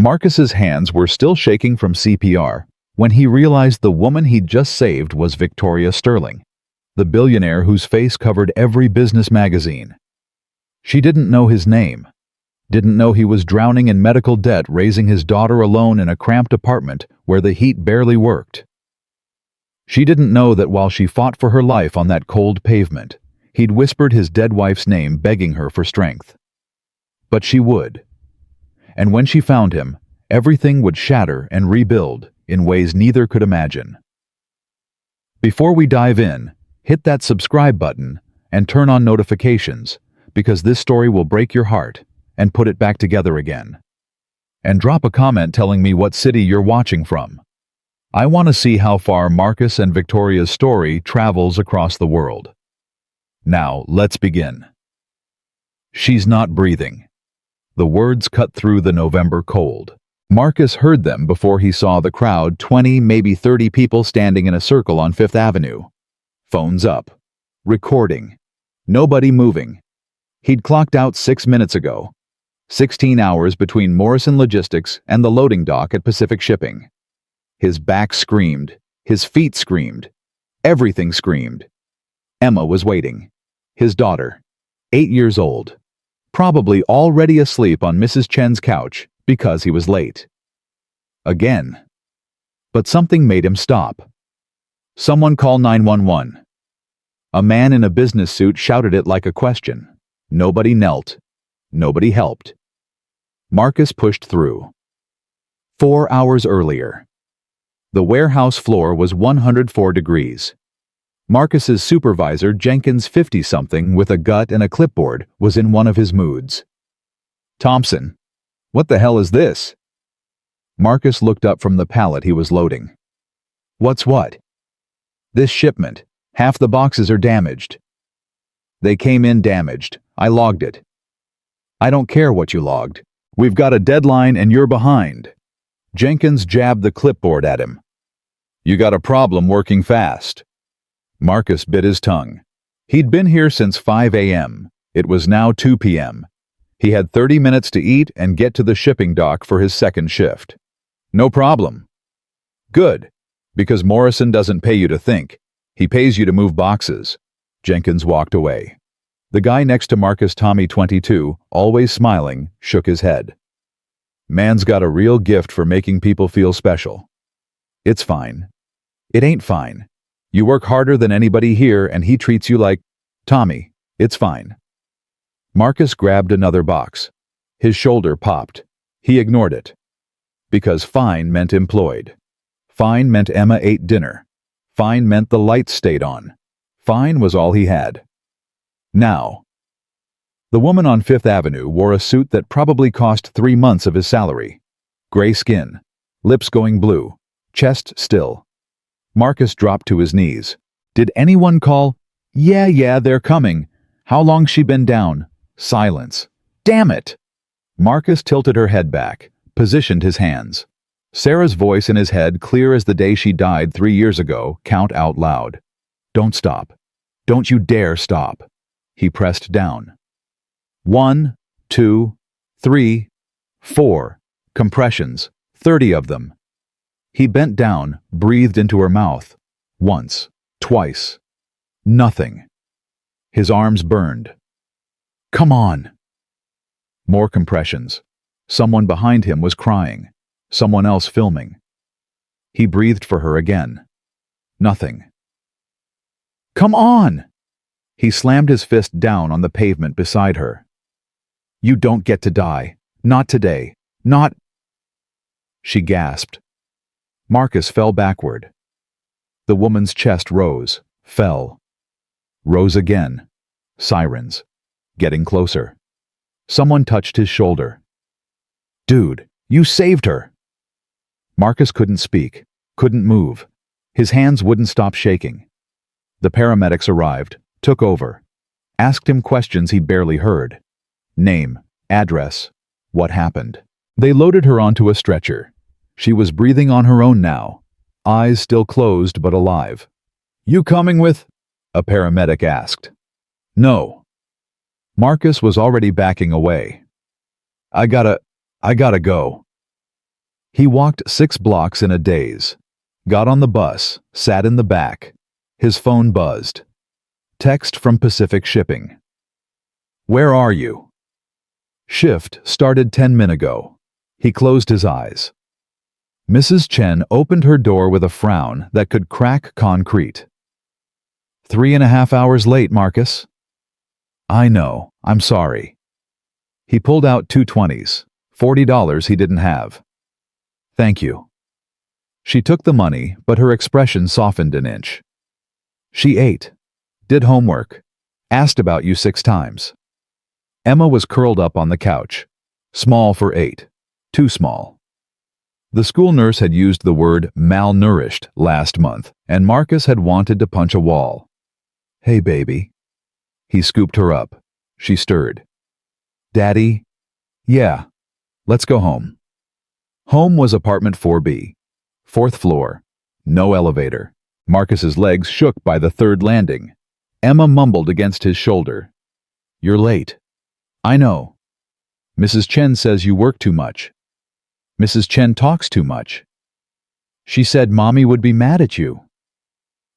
Marcus's hands were still shaking from CPR when he realized the woman he'd just saved was Victoria Sterling, the billionaire whose face covered every business magazine. She didn't know his name, didn't know he was drowning in medical debt raising his daughter alone in a cramped apartment where the heat barely worked. She didn't know that while she fought for her life on that cold pavement, he'd whispered his dead wife's name begging her for strength. But she would. And when she found him, everything would shatter and rebuild in ways neither could imagine. Before we dive in, hit that subscribe button and turn on notifications, because this story will break your heart and put it back together again. And drop a comment telling me what city you're watching from. I want to see how far Marcus and Victoria's story travels across the world. Now, let's begin. She's not breathing. The words cut through the November cold. Marcus heard them before he saw the crowd, 20, maybe 30 people standing in a circle on Fifth Avenue. Phones up. Recording. Nobody moving. He'd clocked out 6 minutes ago. 16 hours between Morrison Logistics and the loading dock at Pacific Shipping. His back screamed. His feet screamed. Everything screamed. Emma was waiting. His daughter, 8 years old. Probably already asleep on Mrs. Chen's couch because he was late. Again. But something made him stop. Someone call 911. A man in a business suit shouted it like a question. Nobody knelt. Nobody helped. Marcus pushed through. 4 hours earlier. The warehouse floor was 104 degrees. Marcus's supervisor, Jenkins 50-something with a gut and a clipboard, was in one of his moods. Thompson, what the hell is this? Marcus looked up from the pallet he was loading. What's what? This shipment. Half the boxes are damaged. They came in damaged. I logged it. I don't care what you logged. We've got a deadline and you're behind. Jenkins jabbed the clipboard at him. You got a problem working fast. Marcus bit his tongue. He'd been here since 5 a.m. It was now 2 p.m. He had 30 minutes to eat and get to the shipping dock for his second shift. No problem. Good, because Morrison doesn't pay you to think. He pays you to move boxes. Jenkins walked away. The guy next to Marcus, Tommy 22, always smiling, shook his head. Man's got a real gift for making people feel special. It's fine. It ain't fine. You work harder than anybody here and he treats you like, Tommy, it's fine. Marcus grabbed another box. His shoulder popped. He ignored it. Because fine meant employed. Fine meant Emma ate dinner. Fine meant the lights stayed on. Fine was all he had. Now. The woman on Fifth Avenue wore a suit that probably cost 3 months of his salary. Gray skin. Lips going blue. Chest still. Marcus dropped to his knees. Did anyone call? Yeah, they're coming. How long's she been down? Silence. Damn it! Marcus tilted her head back, positioned his hands. Sarah's voice in his head, clear as the day she died 3 years ago, count out loud. Don't stop. Don't you dare stop. He pressed down. 1, 2, 3, 4. Compressions. 30 of them. He bent down, breathed into her mouth. Once. Twice. Nothing. His arms burned. Come on. More compressions. Someone behind him was crying. Someone else filming. He breathed for her again. Nothing. Come on! He slammed his fist down on the pavement beside her. You don't get to die. Not today. Not... She gasped. Marcus fell backward. The woman's chest rose, fell. Rose again. Sirens. Getting closer. Someone touched his shoulder. Dude, you saved her! Marcus couldn't speak, couldn't move. His hands wouldn't stop shaking. The paramedics arrived, took over, asked him questions he barely heard. Name, address, what happened. They loaded her onto a stretcher. She was breathing on her own now, eyes still closed but alive. You coming with? A paramedic asked. No. Marcus was already backing away. I gotta go. He walked 6 blocks in a daze. Got on the bus, sat in the back. His phone buzzed. Text from Pacific Shipping. "Where are you?" Shift started 10 minutes ago. He closed his eyes. Mrs. Chen opened her door with a frown that could crack concrete. 3.5 hours late, Marcus. I know, I'm sorry. He pulled out 2 20s, $40 he didn't have. Thank you. She took the money, but her expression softened an inch. She ate, did homework, asked about you 6 times. Emma was curled up on the couch. Small for 8. Too small. The school nurse had used the word malnourished last month, and Marcus had wanted to punch a wall. Hey, baby. He scooped her up. She stirred. Daddy? Yeah. Let's go home. Home was apartment 4B. 4th floor. No elevator. Marcus's legs shook by the 3rd landing. Emma mumbled against his shoulder. You're late. I know. Mrs. Chen says you work too much. Mrs. Chen talks too much. She said Mommy would be mad at you.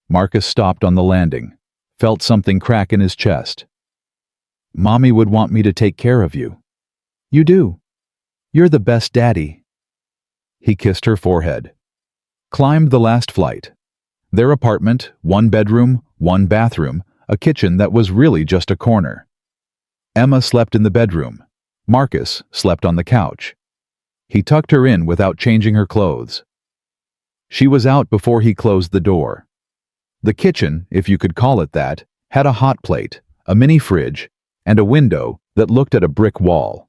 Marcus stopped on the landing, felt something crack in his chest. Mommy would want me to take care of you. You do. You're the best daddy. He kissed her forehead. Climbed the last flight. Their apartment, 1 bedroom, 1 bathroom, a kitchen that was really just a corner. Emma slept in the bedroom. Marcus slept on the couch. He tucked her in without changing her clothes. She was out before he closed the door. The kitchen, if you could call it that, had a hot plate, a mini fridge, and a window that looked at a brick wall.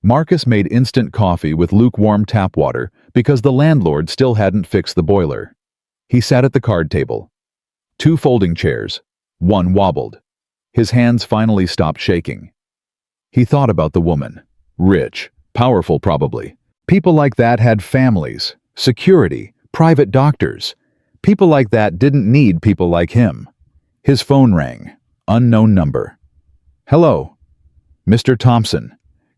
Marcus made instant coffee with lukewarm tap water because the landlord still hadn't fixed the boiler. He sat at the card table. 2 folding chairs. 1 wobbled. His hands finally stopped shaking. He thought about the woman. Rich, powerful probably. People like that had families, security, private doctors. People like that didn't need people like him. His phone rang. Unknown number. Hello. Mr. Thompson.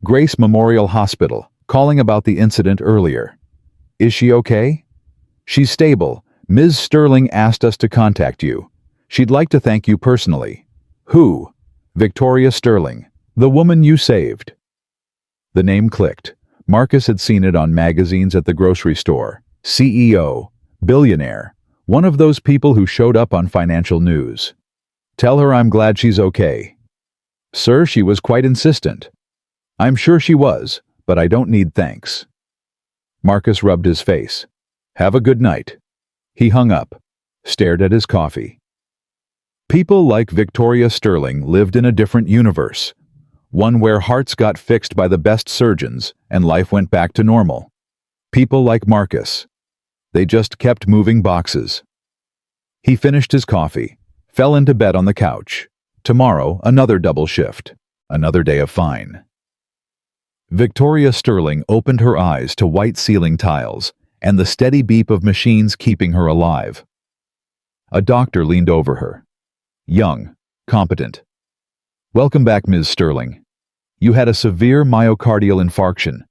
Grace Memorial Hospital. Calling about the incident earlier. Is she okay? She's stable. Ms. Sterling asked us to contact you. She'd like to thank you personally. Who? Victoria Sterling. The woman you saved. The name clicked. Marcus had seen it on magazines at the grocery store. CEO. Billionaire. One of those people who showed up on financial news. Tell her I'm glad she's okay. Sir, she was quite insistent. I'm sure she was, but I don't need thanks. Marcus rubbed his face. Have a good night. He hung up, stared at his coffee. People like Victoria Sterling lived in a different universe. One where hearts got fixed by the best surgeons and life went back to normal. People like Marcus. They just kept moving boxes. He finished his coffee, fell into bed on the couch. Tomorrow, another double shift. Another day of fine. Victoria Sterling opened her eyes to white ceiling tiles and the steady beep of machines keeping her alive. A doctor leaned over her. Young, competent. Welcome back, Ms. Sterling. You had a severe myocardial infarction.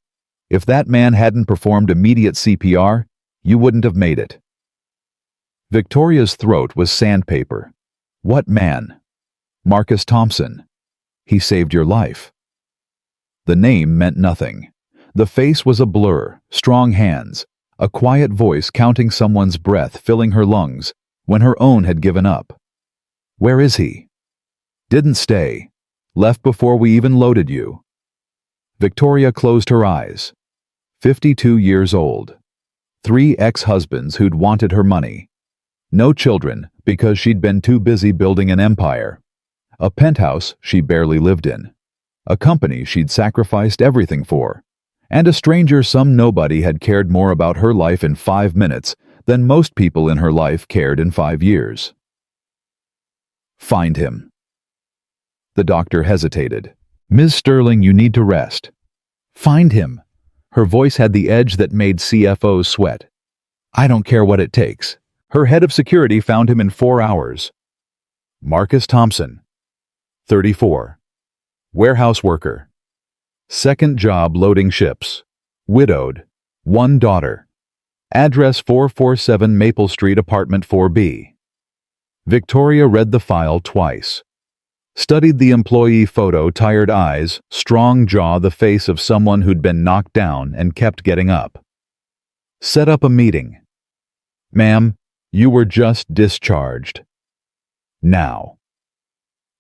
If that man hadn't performed immediate CPR, you wouldn't have made it. Victoria's throat was sandpaper. What man? Marcus Thompson. He saved your life. The name meant nothing. The face was a blur, strong hands, a quiet voice counting someone's breath filling her lungs when her own had given up. Where is he? Didn't stay. Left before we even loaded you. Victoria closed her eyes. 52 years old. 3 ex-husbands who'd wanted her money. No children because she'd been too busy building an empire. A penthouse she barely lived in. A company she'd sacrificed everything for. And a stranger some nobody had cared more about her life in 5 minutes than most people in her life cared in 5 years. Find him. The doctor hesitated. Ms. Sterling, you need to rest. Find him. Her voice had the edge that made CFOs sweat. I don't care what it takes. Her head of security found him in 4 hours. Marcus Thompson. 34. Warehouse worker. Second job loading ships. Widowed. One daughter. Address 447 Maple Street, apartment 4B. Victoria read the file twice. Studied the employee photo, tired eyes, strong jaw, the face of someone who'd been knocked down and kept getting up. Set up a meeting. Ma'am, you were just discharged. Now.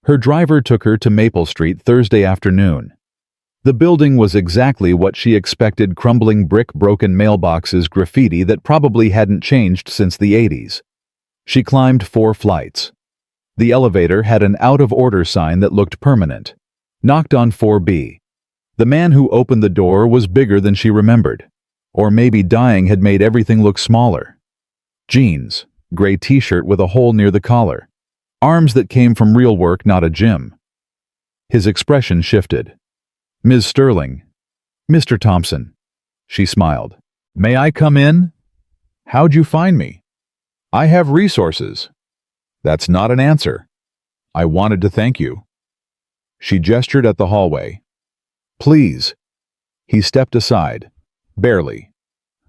Her driver took her to Maple Street Thursday afternoon. The building was exactly what she expected: crumbling brick, broken mailboxes, graffiti that probably hadn't changed since the 80s. She climbed 4 flights. The elevator had an out-of-order sign that looked permanent. Knocked on 4B. The man who opened the door was bigger than she remembered. Or maybe dying had made everything look smaller. Jeans, gray t-shirt with a hole near the collar. Arms that came from real work, not a gym. His expression shifted. Ms. Sterling. Mr. Thompson. She smiled. May I come in? How'd you find me? I have resources. That's not an answer. I wanted to thank you. She gestured at the hallway. Please. He stepped aside. Barely.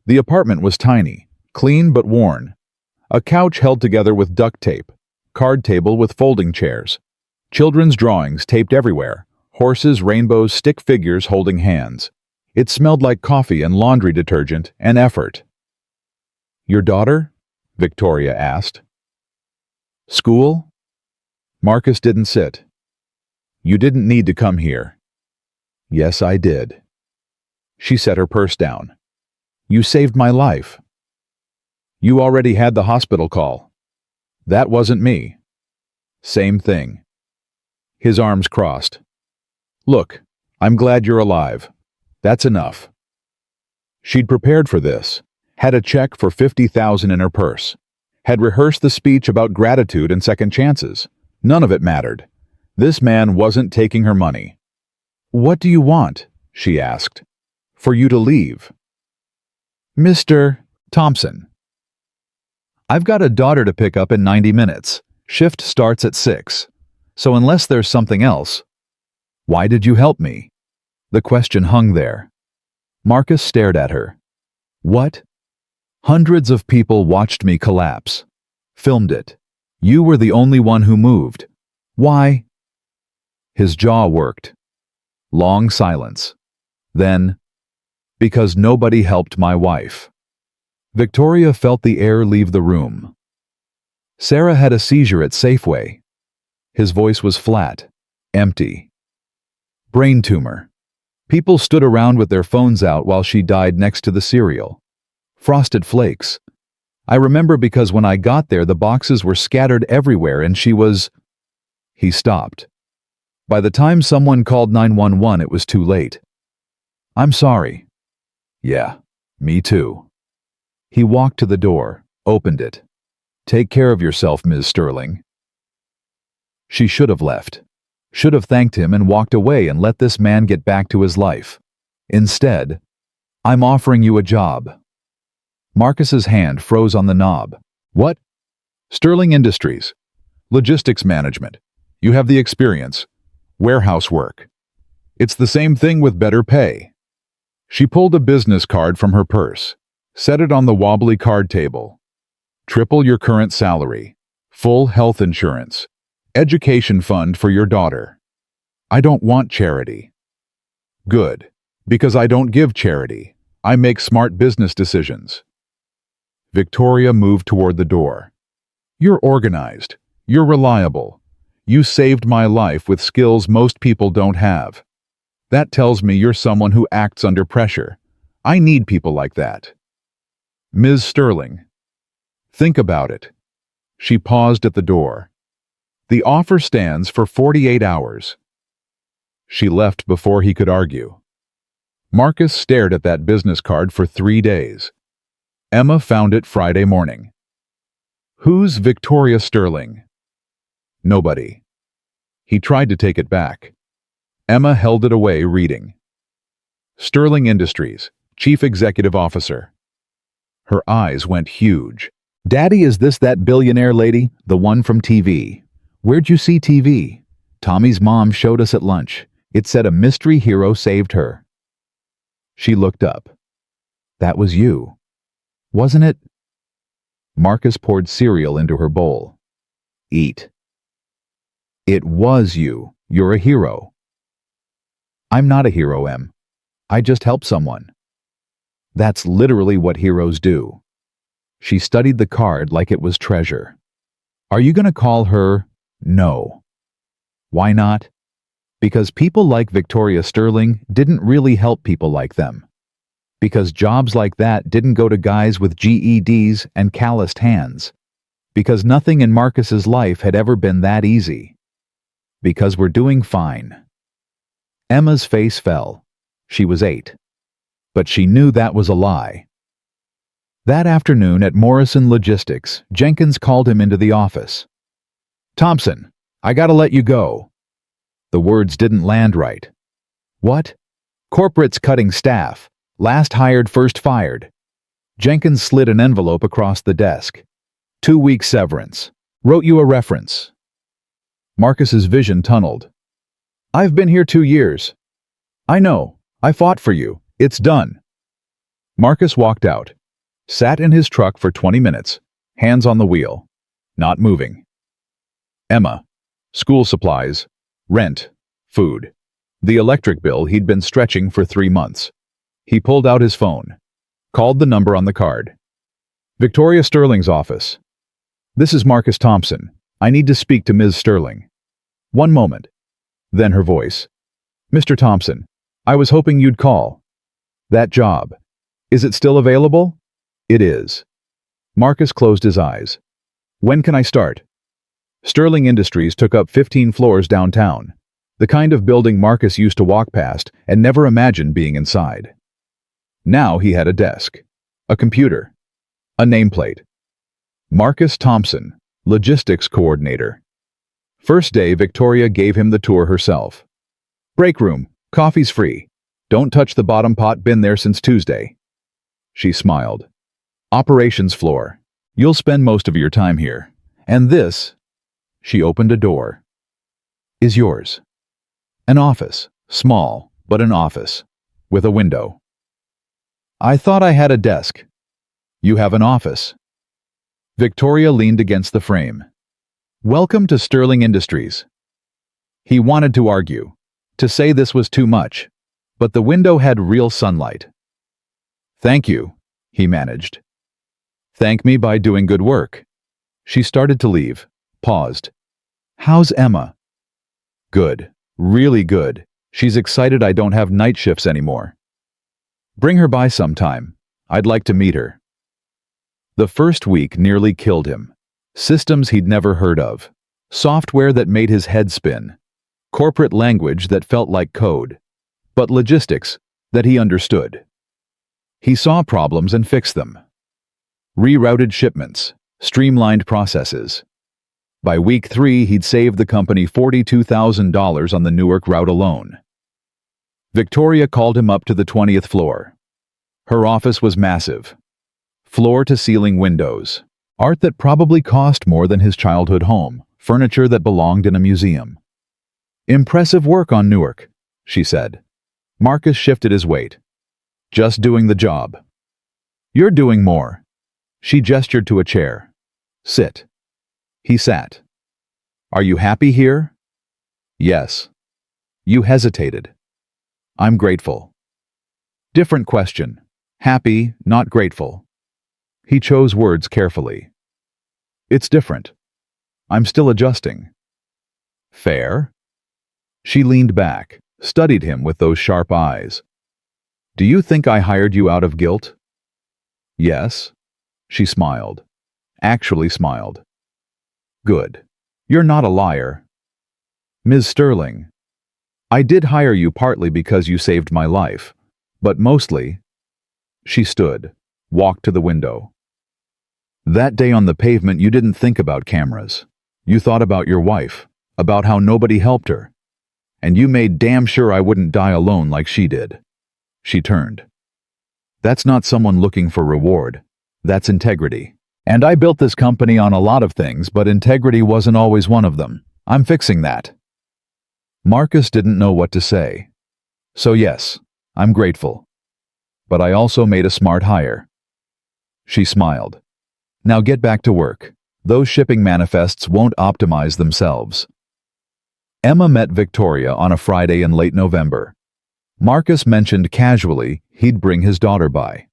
The apartment was tiny, clean but worn. A couch held together with duct tape. Card table with folding chairs. Children's drawings taped everywhere. Horses, rainbows, stick figures holding hands. It smelled like coffee and laundry detergent and effort. Your daughter? Victoria asked. School? Marcus didn't sit. You didn't need to come here. Yes, I did. She set her purse down. You saved my life. You already had the hospital call. That wasn't me. Same thing. His arms crossed. Look, I'm glad you're alive. That's enough. She'd prepared for this, had a check for $50,000 in her purse, had rehearsed the speech about gratitude and second chances. None of it mattered. This man wasn't taking her money. What do you want? She asked. For you to leave. Mr. Thompson. I've got a daughter to pick up in 90 minutes. Shift starts at 6. So unless there's something else. Why did you help me? The question hung there. Marcus stared at her. What? Hundreds of people watched me collapse. Filmed it. You were the only one who moved. Why? His jaw worked. Long silence. Then, because nobody helped my wife. Victoria felt the air leave the room. Sarah had a seizure at Safeway. His voice was flat, empty. Brain tumor. People stood around with their phones out while she died next to the cereal. Frosted Flakes. I remember because when I got there the boxes were scattered everywhere and she was... He stopped. By the time someone called 911 it was too late. I'm sorry. Yeah, me too. He walked to the door, opened it. Take care of yourself, Ms. Sterling. She should have left. Should have thanked him and walked away and let this man get back to his life. Instead, I'm offering you a job. Marcus's hand froze on the knob. What? Sterling Industries. Logistics management. You have the experience. Warehouse work. It's the same thing with better pay. She pulled a business card from her purse. Set it on the wobbly card table. Triple your current salary. Full health insurance. Education fund for your daughter. I don't want charity. Good, because I don't give charity. I make smart business decisions. Victoria moved toward the door. You're organized. You're reliable. You saved my life with skills most people don't have. That tells me you're someone who acts under pressure. I need people like that. Ms. Sterling. Think about it. She paused at the door. The offer stands for 48 hours. She left before he could argue. Marcus stared at that business card for 3 days. Emma found it Friday morning. Who's Victoria Sterling? Nobody. He tried to take it back. Emma held it away, reading. Sterling Industries, Chief Executive Officer. Her eyes went huge. Daddy, is this that billionaire lady, the one from TV? Where'd you see TV? Tommy's mom showed us at lunch. It said a mystery hero saved her. She looked up. That was you, wasn't it? Marcus poured cereal into her bowl. Eat. It was you. You're a hero. I'm not a hero, Em. I just helped someone. That's literally what heroes do. She studied the card like it was treasure. Are you going to call her? No. Why not? Because people like Victoria Sterling didn't really help people like them. Because jobs like that didn't go to guys with GEDs and calloused hands. Because nothing in Marcus's life had ever been that easy. Because we're doing fine. Emma's face fell. She was 8. But she knew that was a lie. That afternoon at Morrison Logistics, Jenkins called him into the office. Thompson, I gotta let you go. The words didn't land right. What? Corporate's cutting staff. Last hired, first fired. Jenkins slid an envelope across the desk. 2-week severance. Wrote you a reference. Marcus's vision tunneled. I've been here 2 years. I know. I fought for you. It's done. Marcus walked out. Sat in his truck for 20 minutes, hands on the wheel, not moving. Emma. School supplies. Rent. Food. The electric bill he'd been stretching for 3 months. He pulled out his phone. Called the number on the card. Victoria Sterling's office. This is Marcus Thompson. I need to speak to Ms. Sterling. 1 moment. Then her voice. Mr. Thompson, I was hoping you'd call. That job. Is it still available? It is. Marcus closed his eyes. When can I start? Sterling Industries took up 15 floors downtown. The kind of building Marcus used to walk past and never imagined being inside. Now he had a desk, a computer, a nameplate. Marcus Thompson, Logistics Coordinator. First day, Victoria gave him the tour herself. Break room, coffee's free. Don't touch the bottom pot, been there since Tuesday. She smiled. Operations floor. You'll spend most of your time here. And this, she opened a door, is yours. An office, small, but an office, with a window. I thought I had a desk. You have an office. Victoria leaned against the frame. Welcome to Sterling Industries. He wanted to argue, to say this was too much, but the window had real sunlight. Thank you, he managed. Thank me by doing good work. She started to leave, paused. How's Emma? Good, really good. She's excited I don't have night shifts anymore. Bring her by sometime. I'd like to meet her. The first week nearly killed him. Systems he'd never heard of. Software that made his head spin. Corporate language that felt like code. But logistics that he understood. He saw problems and fixed them. Rerouted shipments. Streamlined processes. By week 3, he'd saved the company $42,000 on the Newark route alone. Victoria called him up to the 20th floor. Her office was massive. Floor-to-ceiling windows. Art that probably cost more than his childhood home. Furniture that belonged in a museum. Impressive work on Newark, she said. Marcus shifted his weight. Just doing the job. You're doing more. She gestured to a chair. Sit. He sat. Are you happy here? Yes. You hesitated. I'm grateful. Different question. Happy, not grateful. He chose words carefully. It's different. I'm still adjusting. Fair? She leaned back, studied him with those sharp eyes. Do you think I hired you out of guilt? Yes. She smiled. Actually smiled. Good. You're not a liar. Ms. Sterling, I did hire you partly because you saved my life, but mostly... She stood, walked to the window. That day on the pavement you didn't think about cameras. You thought about your wife, about how nobody helped her. And you made damn sure I wouldn't die alone like she did. She turned. That's not someone looking for reward. That's integrity. And I built this company on a lot of things, but integrity wasn't always one of them. I'm fixing that. Marcus didn't know what to say. So yes, I'm grateful. But I also made a smart hire. She smiled. Now get back to work. Those shipping manifests won't optimize themselves. Emma met Victoria on a Friday in late November. Marcus mentioned casually he'd bring his daughter by.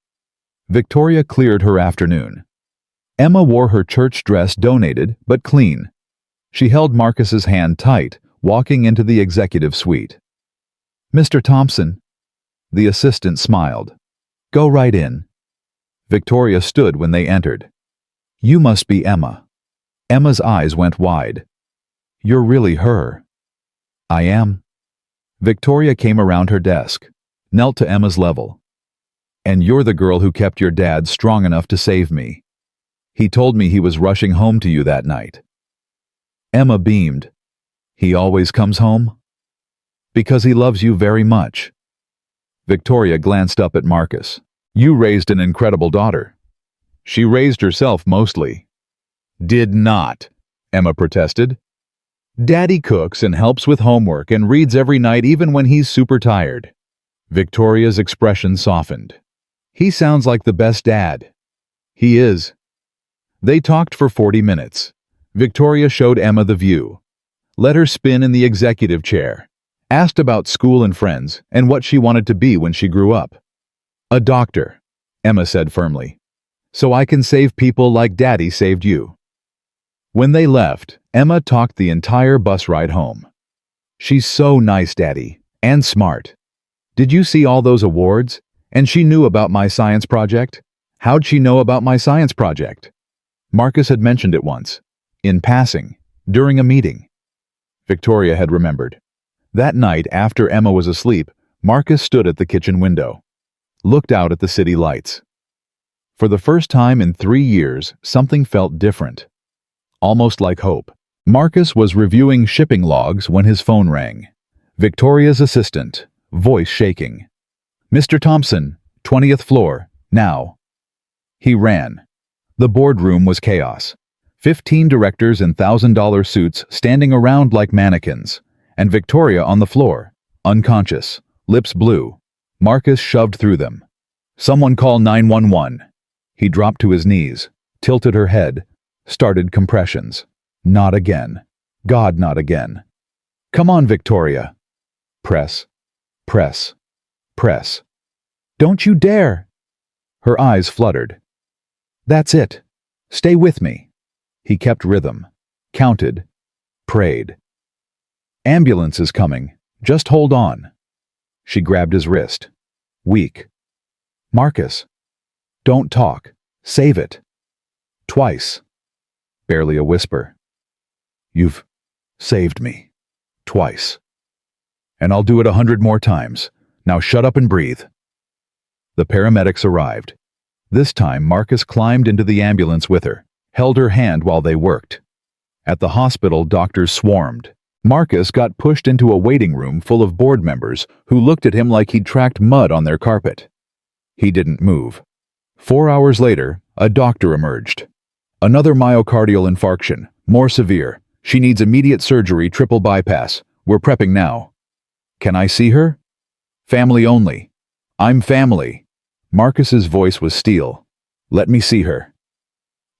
Victoria cleared her afternoon. Emma wore her church dress, donated but clean. She held Marcus's hand tight, walking into the executive suite. "Mr. Thompson." The assistant smiled. "Go right in." Victoria stood when they entered. "You must be Emma." Emma's eyes went wide. "You're really her." "I am." Victoria came around her desk, knelt to Emma's level. "And you're the girl who kept your dad strong enough to save me. He told me he was rushing home to you that night." Emma beamed. "He always comes home?" "Because he loves you very much." Victoria glanced up at Marcus. "You raised an incredible daughter." "She raised herself mostly." "Did not," Emma protested. "Daddy cooks and helps with homework and reads every night even when he's super tired." Victoria's expression softened. "He sounds like the best dad." "He is." They talked for 40 minutes. Victoria showed Emma the view, let her spin in the executive chair, asked about school and friends and what she wanted to be when she grew up. "A doctor," Emma said firmly, "so I can save people like Daddy saved you." When they left, Emma talked the entire bus ride home. "She's so nice, Daddy, and smart. Did you see all those awards? And she knew about my science project? How'd she know about my science project?" Marcus had mentioned it once, in passing, during a meeting. Victoria had remembered. That night, after Emma was asleep, Marcus stood at the kitchen window, looked out at the city lights. For the first time in 3 years, something felt different. Almost like hope. Marcus was reviewing shipping logs when his phone rang. Victoria's assistant, voice shaking. "Mr. Thompson, 20th floor, now." He ran. The boardroom was chaos. 15 directors in $1,000 suits standing around like mannequins, and Victoria on the floor, unconscious, lips blue. Marcus shoved through them. "Someone call 911. He dropped to his knees, tilted her head, started compressions. "Not again. God, not again." "Come on, Victoria." Press, press, press. "Don't you dare!" Her eyes fluttered. "That's it. Stay with me." He kept rhythm, counted, prayed. "Ambulance is coming. Just hold on." She grabbed his wrist. Weak. "Marcus, don't talk. Save it." Twice. Barely a whisper. "You've saved me. Twice. And I'll do it 100 more times. Now shut up and breathe." The paramedics arrived. This time, Marcus climbed into the ambulance with her, held her hand while they worked. At the hospital, doctors swarmed. Marcus got pushed into a waiting room full of board members who looked at him like he'd tracked mud on their carpet. He didn't move. 4 hours later, a doctor emerged. "Another myocardial infarction, more severe. She needs immediate surgery, triple bypass. We're prepping now." "Can I see her?" "Family only." "I'm family." Marcus's voice was steel. "Let me see her."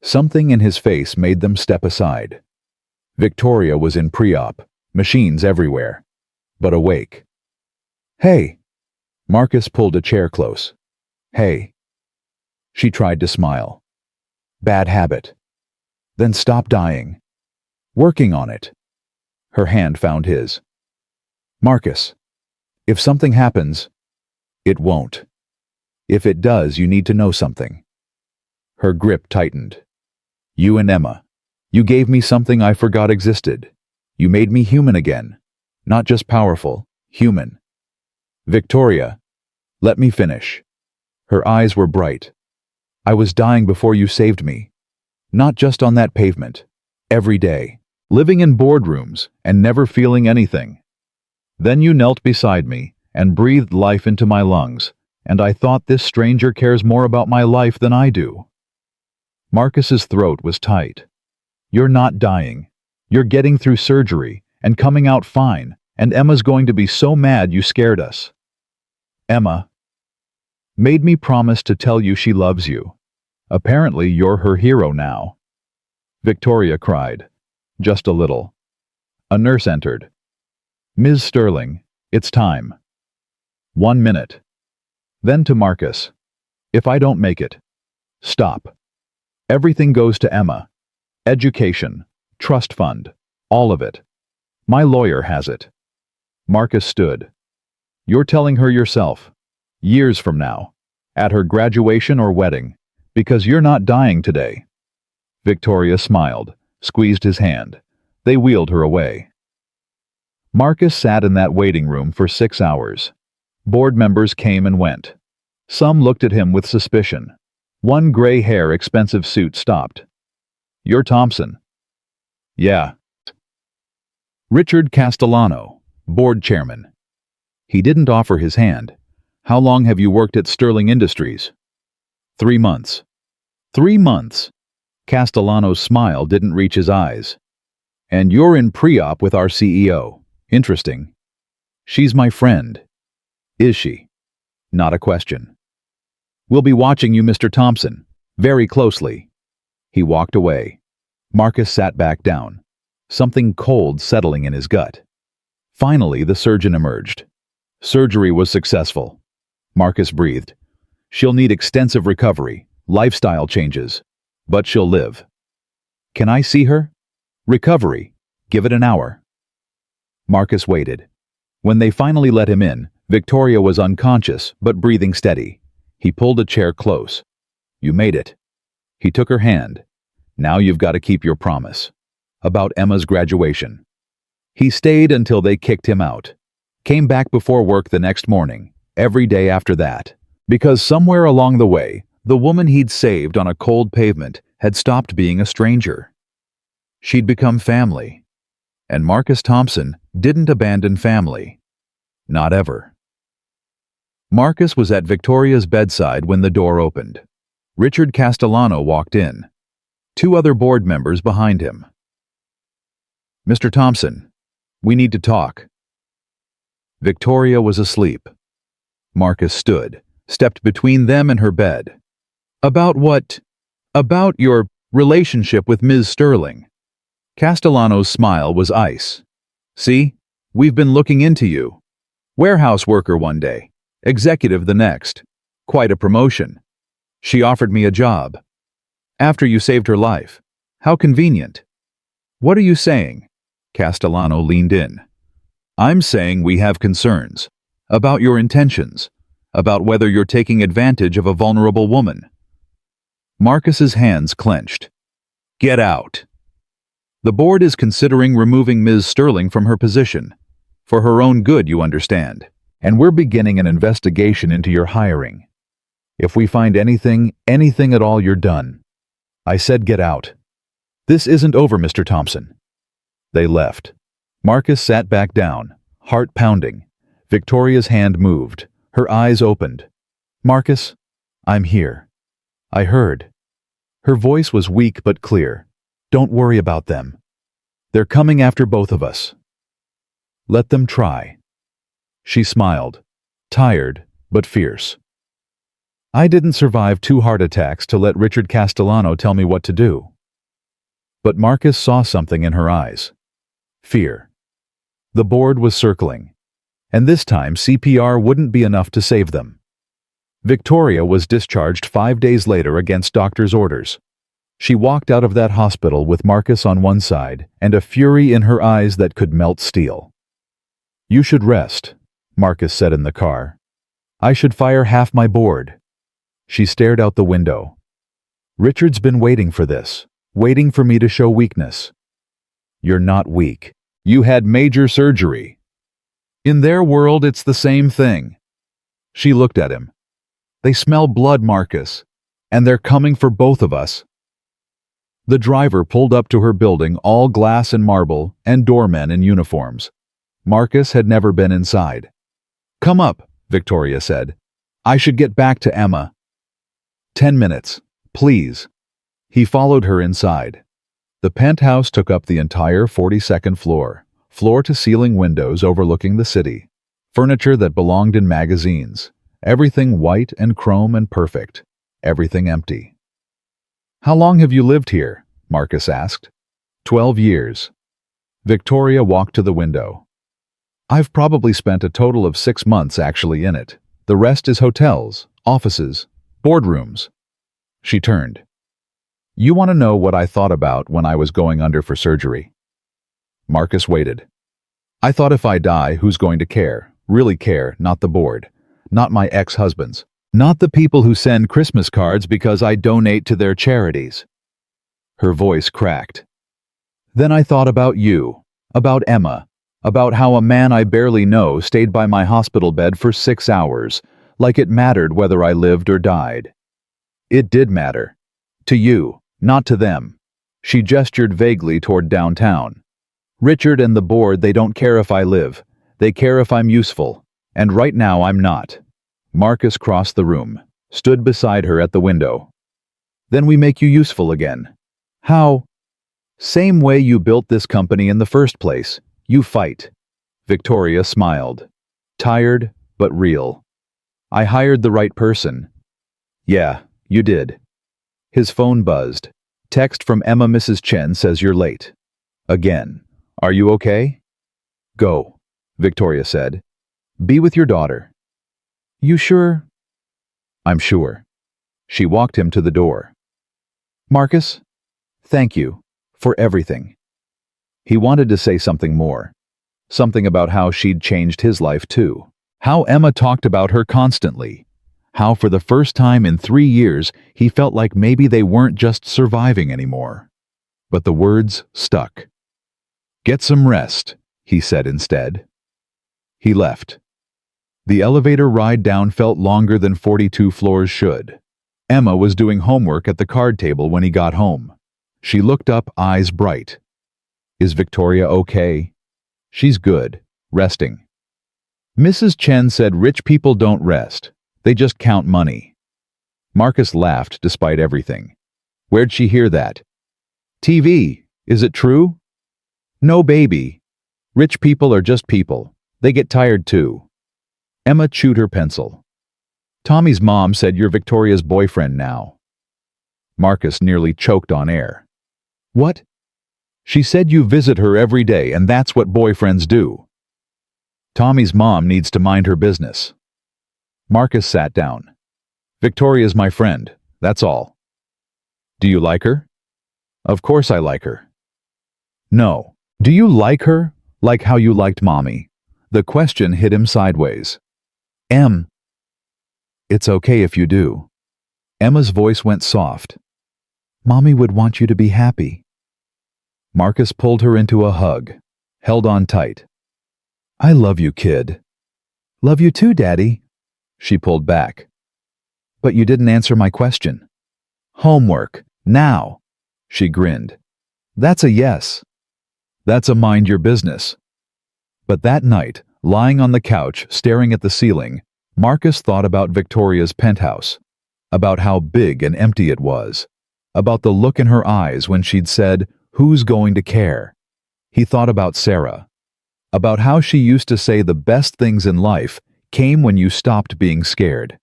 Something in his face made them step aside. Victoria was in pre-op, machines everywhere, but awake. "Hey." Marcus pulled a chair close. "Hey." She tried to smile. "Bad habit." "Then stop dying." "Working on it." Her hand found his. "Marcus, if something happens, it won't. If it does, you need to know something." Her grip tightened. "You and Emma, you gave me something I forgot existed. You made me human again. Not just powerful, human." "Victoria, let me finish." Her eyes were bright. "I was dying before you saved me. Not just on that pavement. Every day. Living in boardrooms and never feeling anything. Then you knelt beside me and breathed life into my lungs, and I thought this stranger cares more about my life than I do." Marcus's throat was tight. "You're not dying. You're getting through surgery and coming out fine, and Emma's going to be so mad you scared us." "Emma." Made me promise to tell you she loves you. Apparently you're her hero now." Victoria cried. "Just a little." A nurse entered. "Ms. Sterling, it's time." 1 minute. Then to Marcus. "If I don't make it, stop. Everything goes to Emma. Education, trust fund, all of it. My lawyer has it." Marcus stood. "You're telling her yourself, years from now, at her graduation or wedding, because you're not dying today." Victoria smiled, squeezed his hand. They wheeled her away. Marcus sat in that waiting room for 6 hours. Board members came and went. Some looked at him with suspicion. One gray-hair, expensive suit stopped. "You're Thompson." "Yeah." Richard Castellano, board chairman. He didn't offer his hand. "How long have you worked at Sterling Industries?" 3 months. 3 months. Castellano's smile didn't reach his eyes. "And you're in pre-op with our CEO. Interesting." "She's my friend." "Is she?" "Not a question." "We'll be watching you, Mr. Thompson, very closely." He walked away. Marcus sat back down, something cold settling in his gut. Finally, the surgeon emerged. Surgery was successful. Marcus breathed. "She'll need extensive recovery, lifestyle changes, but she'll live." "Can I see her?" "Recovery. Give it an hour." Marcus waited. When they finally let him in, Victoria was unconscious but breathing steady. He pulled a chair close. "You made it." He took her hand. "Now you've got to keep your promise." About Emma's graduation. He stayed until they kicked him out. Came back before work the next morning, every day after that. Because somewhere along the way, the woman he'd saved on a cold pavement had stopped being a stranger. She'd become family. And Marcus Thompson didn't abandon family. Not ever. Marcus was at Victoria's bedside when the door opened. Richard Castellano walked in. 2 other board members behind him. "Mr. Thompson, we need to talk." Victoria was asleep. Marcus stood, stepped between them and her bed. "About what?" "About your relationship with Ms. Sterling." Castellano's smile was ice. "See, we've been looking into you. Warehouse worker one day, executive the next. Quite a promotion. She offered me a job. After you saved her life. How convenient." "What are you saying?" Castellano leaned in. "I'm saying we have concerns. About your intentions. About whether you're taking advantage of a vulnerable woman." Marcus's hands clenched. "Get out." "The board is considering removing Ms. Sterling from her position. For her own good, you understand. And we're beginning an investigation into your hiring. If we find anything at all, you're done." I said get out. "This isn't over, Mr. Thompson." They left. Marcus sat back down, heart pounding. Victoria's hand moved. Her eyes opened. "Marcus, I'm here. I heard." Her voice was weak but clear. "Don't worry about them. They're coming after both of us. Let them try." She smiled, tired but fierce. "I didn't survive 2 heart attacks to let Richard Castellano tell me what to do." But Marcus saw something in her eyes. Fear. The board was circling. And this time CPR wouldn't be enough to save them. Victoria was discharged 5 days later against doctor's orders. She walked out of that hospital with Marcus on one side and a fury in her eyes that could melt steel. "You should rest," Marcus said in the car. "I should fire half my board." She stared out the window. "Richard's been waiting for this, waiting for me to show weakness." "You're not weak. You had major surgery. In their world, it's the same thing." She looked at him. "They smell blood, Marcus, and they're coming for both of us." The driver pulled up to her building, all glass and marble, and doormen in uniforms. Marcus had never been inside. "Come up," Victoria said. "I should get back to Emma." 10 minutes, please." He followed her inside. The penthouse took up the entire 42nd floor, floor-to-ceiling windows overlooking the city, furniture that belonged in magazines, Everything white and chrome and perfect. Everything empty. "How long have you lived here?" Marcus asked. 12 years. Victoria walked to the window. "I've probably spent a total of 6 months actually in it. The rest is hotels, offices, boardrooms." She turned. "You want to know what I thought about when I was going under for surgery?" Marcus waited. "I thought if I die, who's going to care? Really care, not the board. Not my ex-husbands. Not the people who send Christmas cards because I donate to their charities." Her voice cracked. "Then I thought about you, about Emma, about how a man I barely know stayed by my hospital bed for 6 hours, like it mattered whether I lived or died. It did matter. To you, not to them." She gestured vaguely toward downtown. "Richard and the board, they don't care if I live. They care if I'm useful. And right now I'm not." Marcus crossed the room, stood beside her at the window. "Then we make you useful again." "How?" "Same way you built this company in the first place. You fight." Victoria smiled. Tired, but real. "I hired the right person." "Yeah, you did." His phone buzzed. "Text from Emma, Mrs. Chen says you're late." Again. "Are you okay?" "Go," Victoria said. "Be with your daughter." "You sure?" "I'm sure." She walked him to the door. "Marcus, thank you for everything." He wanted to say something more. Something about how she'd changed his life too. How Emma talked about her constantly. How for the first time in 3 years he felt like maybe they weren't just surviving anymore. But the words stuck. "Get some rest," he said instead. He left. The elevator ride down felt longer than 42 floors should. Emma was doing homework at the card table when he got home. She looked up, eyes bright. "Is Victoria okay?" "She's good, resting." Mrs. Chen said rich people don't rest. They just count money. Marcus laughed despite everything. Where'd she hear that? "TV. Is it true?" "No, baby. Rich people are just people. They get tired too." Emma chewed her pencil. "Tommy's mom said you're Victoria's boyfriend now." Marcus nearly choked on air. "What?" "She said you visit her every day and that's what boyfriends do." "Tommy's mom needs to mind her business." Marcus sat down. "Victoria's my friend, that's all." "Do you like her?" "Of course I like her." "No. Do you like her, like how you liked Mommy?" The question hit him sideways. "It's okay if you do." Emma's voice went soft. "Mommy would want you to be happy." Marcus pulled her into a hug, held on tight. "I love you, kid." "Love you too, Daddy." She pulled back. "But you didn't answer my question." "Homework, now." She grinned. "That's a yes." "That's a mind your business." But that night, lying on the couch, staring at the ceiling, Marcus thought about Victoria's penthouse, about how big and empty it was, about the look in her eyes when she'd said, "Who's going to care?" He thought about Sarah, about how she used to say the best things in life came when you stopped being scared.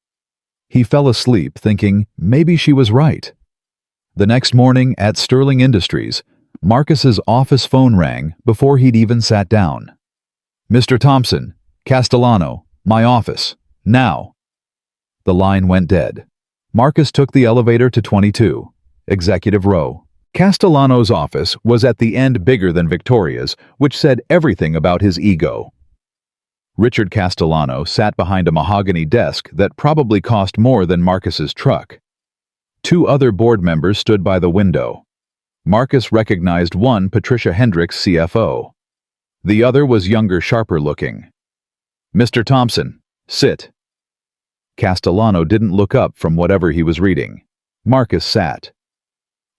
He fell asleep thinking maybe she was right. The next morning at Sterling Industries, Marcus's office phone rang before he'd even sat down. "Mr. Thompson, Castellano, my office, now." The line went dead. Marcus took the elevator to 22, executive row. Castellano's office was at the end bigger than Victoria's, which said everything about his ego. Richard Castellano sat behind a mahogany desk that probably cost more than Marcus's truck. 2 other board members stood by the window. Marcus recognized one, Patricia Hendricks, CFO. The other was younger, sharper looking. "Mr. Thompson, sit." Castellano didn't look up from whatever he was reading. Marcus sat.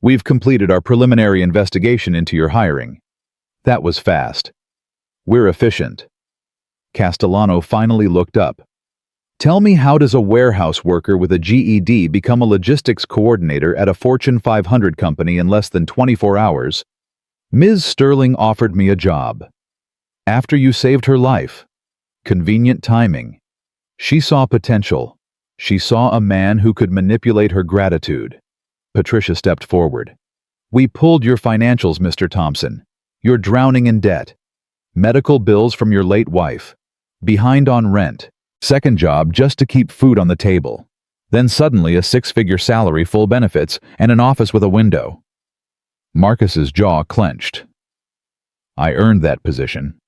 "We've completed our preliminary investigation into your hiring." That was fast. "We're efficient." Castellano finally looked up. "Tell me, how does a warehouse worker with a GED become a logistics coordinator at a Fortune 500 company in less than 24 hours? Ms. Sterling offered me a job. After you saved her life. Convenient timing." She saw potential. She saw a man who could manipulate her gratitude. Patricia stepped forward. "We pulled your financials, Mr. Thompson. You're drowning in debt. Medical bills from your late wife. Behind on rent. Second job just to keep food on the table. Then suddenly a six-figure salary, full benefits, and an office with a window." Marcus's jaw clenched. "I earned that position.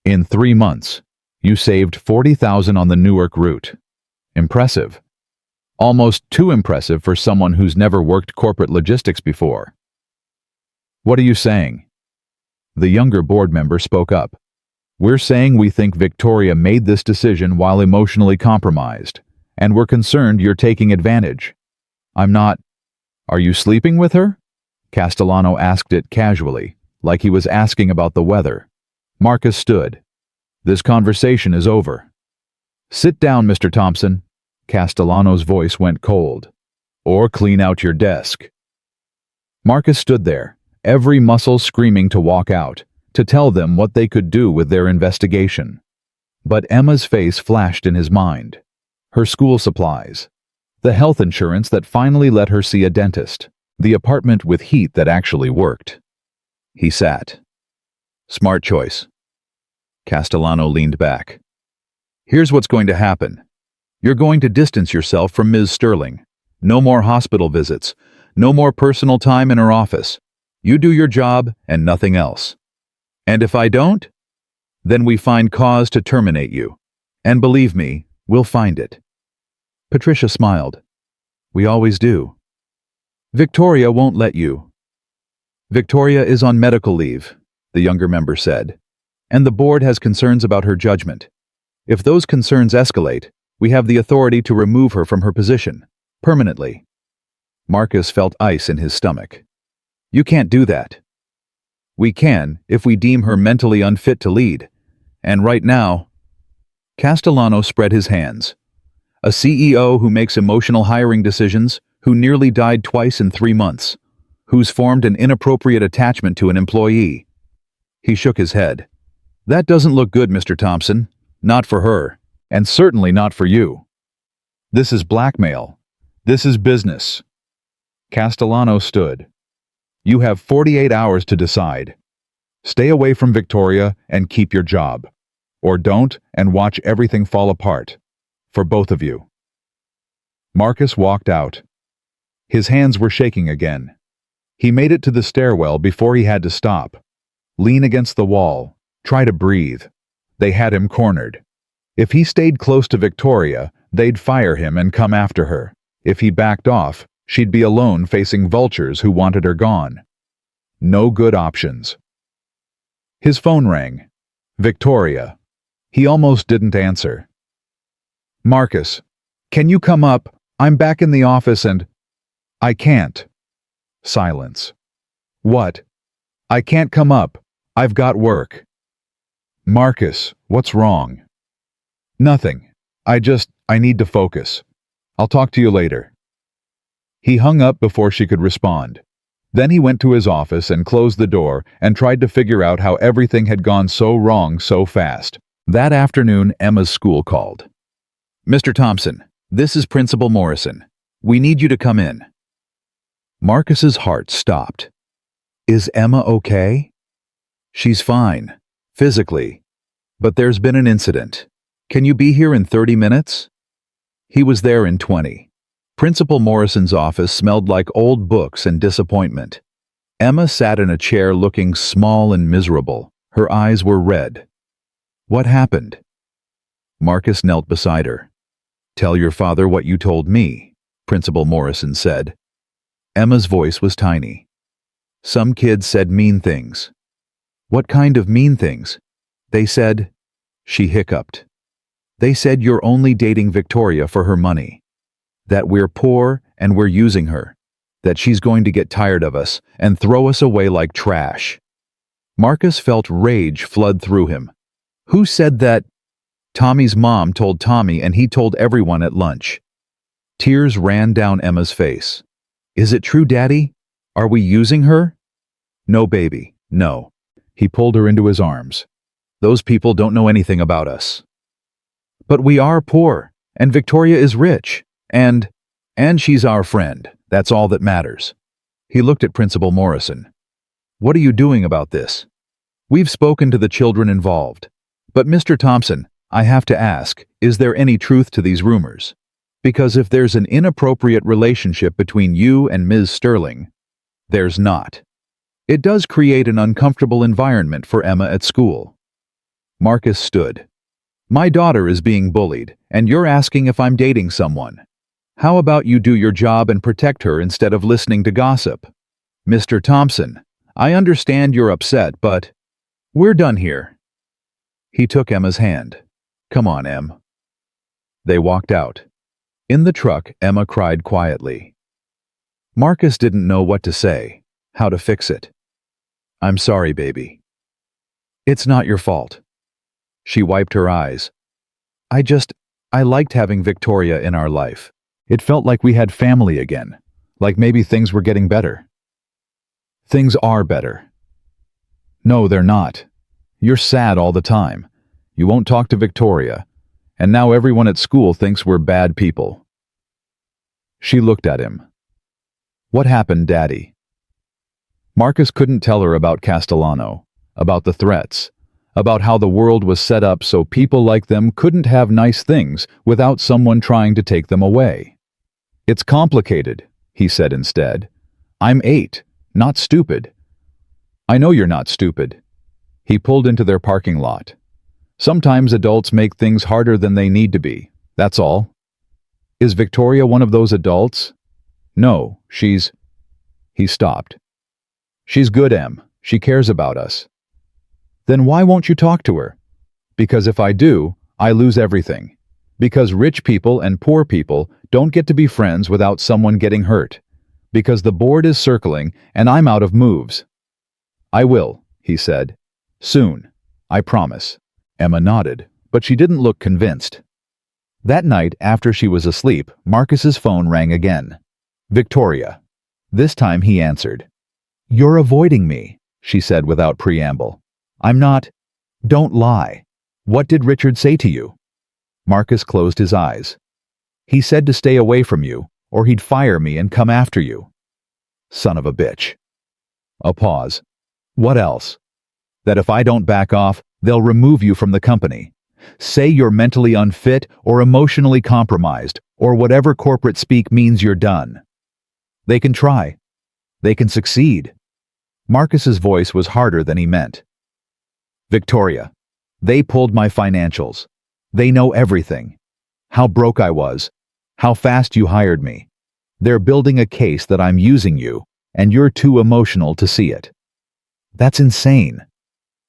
In 3 months, you saved $40,000 on the Newark route. Impressive. Almost too impressive for someone who's never worked corporate logistics before." "What are you saying?" The younger board member spoke up. "We're saying we think Victoria made this decision while emotionally compromised, and we're concerned you're taking advantage." "I'm not." "Are you sleeping with her?" Castellano asked it casually, like he was asking about the weather. Marcus stood. "This conversation is over." "Sit down, Mr. Thompson." Castellano's voice went cold. "Or clean out your desk." Marcus stood there, every muscle screaming to walk out, to tell them what they could do with their investigation. But Emma's face flashed in his mind. Her school supplies. The health insurance that finally let her see a dentist. The apartment with heat that actually worked. He sat. "Smart choice." Castellano leaned back. "Here's what's going to happen. You're going to distance yourself from Ms. Sterling. No more hospital visits. No more personal time in her office. You do your job and nothing else. And if I don't, then we find cause to terminate you. And believe me, we'll find it." Patricia smiled. "We always do." "Victoria won't let you." "Victoria is on medical leave," the younger member said, "and the board has concerns about her judgment. If those concerns escalate, we have the authority to remove her from her position, permanently." Marcus felt ice in his stomach. "You can't do that." "We can, if we deem her mentally unfit to lead. And right now—" Castellano spread his hands. "A CEO who makes emotional hiring decisions, who nearly died twice in 3 months, who's formed an inappropriate attachment to an employee." He shook his head. "That doesn't look good, Mr. Thompson. Not for her, and certainly not for you. This is blackmail. This is business." Castellano stood. "You have 48 hours to decide. Stay away from Victoria and keep your job. Or don't and watch everything fall apart. For both of you." Marcus walked out. His hands were shaking again. He made it to the stairwell before he had to stop. Lean against the wall. Try to breathe. They had him cornered. If he stayed close to Victoria, they'd fire him and come after her. If he backed off, she'd be alone facing vultures who wanted her gone. No good options. His phone rang. Victoria. He almost didn't answer. "Marcus, can you come up? I'm back in the office and—" "I can't." Silence. "What?" "I can't come up. I've got work." "Marcus, what's wrong?" "Nothing. I need to focus. I'll talk to you later." He hung up before she could respond. Then he went to his office and closed the door and tried to figure out how everything had gone so wrong so fast. That afternoon, Emma's school called. "Mr. Thompson, this is Principal Morrison. We need you to come in." Marcus's heart stopped. "Is Emma okay?" "She's fine, physically. But there's been an incident. Can you be here in 30 minutes? He was there in 20. Principal Morrison's office smelled like old books and disappointment. Emma sat in a chair looking small and miserable. Her eyes were red. "What happened?" Marcus knelt beside her. "Tell your father what you told me," Principal Morrison said. Emma's voice was tiny. "Some kids said mean things." "What kind of mean things?" "They said—" She hiccuped. "They said you're only dating Victoria for her money. That we're poor and we're using her. That she's going to get tired of us and throw us away like trash." Marcus felt rage flood through him. "Who said that?" "Tommy's mom told Tommy and he told everyone at lunch." Tears ran down Emma's face. "Is it true, Daddy? Are we using her?" "No, baby, no." He pulled her into his arms. "Those people don't know anything about us." But we are poor, and Victoria is rich, and she's our friend. That's all that matters. He looked at Principal Morrison. What are you doing about this? We've spoken to the children involved. But Mr. Thompson, I have to ask, is there any truth to these rumors? Because if there's an inappropriate relationship between you and Ms. Sterling, there's not. It does create an uncomfortable environment for Emma at school. Marcus stood. My daughter is being bullied, and you're asking if I'm dating someone. How about you do your job and protect her instead of listening to gossip? Mr. Thompson, I understand you're upset, but we're done here. He took Emma's hand. Come on, Em. They walked out. In the truck, Emma cried quietly. Marcus didn't know what to say, how to fix it. I'm sorry, baby. It's not your fault. She wiped her eyes. I liked having Victoria in our life. It felt like we had family again, like maybe things were getting better. Things are better. No, they're not. You're sad all the time. You won't talk to Victoria, and now everyone at school thinks we're bad people. She looked at him. What happened, Daddy? Marcus couldn't tell her about Castellano, about the threats, about how the world was set up so people like them couldn't have nice things without someone trying to take them away. It's complicated, he said instead. I'm 8, not stupid. I know you're not stupid. He pulled into their parking lot. Sometimes adults make things harder than they need to be, that's all. Is Victoria one of those adults? No, she's... He stopped. She's good, Em. She cares about us. Then why won't you talk to her? Because if I do, I lose everything. Because rich people and poor people don't get to be friends without someone getting hurt. Because the board is circling and I'm out of moves. I will, he said. Soon. I promise. Emma nodded, but she didn't look convinced. That night, after she was asleep, Marcus's phone rang again. Victoria. This time he answered. You're avoiding me, she said without preamble. I'm not. Don't lie. What did Richard say to you? Marcus closed his eyes. He said to stay away from you, or he'd fire me and come after you. Son of a bitch. A pause. What else? That if I don't back off, they'll remove you from the company. Say you're mentally unfit or emotionally compromised, or whatever corporate speak means you're done. They can try. They can succeed. Marcus's voice was harder than he meant. Victoria, they pulled my financials. They know everything. How broke I was. How fast you hired me. They're building a case that I'm using you, and you're too emotional to see it. That's insane.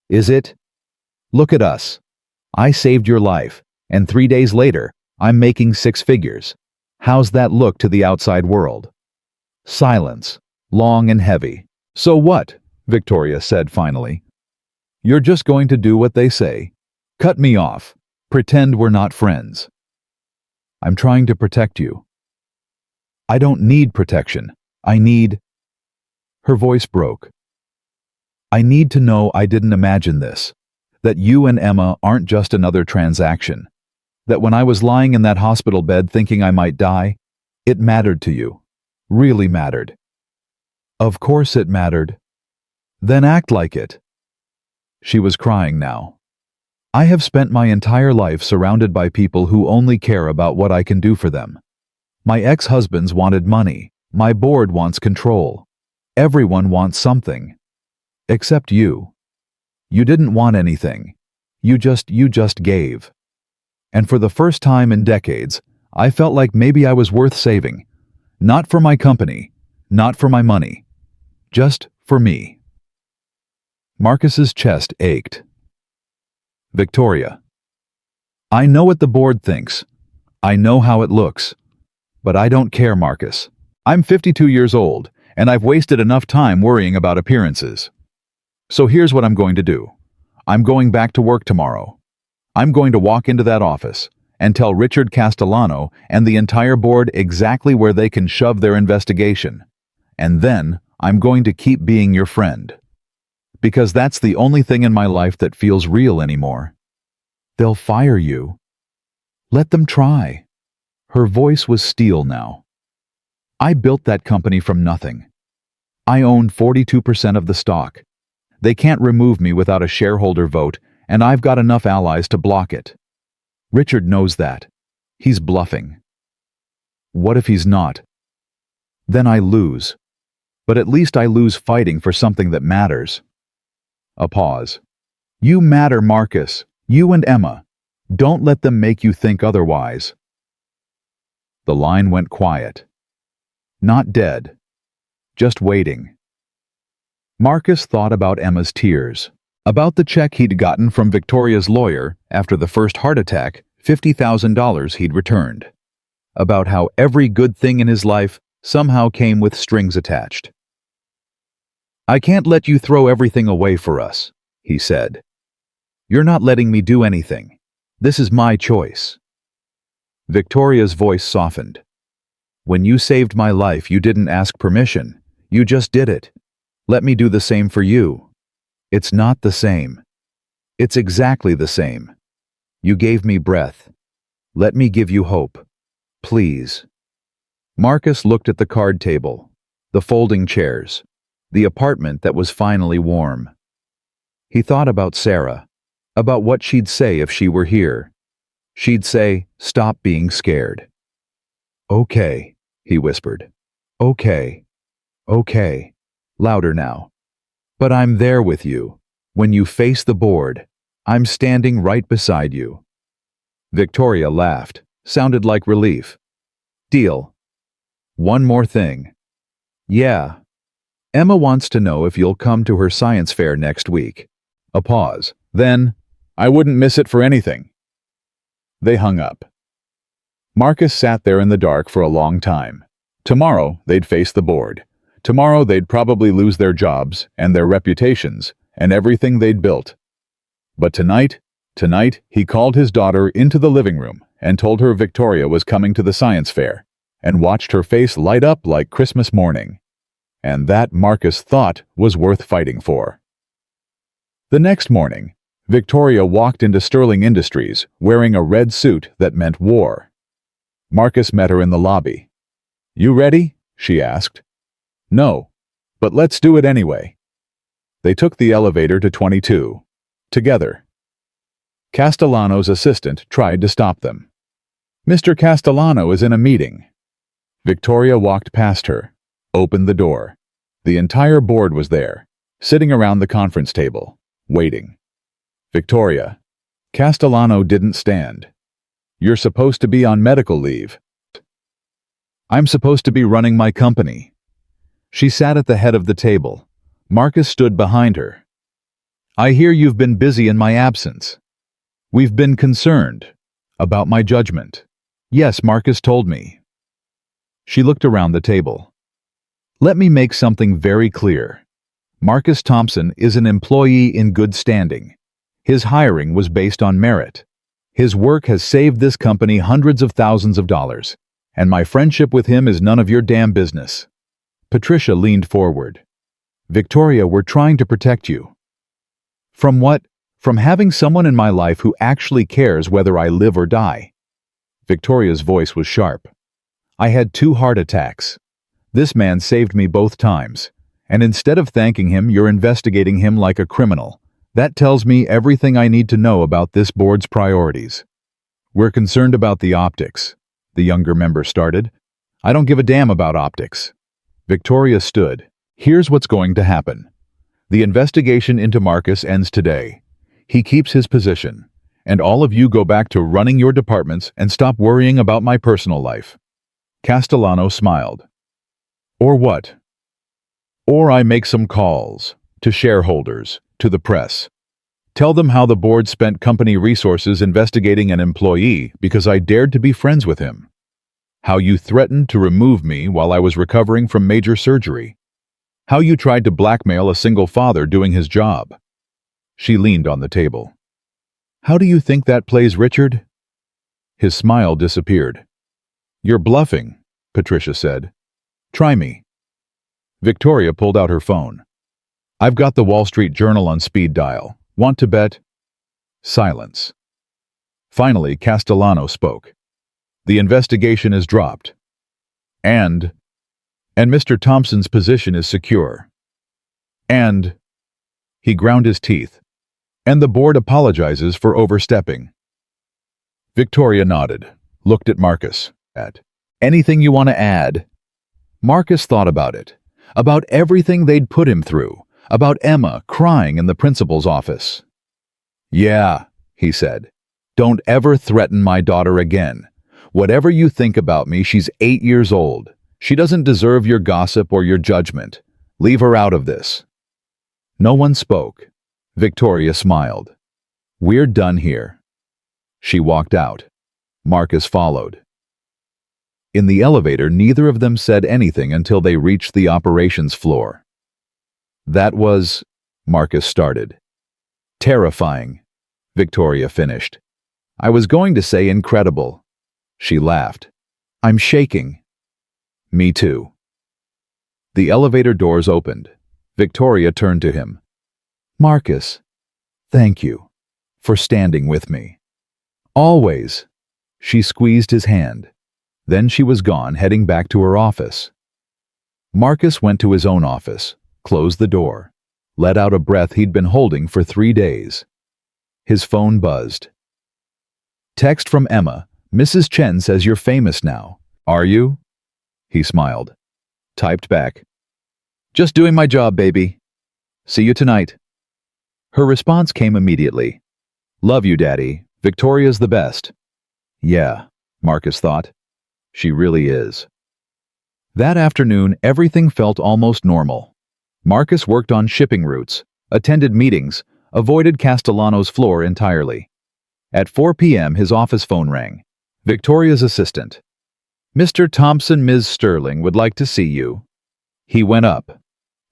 Is it? Look at us. I saved your life, and 3 days later, I'm making 6 figures. How's that look to the outside world? Silence, long and heavy. So what? Victoria said finally. You're just going to do what they say. Cut me off. Pretend we're not friends. I'm trying to protect you. I don't need protection. I need... Her voice broke. I need to know I didn't imagine this. That you and Emma aren't just another transaction. That when I was lying in that hospital bed thinking I might die, it mattered to you. Really mattered. Of course it mattered. Then act like it. She was crying now. I have spent my entire life surrounded by people who only care about what I can do for them. My ex-husbands wanted money. My board wants control. Everyone wants something. Except you. You didn't want anything. You just gave. And for the first time in decades, I felt like maybe I was worth saving. Not for my company, not for my money. Just for me. Marcus's chest ached. Victoria. I know what the board thinks. I know how it looks. But I don't care, Marcus. I'm 52 years old, and I've wasted enough time worrying about appearances. So here's what I'm going to do. I'm going back to work tomorrow. I'm going to walk into that office and tell Richard Castellano and the entire board exactly where they can shove their investigation. And then I'm going to keep being your friend. Because that's the only thing in my life that feels real anymore. They'll fire you. Let them try. Her voice was steel now. I built that company from nothing. I own 42% of the stock. They can't remove me without a shareholder vote, and I've got enough allies to block it. Richard knows that. He's bluffing. What if he's not? Then I lose. But at least I lose fighting for something that matters. A pause. You matter, Marcus. You and Emma. Don't let them make you think otherwise. The line went quiet. Not dead. Just waiting. Marcus thought about Emma's tears, about the check he'd gotten from Victoria's lawyer after the first heart attack, $50,000 he'd returned, about how every good thing in his life somehow came with strings attached. I can't let you throw everything away for us, he said. You're not letting me do anything. This is my choice. Victoria's voice softened. When you saved my life, you didn't ask permission. You just did it. Let me do the same for you. It's not the same. It's exactly the same. You gave me breath. Let me give you hope. Please. Marcus looked at the card table, the folding chairs, the apartment that was finally warm. He thought about Sarah, about what she'd say if she were here. She'd say, "Stop being scared." "Okay," he whispered. "Okay. Okay." Louder now. "But I'm there with you. When you face the board, I'm standing right beside you." Victoria laughed, sounded like relief. "Deal. One more thing." "Yeah. Emma wants to know if you'll come to her science fair next week." A pause. Then, "I wouldn't miss it for anything." They hung up. Marcus sat there in the dark for a long time. Tomorrow, they'd face the board. Tomorrow, they'd probably lose their jobs and their reputations and everything they'd built. But tonight, he called his daughter into the living room and told her Victoria was coming to the science fair, and watched her face light up like Christmas morning. And that, Marcus thought, was worth fighting for. The next morning, Victoria walked into Sterling Industries wearing a red suit that meant war. Marcus met her in the lobby. "You ready?" she asked. "No, but let's do it anyway." They took the elevator to 22. Together. Castellano's assistant tried to stop them. "Mr. Castellano is in a meeting." Victoria walked past her, opened the door. The entire board was there, sitting around the conference table, waiting. "Victoria, Castellano didn't stand. You're supposed to be on medical leave." "I'm supposed to be running my company." She sat at the head of the table. Marcus stood behind her. "I hear you've been busy in my absence. We've been concerned about my judgment." "Yes, Marcus told me." She looked around the table. "Let me make something very clear. Marcus Thompson is an employee in good standing. His hiring was based on merit. His work has saved this company hundreds of thousands of dollars, and my friendship with him is none of your damn business." Patricia leaned forward. "Victoria, we're trying to protect you." "From what? From having someone in my life who actually cares whether I live or die." Victoria's voice was sharp. "I had 2 heart attacks. This man saved me both times, and instead of thanking him, you're investigating him like a criminal. That tells me everything I need to know about this board's priorities." "We're concerned about the optics," the younger member started. "I don't give a damn about optics." Victoria stood. "Here's what's going to happen. The investigation into Marcus ends today. He keeps his position, and all of you go back to running your departments and stop worrying about my personal life." Castellano smiled. "Or what?" "Or I make some calls to shareholders, to the press. Tell them how the board spent company resources investigating an employee because I dared to be friends with him. How you threatened to remove me while I was recovering from major surgery. How you tried to blackmail a single father doing his job." She leaned on the table. "How do you think that plays, Richard?" His smile disappeared. "You're bluffing," Patricia said. "Try me." Victoria pulled out her phone. "I've got the Wall Street Journal on speed dial. Want to bet?" Silence. Finally, Castellano spoke. The investigation is dropped. And Mr. Thompson's position is secure. And he ground his teeth. And the board apologizes for overstepping. Victoria nodded, looked at Marcus. Anything you want to add? Marcus thought about it, about everything they'd put him through, about Emma crying in the principal's office. Yeah, he said. Don't ever threaten my daughter again. Whatever you think about me, she's 8 years old. She doesn't deserve your gossip or your judgment. Leave her out of this. No one spoke. Victoria smiled. We're done here. She walked out. Marcus followed. In the elevator, neither of them said anything until they reached the operations floor. That was, Marcus started. Terrifying, Victoria finished. I was going to say incredible. She laughed. I'm shaking. Me too. The elevator doors opened. Victoria turned to him. Marcus, thank you for standing with me. Always. She squeezed his hand. Then she was gone, heading back to her office. Marcus went to his own office, closed the door, let out a breath he'd been holding for 3 days. His phone buzzed. Text from Emma. Mrs. Chen says you're famous now. Are you? He smiled. Typed back. Just doing my job, baby. See you tonight. Her response came immediately. Love you, Daddy. Victoria's the best. Yeah, Marcus thought. She really is. That afternoon, everything felt almost normal. Marcus worked on shipping routes, attended meetings, avoided Castellano's floor entirely. At 4 p.m., his office phone rang. Victoria's assistant. Mr. Thompson, Ms. Sterling would like to see you. He went up.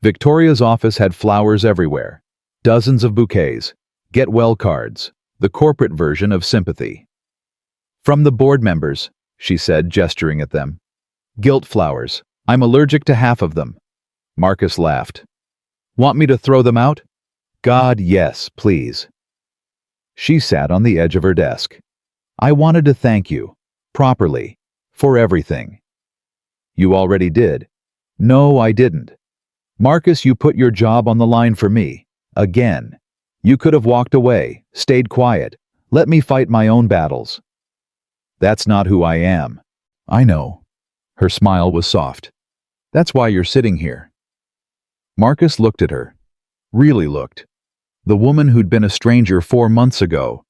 Victoria's office had flowers everywhere. Dozens of bouquets. Get well cards. The corporate version of sympathy. From the board members, she said, gesturing at them. Gilt flowers. I'm allergic to half of them. Marcus laughed. Want me to throw them out? God, yes, please. She sat on the edge of her desk. I wanted to thank you, properly, for everything. You already did. No, I didn't. Marcus, you put your job on the line for me. Again. You could have walked away, stayed quiet, let me fight my own battles. That's not who I am. I know. Her smile was soft. That's why you're sitting here. Marcus looked at her. Really looked. The woman who'd been a stranger 4 months ago,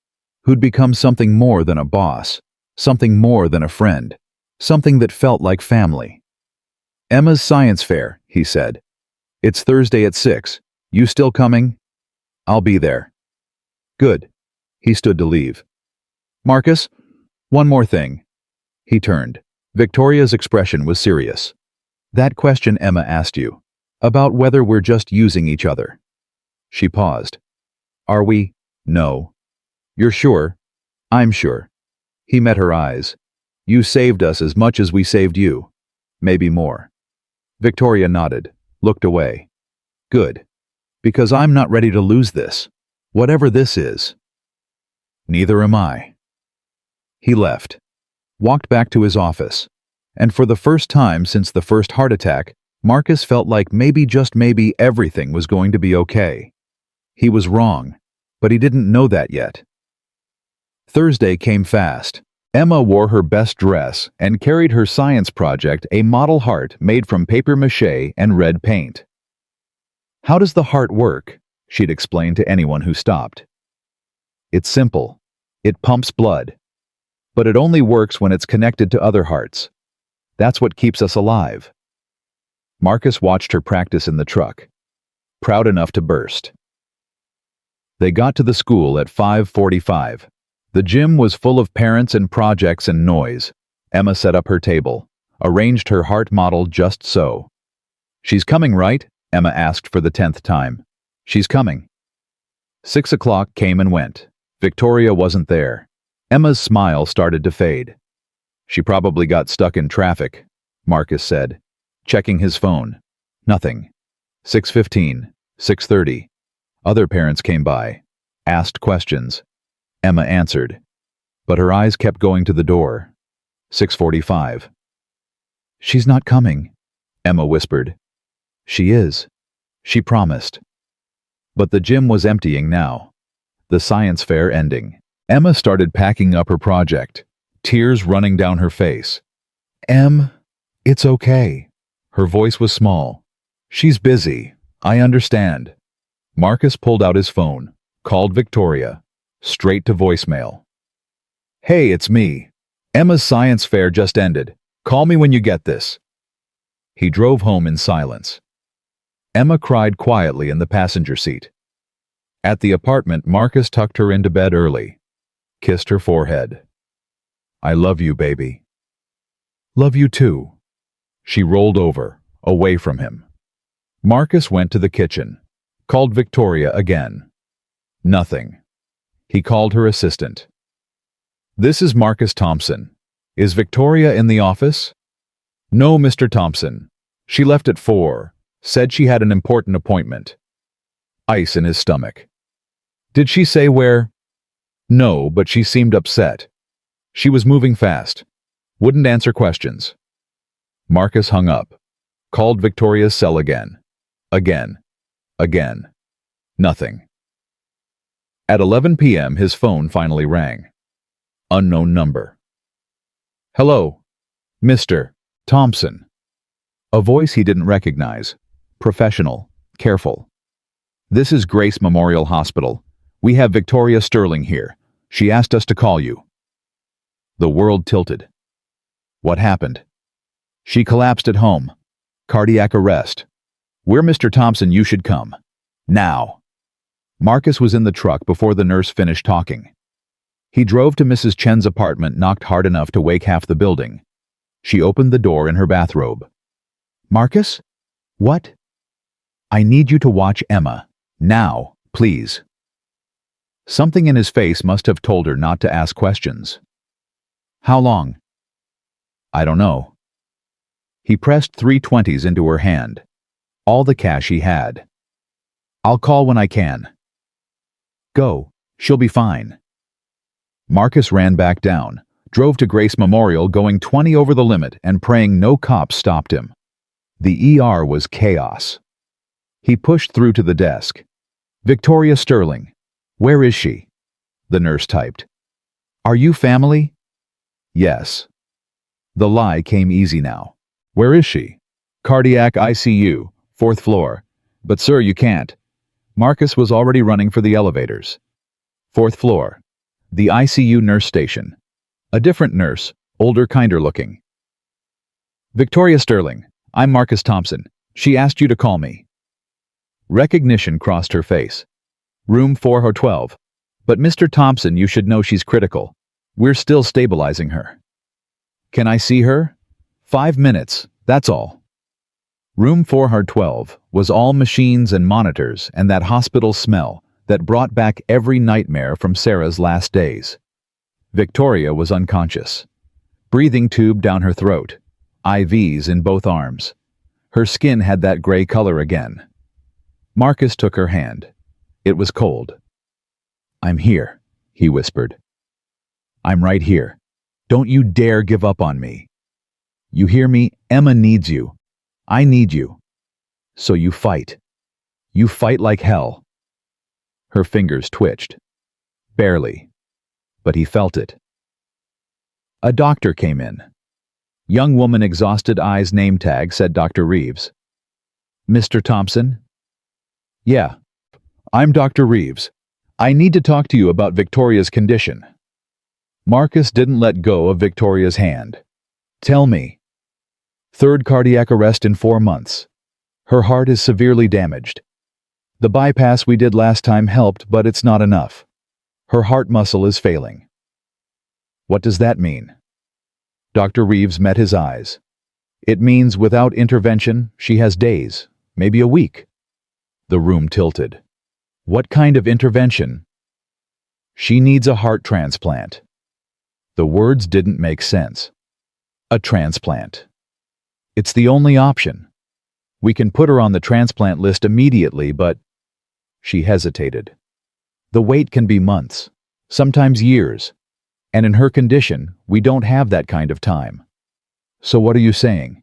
who'd become something more than a boss, something more than a friend, something that felt like family. Emma's science fair, he said. It's Thursday at 6. You still coming? I'll be there. Good. He stood to leave. Marcus, one more thing. He turned. Victoria's expression was serious. That question Emma asked you, about whether we're just using each other. She paused. Are we? No. You're sure? I'm sure. He met her eyes. You saved us as much as we saved you. Maybe more. Victoria nodded, looked away. Good. Because I'm not ready to lose this. Whatever this is. Neither am I. He left, walked back to his office, and for the first time since the first heart attack, Marcus felt like maybe, just maybe, everything was going to be okay. He was wrong, but he didn't know that yet. Thursday came fast. Emma wore her best dress and carried her science project, a model heart made from papier-mâché and red paint. How does the heart work? She'd explain to anyone who stopped. It's simple. It pumps blood. But it only works when it's connected to other hearts. That's what keeps us alive. Marcus watched her practice in the truck, proud enough to burst. They got to the school at 5:45. The gym was full of parents and projects and noise. Emma set up her table, arranged her heart model just so. She's coming, right? Emma asked for the 10th time. She's coming. 6 o'clock came and went. Victoria wasn't there. Emma's smile started to fade. She probably got stuck in traffic, Marcus said, checking his phone. Nothing. 6:15, 6:30. Other parents came by, asked questions. Emma answered. but her eyes kept going to the door. 6:45. "She's not coming," Emma whispered. "She is. She promised." But the gym was emptying now. The science fair ending. Emma started packing up her project, tears running down her face. It's okay." Her voice was small. "She's busy. I understand." Marcus pulled out his phone, called Victoria, straight to voicemail. "Hey, it's me. Emma's science fair just ended. Call me when you get this." He drove home in silence. Emma cried quietly in the passenger seat. At the apartment, Marcus tucked her into bed early, kissed her forehead. "I love you, baby." "Love you too." She rolled over, away from him. Marcus went to the kitchen, called Victoria again. Nothing. He called her assistant. "This is Marcus Thompson. Is Victoria in the office?" "No, Mr. Thompson. She left at 4, said she had an important appointment." Ice in his stomach. "Did she say where?" "No, but she seemed upset. She was moving fast. Wouldn't answer questions." Marcus hung up, called Victoria's cell again. Again. Nothing. At 11 p.m., his phone finally rang. Unknown number. "Hello, Mr. Thompson." A voice he didn't recognize. Professional, careful. "This is Grace Memorial Hospital. We have Victoria Sterling here. She asked us to call you." The world tilted. What happened? "She collapsed at home. Cardiac arrest. We're Mr. Thompson, you should come. Now." Marcus was in the truck before the nurse finished talking. He drove to Mrs. Chen's apartment, knocked hard enough to wake half the building. She opened the door in her bathrobe. "Marcus? What?" "I need you to watch Emma. Now, please." Something in his face must have told her not to ask questions. "How long?" "I don't know." He pressed 320s into her hand. All the cash he had. "I'll call when I can." "Go. She'll be fine." Marcus ran back down, drove to Grace Memorial, going 20 over the limit and praying no cops stopped him. The ER was chaos. He pushed through to the desk. "Victoria Sterling. Where is she?" The nurse typed. "Are you family?" "Yes." The lie came easy now. "Where is she?" "Cardiac ICU, 4th floor. But sir, you can't." Marcus was already running for the elevators. 4th floor. The ICU nurse station. A different nurse, older, kinder looking. "Victoria Sterling, I'm Marcus Thompson. She asked you to call me." Recognition crossed her face. "Room 412. But Mr. Thompson, you should know she's critical. We're still stabilizing her." "Can I see her?" 5 minutes, that's all." Room 412 was all machines and monitors and that hospital smell that brought back every nightmare from Sarah's last days. Victoria was unconscious. Breathing tube down her throat. IVs in both arms. Her skin had that gray color again. Marcus took her hand. It was cold. "I'm here," he whispered. "I'm right here. Don't you dare give up on me. You hear me? Emma needs you. I need you. So you fight. You fight like hell." Her fingers twitched. Barely. But he felt it. A doctor came in. Young woman, exhausted eyes, name tag said Dr. Reeves. "Mr. Thompson?" "Yeah. I'm Dr. Reeves. I need to talk to you about Victoria's condition." Marcus didn't let go of Victoria's hand. "Tell me." "3rd cardiac arrest in 4 months. Her heart is severely damaged. The bypass we did last time helped, but it's not enough. Her heart muscle is failing." "What does that mean?" Dr. Reeves met his eyes. "It means without intervention, she has days, maybe a week." The room tilted. "What kind of intervention?" "She needs a heart transplant." The words didn't make sense. A transplant. It's the only option. We can put her on the transplant list immediately, but... She hesitated. The wait can be months, sometimes years. And in her condition, we don't have that kind of time. So what are you saying?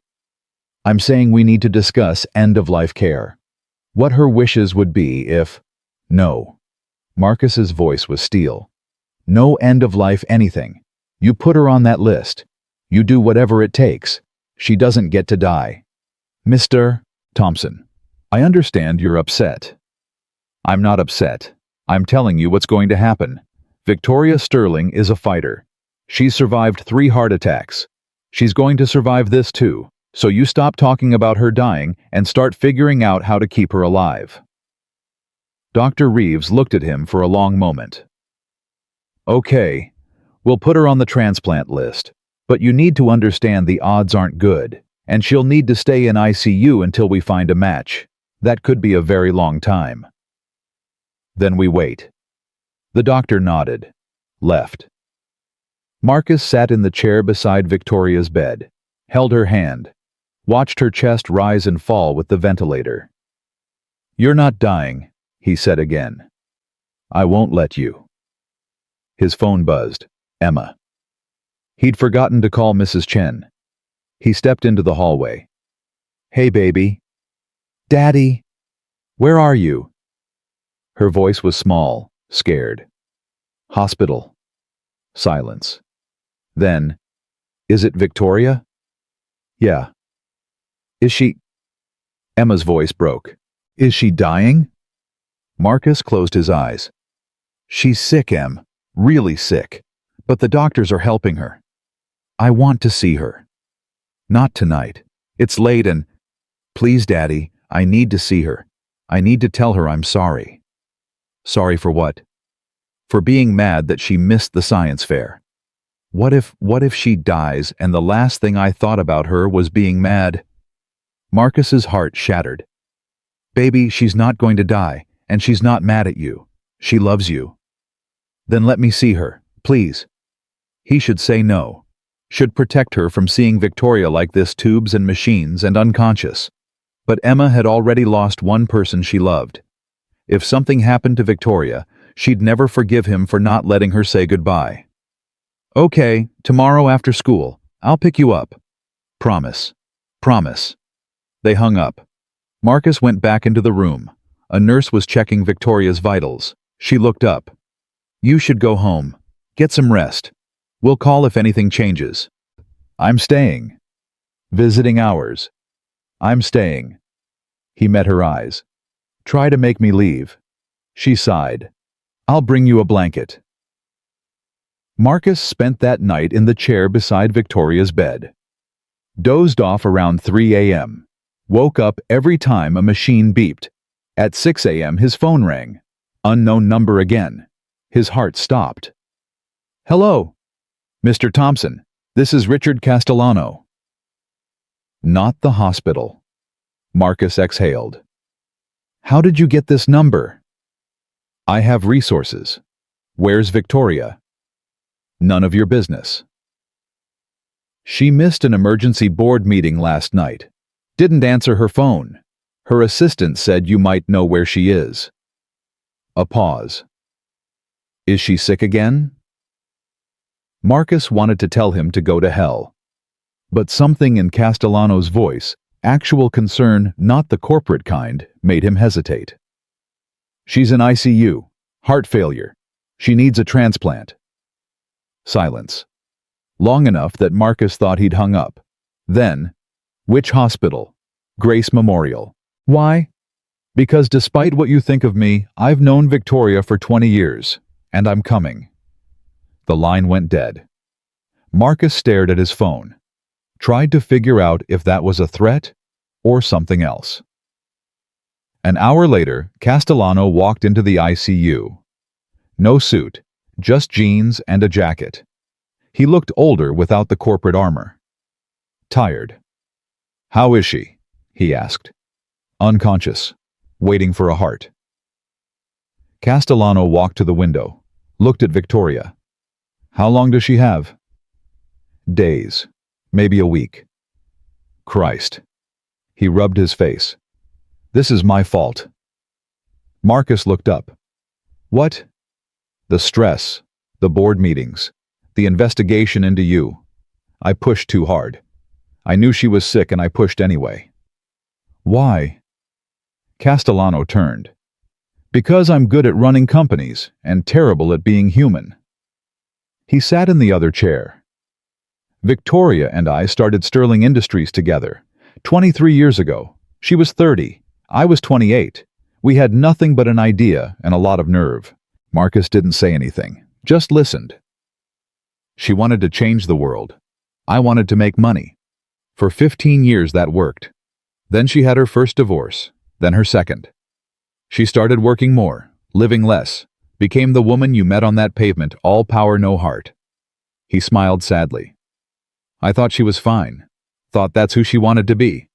I'm saying we need to discuss end-of-life care. What her wishes would be if... No. Marcus's voice was steel. No end-of-life anything. You put her on that list. You do whatever it takes. She doesn't get to die. Mr. Thompson, I understand you're upset. I'm not upset. I'm telling you what's going to happen. Victoria Sterling is a fighter. She's survived 3 heart attacks. She's going to survive this too, so you stop talking about her dying and start figuring out how to keep her alive. Dr. Reeves looked at him for a long moment. Okay, we'll put her on the transplant list, but you need to understand the odds aren't good, and she'll need to stay in ICU until we find a match. That could be a very long time. Then we wait. The doctor nodded, left. Marcus sat in the chair beside Victoria's bed, held her hand, watched her chest rise and fall with the ventilator. You're not dying, he said again. I won't let you. His phone buzzed. Emma. He'd forgotten to call Mrs. Chen. He stepped into the hallway. Hey, baby. Daddy. Where are you? Her voice was small, scared. Hospital. Silence. Then, is it Victoria? Yeah. Is she... Emma's voice broke. Is she dying? Marcus closed his eyes. She's sick, Em. Really sick. But the doctors are helping her. I want to see her. Not tonight. It's late and... Please, Daddy, I need to see her. I need to tell her I'm sorry. Sorry for what? For being mad that she missed the science fair. What if she dies and the last thing I thought about her was being mad? Marcus's heart shattered. Baby, she's not going to die, and she's not mad at you. She loves you. Then let me see her, please. He should say no. Should protect her from seeing Victoria like this, tubes and machines and unconscious. But Emma had already lost one person she loved. If something happened to Victoria, she'd never forgive him for not letting her say goodbye. Okay, tomorrow after school, I'll pick you up. Promise. Promise. They hung up. Marcus went back into the room. A nurse was checking Victoria's vitals. She looked up. You should go home. Get some rest. We'll call if anything changes. I'm staying. Visiting hours. I'm staying. He met her eyes. Try to make me leave. She sighed. I'll bring you a blanket. Marcus spent that night in the chair beside Victoria's bed. Dozed off around 3 a.m. Woke up every time a machine beeped. At 6 a.m. his phone rang. Unknown number again. His heart stopped. Hello. Mr. Thompson, this is Richard Castellano. Not the hospital. Marcus exhaled. How did you get this number? I have resources. Where's Victoria? None of your business. She missed an emergency board meeting last night. Didn't answer her phone. Her assistant said you might know where she is. A pause. Is she sick again? Marcus wanted to tell him to go to hell. But something in Castellano's voice, actual concern, not the corporate kind, made him hesitate. She's in ICU. Heart failure. She needs a transplant. Silence. Long enough that Marcus thought he'd hung up. Then, which hospital? Grace Memorial. Why? Because despite what you think of me, I've known Victoria for 20 years, and I'm coming. The line went dead. Marcus stared at his phone, tried to figure out if that was a threat or something else. An hour later, Castellano walked into the ICU. No suit, just jeans and a jacket. He looked older without the corporate armor. Tired. How is she? He asked. Unconscious, waiting for a heart. Castellano walked to the window, looked at Victoria. How long does she have? Days, maybe a week. Christ. He rubbed his face. This is my fault. Marcus looked up. What? The stress, the board meetings, The investigation into you. I pushed too hard. I knew she was sick and I pushed anyway. Why? Castellano turned. Because I'm good at running companies and terrible at being human. He sat in the other chair. Victoria and I started Sterling Industries together, 23 years ago. She was 30. I was 28. We had nothing but an idea and a lot of nerve. Marcus didn't say anything, just listened. She wanted to change the world. I wanted to make money. For 15 years that worked. Then she had her first divorce, then her second. She started working more, living less, became the woman you met on that pavement, all power, no heart. He smiled sadly. I thought she was fine, thought that's who she wanted to be.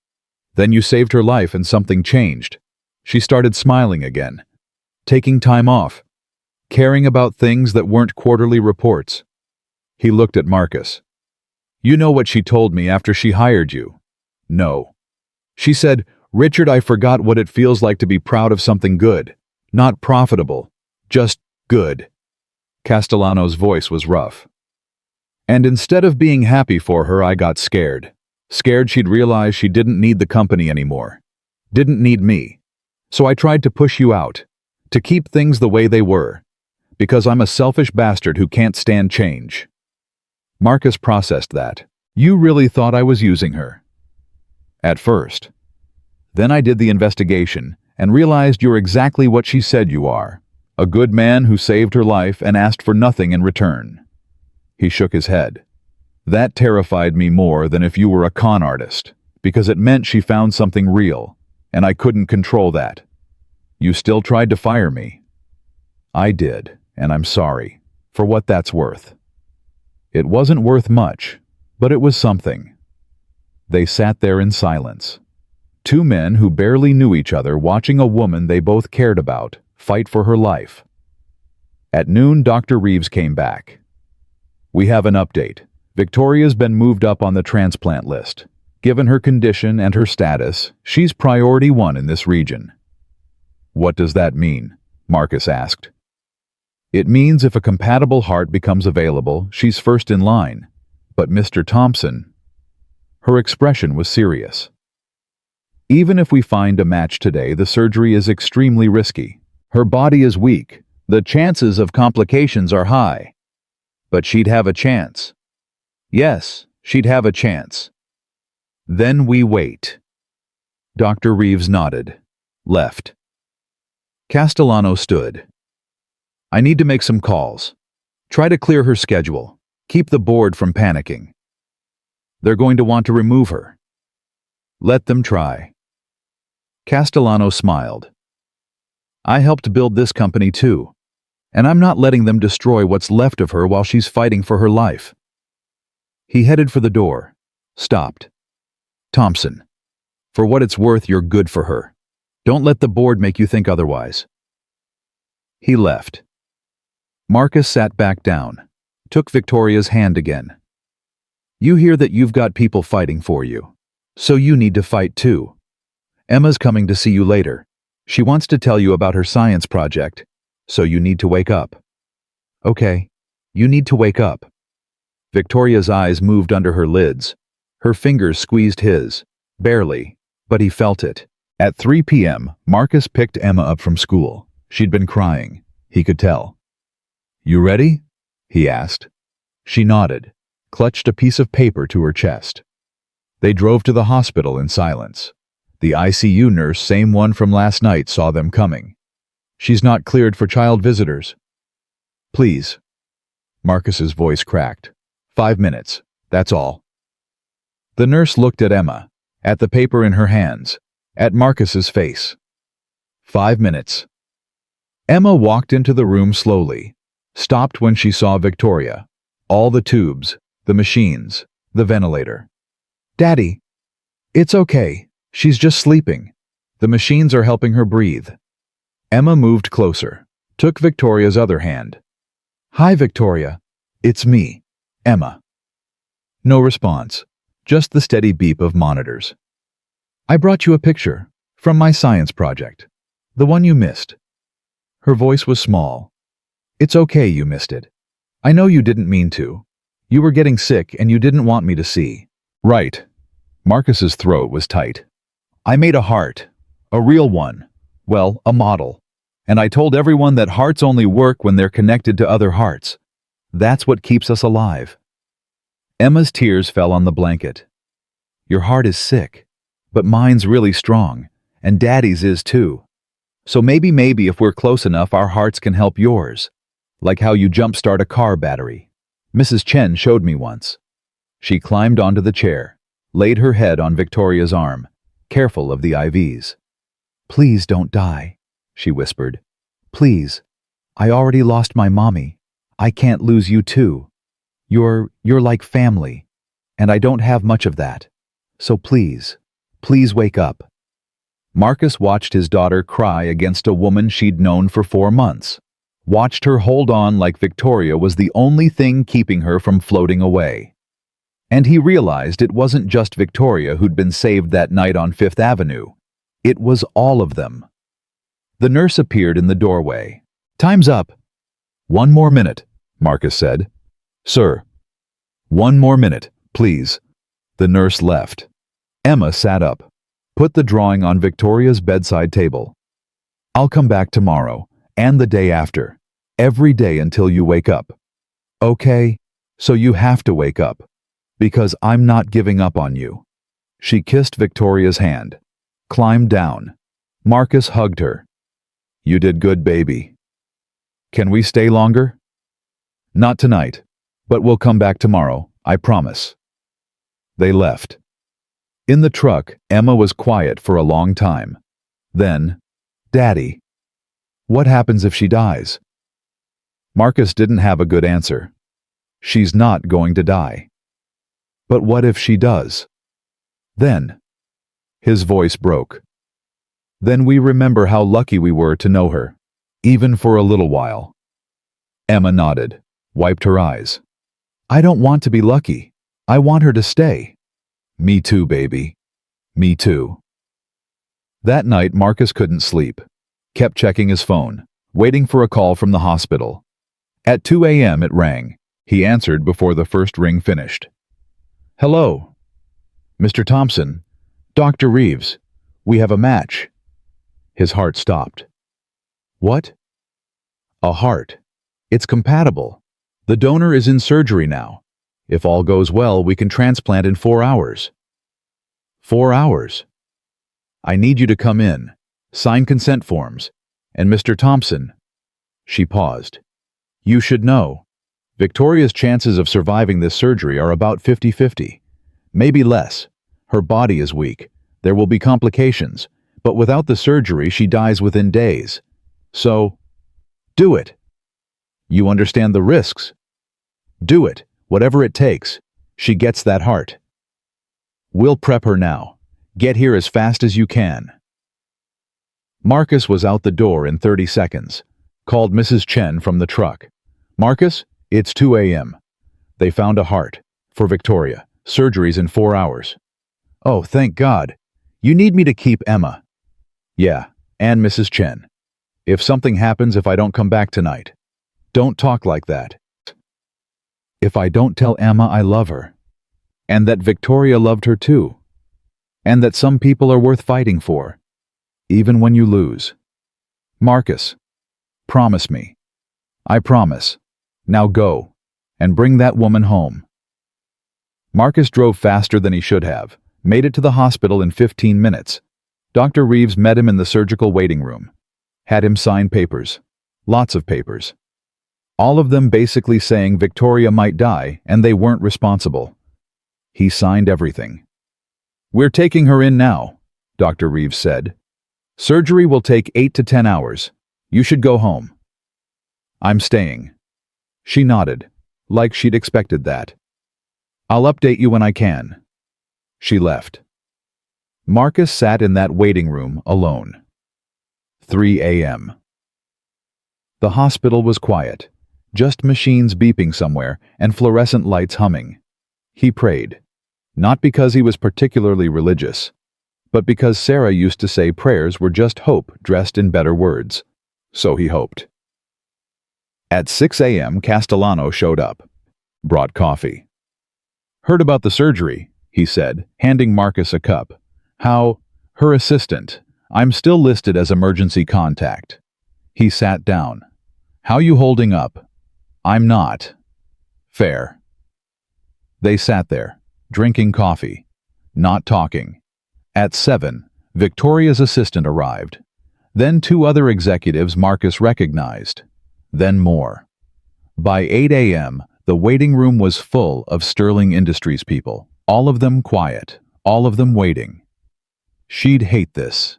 Then you saved her life and something changed. She started smiling again, taking time off, caring about things that weren't quarterly reports. He looked at Marcus. You know what she told me after she hired you? No. She said, Richard, I forgot what it feels like to be proud of something good, not profitable, just good. Castellano's voice was rough. And instead of being happy for her, I got scared. Scared she'd realize she didn't need the company anymore. Didn't need me. So I tried to push you out, to keep things the way they were, because I'm a selfish bastard who can't stand change. Marcus processed that. You really thought I was using her? At first. Then I did the investigation and realized you're exactly what she said you are. A good man who saved her life and asked for nothing in return. He shook his head. That terrified me more than if you were a con artist, because it meant she found something real, and I couldn't control that. You still tried to fire me. I did, and I'm sorry, for what that's worth. It wasn't worth much, but it was something. They sat there in silence. Two men who barely knew each other watching a woman they both cared about fight for her life. At noon, Dr. Reeves came back. We have an update. Victoria's been moved up on the transplant list. Given her condition and her status, she's priority 1 in this region. What does that mean? Marcus asked. It means if a compatible heart becomes available, she's first in line. But Mr. Thompson... Her expression was serious. Even if we find a match today, the surgery is extremely risky. Her body is weak. The chances of complications are high. But she'd have a chance. Yes, she'd have a chance. Then we wait. Dr. Reeves nodded. Left. Castellano stood. I need to make some calls. Try to clear her schedule. Keep the board from panicking. They're going to want to remove her. Let them try. Castellano smiled. I helped build this company too, and I'm not letting them destroy what's left of her while she's fighting for her life. He headed for the door, stopped. Thompson, for what it's worth, you're good for her. Don't let the board make you think otherwise. He left. Marcus sat back down, took Victoria's hand again. You hear that you've got people fighting for you, so you need to fight too. Emma's coming to see you later. She wants to tell you about her science project, so you need to wake up. Okay, you need to wake up. Victoria's eyes moved under her lids. Her fingers squeezed his, barely, but he felt it. At 3 p.m., Marcus picked Emma up from school. She'd been crying, he could tell. You ready? He asked. She nodded, clutched a piece of paper to her chest. They drove to the hospital in silence. The ICU nurse, same one from last night, saw them coming. She's not cleared for child visitors. Please. Marcus's voice cracked. 5 minutes, that's all. The nurse looked at Emma, at the paper in her hands, at Marcus's face. 5 minutes. Emma walked into the room slowly, stopped when she saw Victoria. All the tubes, the machines, the ventilator. Daddy. It's okay. She's just sleeping. The machines are helping her breathe. Emma moved closer, took Victoria's other hand. Hi, Victoria. It's me, Emma. No response, just the steady beep of monitors. I brought you a picture from my science project, the one you missed. Her voice was small. It's okay you missed it. I know you didn't mean to, You were getting sick and you didn't want me to see. Right. Marcus's throat was tight. I made a heart. A real one. Well, a model. And I told everyone that hearts only work when they're connected to other hearts. That's what keeps us alive. Emma's tears fell on the blanket. Your heart is sick, but mine's really strong, and Daddy's is too. So maybe if we're close enough, our hearts can help yours. Like how you jumpstart a car battery. Mrs. Chen showed me once. She climbed onto the chair, laid her head on Victoria's arm, careful of the IVs. Please don't die, she whispered. Please. I already lost my mommy. I can't lose you too. You're like family, and I don't have much of that. So please wake up. Marcus watched his daughter cry against a woman she'd known for 4 months. Watched her hold on like Victoria was the only thing keeping her from floating away. And he realized it wasn't just Victoria who'd been saved that night on Fifth Avenue. It was all of them. The nurse appeared in the doorway. Time's up. 1 more minute, Marcus said. Sir. 1 more minute, please. The nurse left. Emma sat up, put the drawing on Victoria's bedside table. I'll come back tomorrow, and the day after, every day until you wake up. Okay, so you have to wake up, because I'm not giving up on you. She kissed Victoria's hand, climbed down. Marcus hugged her. You did good, baby. Can we stay longer? Not tonight, but we'll come back tomorrow, I promise. They left. In the truck, Emma was quiet for a long time. Then, Daddy, what happens if she dies? Marcus didn't have a good answer. She's not going to die. But what if she does? Then, his voice broke. Then we remember how lucky we were to know her, even for a little while. Emma nodded, wiped her eyes. I don't want to be lucky. I want her to stay. Me too, baby. Me too. That night, Marcus couldn't sleep. Kept checking his phone, waiting for a call from the hospital. At 2 a.m. it rang. He answered before the first ring finished. Hello. Mr. Thompson. Dr. Reeves. We have a match. His heart stopped. What? A heart. It's compatible. The donor is in surgery now. If all goes well, we can transplant in 4 hours. 4 hours? I need you to come in, sign consent forms, and Mr. Thompson. She paused. You should know. Victoria's chances of surviving this surgery are about 50-50. Maybe less. Her body is weak. There will be complications, but without the surgery, she dies within days. So, do it. You understand the risks. Do it. Whatever it takes, she gets that heart. We'll prep her now. Get here as fast as you can. Marcus was out the door in 30 seconds. Called Mrs. Chen from the truck. Marcus, it's 2 a.m. They found a heart. For Victoria. Surgery's in 4 hours. Oh, thank God. You need me to keep Emma. Yeah, and Mrs. Chen. If something happens if I don't come back tonight. Don't talk like that. If I don't tell Emma I love her, and that Victoria loved her too, and that some people are worth fighting for, even when you lose. Marcus, promise me. I promise. Now go, and bring that woman home. Marcus drove faster than he should have, made it to the hospital in 15 minutes. Dr. Reeves met him in the surgical waiting room, had him sign papers, lots of papers. All of them basically saying Victoria might die and they weren't responsible. He signed everything. We're taking her in now, Dr. Reeves said. Surgery will take 8 to 10 hours. You should go home. I'm staying. She nodded, like she'd expected that. I'll update you when I can. She left. Marcus sat in that waiting room alone. 3 a.m. The hospital was quiet. Just machines beeping somewhere and fluorescent lights humming. He prayed, not because he was particularly religious, but because Sarah used to say prayers were just hope dressed in better words. So he hoped. At 6 a.m., Castellano showed up. brought coffee. "Heard about the surgery," he said, handing Marcus a cup. "How?" "Her assistant. I'm still listed as emergency contact." He sat down. "How you holding up?" "I'm not." "Fair." They sat there, drinking coffee, not talking. At 7, Victoria's assistant arrived. Then 2 other executives Marcus recognized. Then more. By 8 a.m., the waiting room was full of Sterling Industries people, all of them quiet, all of them waiting. "She'd hate this,"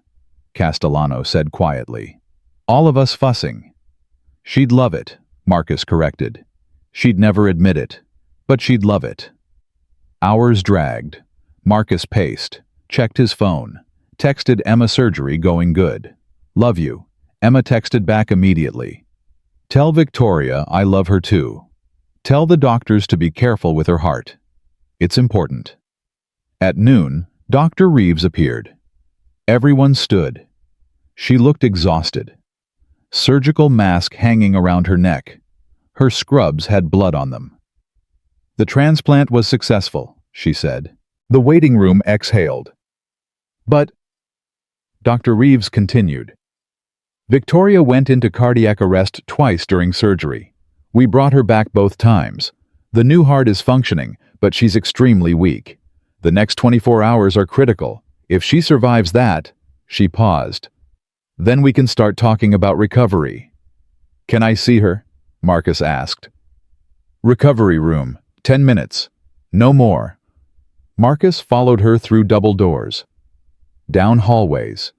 Castellano said quietly. "All of us fussing." "She'd love it," Marcus corrected. "She'd never admit it, but she'd love it." Hours dragged. Marcus paced, checked his phone, texted Emma surgery going good. "Love you." Emma texted back immediately. "Tell Victoria I love her too. Tell the doctors to be careful with her heart. It's important." At noon, Dr. Reeves appeared. Everyone stood. She looked exhausted. Surgical mask hanging around her neck. Her scrubs had blood on them. "The transplant was successful," she said. The waiting room exhaled. "But," Dr. Reeves continued, "Victoria went into cardiac arrest twice during surgery. We brought her back both times. The new heart is functioning, but she's extremely weak. The next 24 hours are critical. If she survives that," she paused, "then we can start talking about recovery." "Can I see her?" Marcus asked. "Recovery room, 10 minutes. No more." Marcus followed her through double doors, down hallways,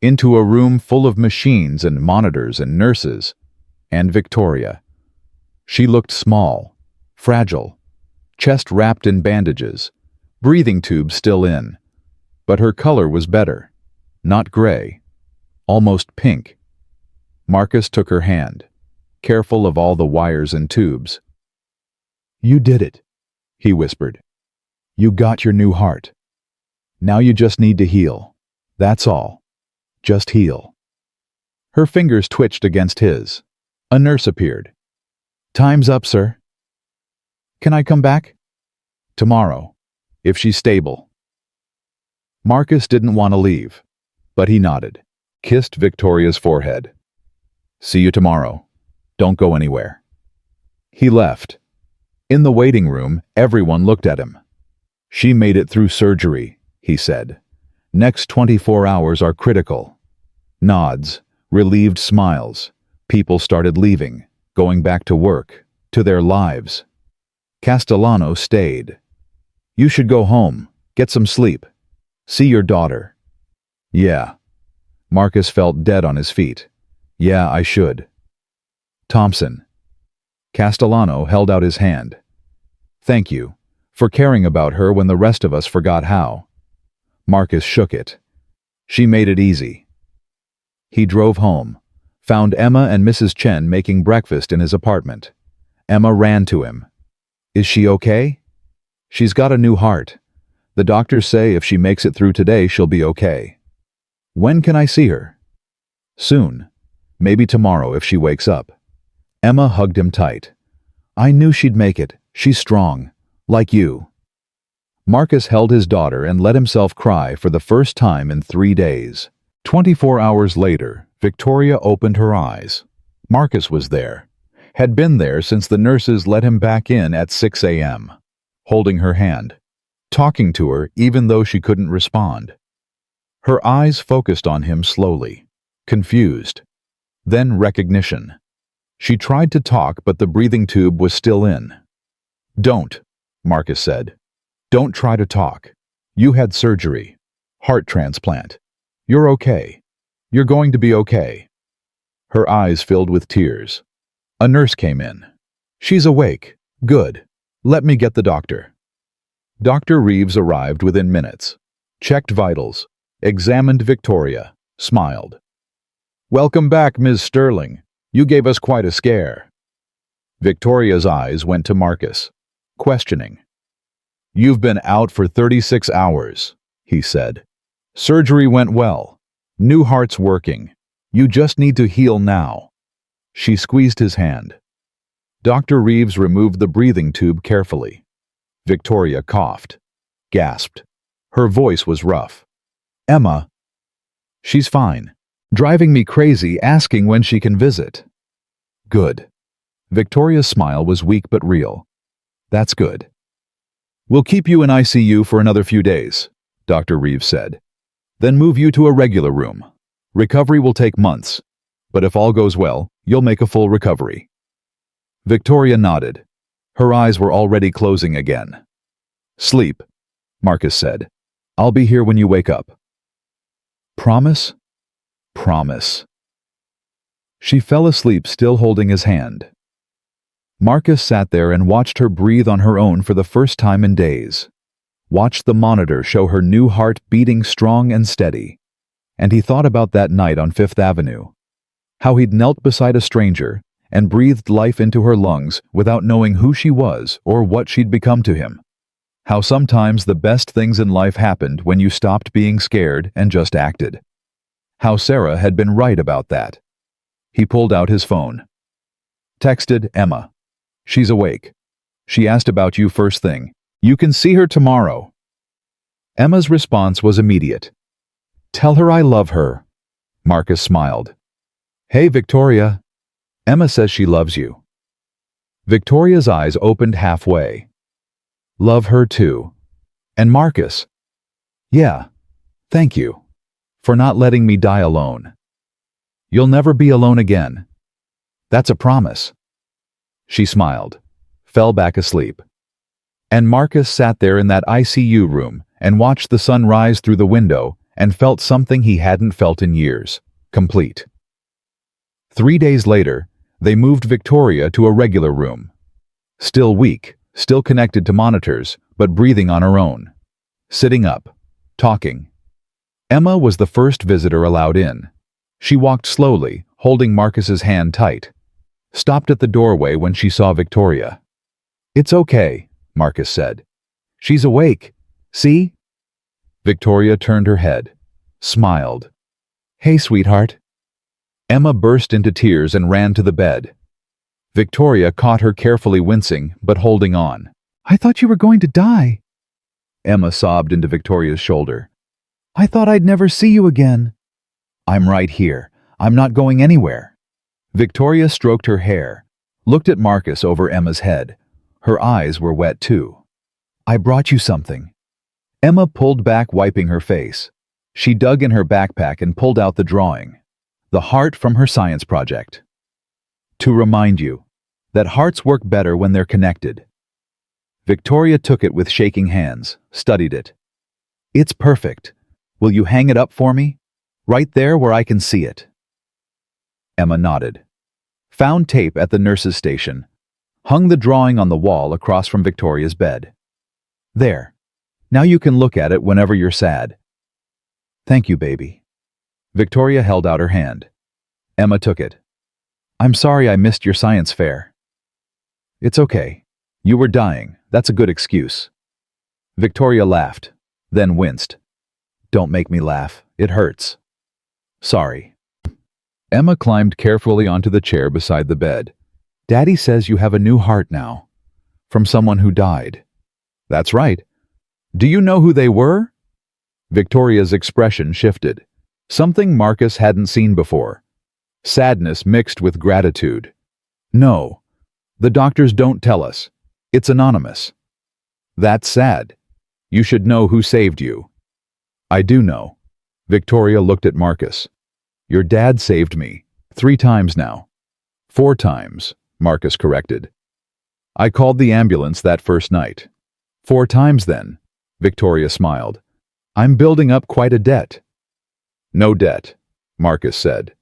into a room full of machines and monitors and nurses, and Victoria. She looked small, fragile, chest wrapped in bandages, breathing tubes still in. But her color was better, not gray, almost pink. Marcus took her hand, careful of all the wires and tubes. "You did it," he whispered. "You got your new heart. Now you just need to heal. That's all. Just heal." Her fingers twitched against his. A nurse appeared. "Time's up, sir." "Can I come back?" "Tomorrow, if she's stable." Marcus didn't want to leave, but he nodded, kissed Victoria's forehead. "See you tomorrow. Don't go anywhere." He left. In the waiting room, everyone looked at him. "She made it through surgery," he said. "Next 24 hours are critical." Nods, relieved smiles. People started leaving, going back to work, to their lives. Castellano stayed. "You should go home, get some sleep. See your daughter." "Yeah." Marcus felt dead on his feet. "Yeah, I should." "Thompson." Castellano held out his hand. "Thank you, for caring about her when the rest of us forgot how." Marcus shook it. "She made it easy." He drove home, found Emma and Mrs. Chen making breakfast in his apartment. Emma ran to him. "Is she okay?" "She's got a new heart. The doctors say if she makes it through today, she'll be okay." "When can I see her?" "Soon. Maybe tomorrow if she wakes up." Emma hugged him tight. "I knew she'd make it. She's strong. Like you." Marcus held his daughter and let himself cry for the first time in 3 days. 24 hours later, Victoria opened her eyes. Marcus was there. Had been there since the nurses let him back in at 6 a.m., holding her hand, talking to her even though she couldn't respond. Her eyes focused on him slowly, confused. Then recognition. She tried to talk, but the breathing tube was still in. "Don't," Marcus said. "Don't try to talk. You had surgery. Heart transplant. You're okay. You're going to be okay." Her eyes filled with tears. A nurse came in. "She's awake. Good. Let me get the doctor." Dr. Reeves arrived within minutes, checked vitals, examined Victoria, smiled. "Welcome back, Ms. Sterling. You gave us quite a scare." Victoria's eyes went to Marcus, questioning. "You've been out for 36 hours, he said. "Surgery went well. New heart's working. You just need to heal now." She squeezed his hand. Dr. Reeves removed the breathing tube carefully. Victoria coughed, gasped. Her voice was rough. Emma. She's fine. Driving me crazy asking when she can visit. Good. Victoria's smile was weak but real. That's good. We'll keep you in ICU for another few days, Dr. Reeves said. Then move you to a regular room. Recovery will take months, but if all goes well, you'll make a full recovery. Victoria nodded. Her eyes were already closing again. Sleep, Marcus said. I'll be here when you wake up. Promise? Promise. She fell asleep still holding his hand. Marcus sat there and watched her breathe on her own for the first time in days. Watched the monitor show her new heart beating strong and steady. And he thought about that night on Fifth Avenue. How he'd knelt beside a stranger and breathed life into her lungs without knowing who she was or what she'd become to him. How sometimes the best things in life happened when you stopped being scared and just acted. How Sarah had been right about that. He pulled out his phone. Texted Emma. She's awake. She asked about you first thing. You can see her tomorrow. Emma's response was immediate. Tell her I love her. Marcus smiled. Hey, Victoria. Emma says she loves you. Victoria's eyes opened halfway. Love her too. And Marcus. Yeah, thank you. For not letting me die alone. You'll never be alone again. That's a promise. She smiled, fell back asleep. And Marcus sat there in that ICU room and watched the sun rise through the window and felt something he hadn't felt in years, complete. 3 days later, they moved Victoria to a regular room. Still weak, still connected to monitors, but breathing on her own. Sitting up, talking. Emma was the first visitor allowed in. She walked slowly, holding Marcus's hand tight. Stopped at the doorway when she saw Victoria. It's okay, Marcus said. She's awake. See? Victoria turned her head, smiled. Hey, sweetheart. Emma burst into tears and ran to the bed. Victoria caught her carefully, wincing but holding on. I thought you were going to die. Emma sobbed into Victoria's shoulder. I thought I'd never see you again. I'm right here. I'm not going anywhere. Victoria stroked her hair, looked at Marcus over Emma's head. Her eyes were wet too. I brought you something. Emma pulled back, wiping her face. She dug in her backpack and pulled out the drawing. The heart from her science project. To remind you that hearts work better when they're connected. Victoria took it with shaking hands, studied it. It's perfect. Will you hang it up for me? Right there where I can see it. Emma nodded. Found tape at the nurse's station. Hung the drawing on the wall across from Victoria's bed. There. Now you can look at it whenever you're sad. Thank you, baby. Victoria held out her hand. Emma took it. I'm sorry I missed your science fair. It's okay. You were dying. That's a good excuse. Victoria laughed, then winced. Don't make me laugh. It hurts. Sorry. Emma climbed carefully onto the chair beside the bed. Daddy says you have a new heart now. From someone who died. That's right. Do you know who they were? Victoria's expression shifted. Something Marcus hadn't seen before. Sadness mixed with gratitude. No. The doctors don't tell us. It's anonymous. That's sad. You should know who saved you. I do know. Victoria looked at Marcus. Your dad saved me. 3 times now. 4 times, Marcus corrected. I called the ambulance that first night. 4 times then, Victoria smiled. I'm building up quite a debt. No debt, Marcus said.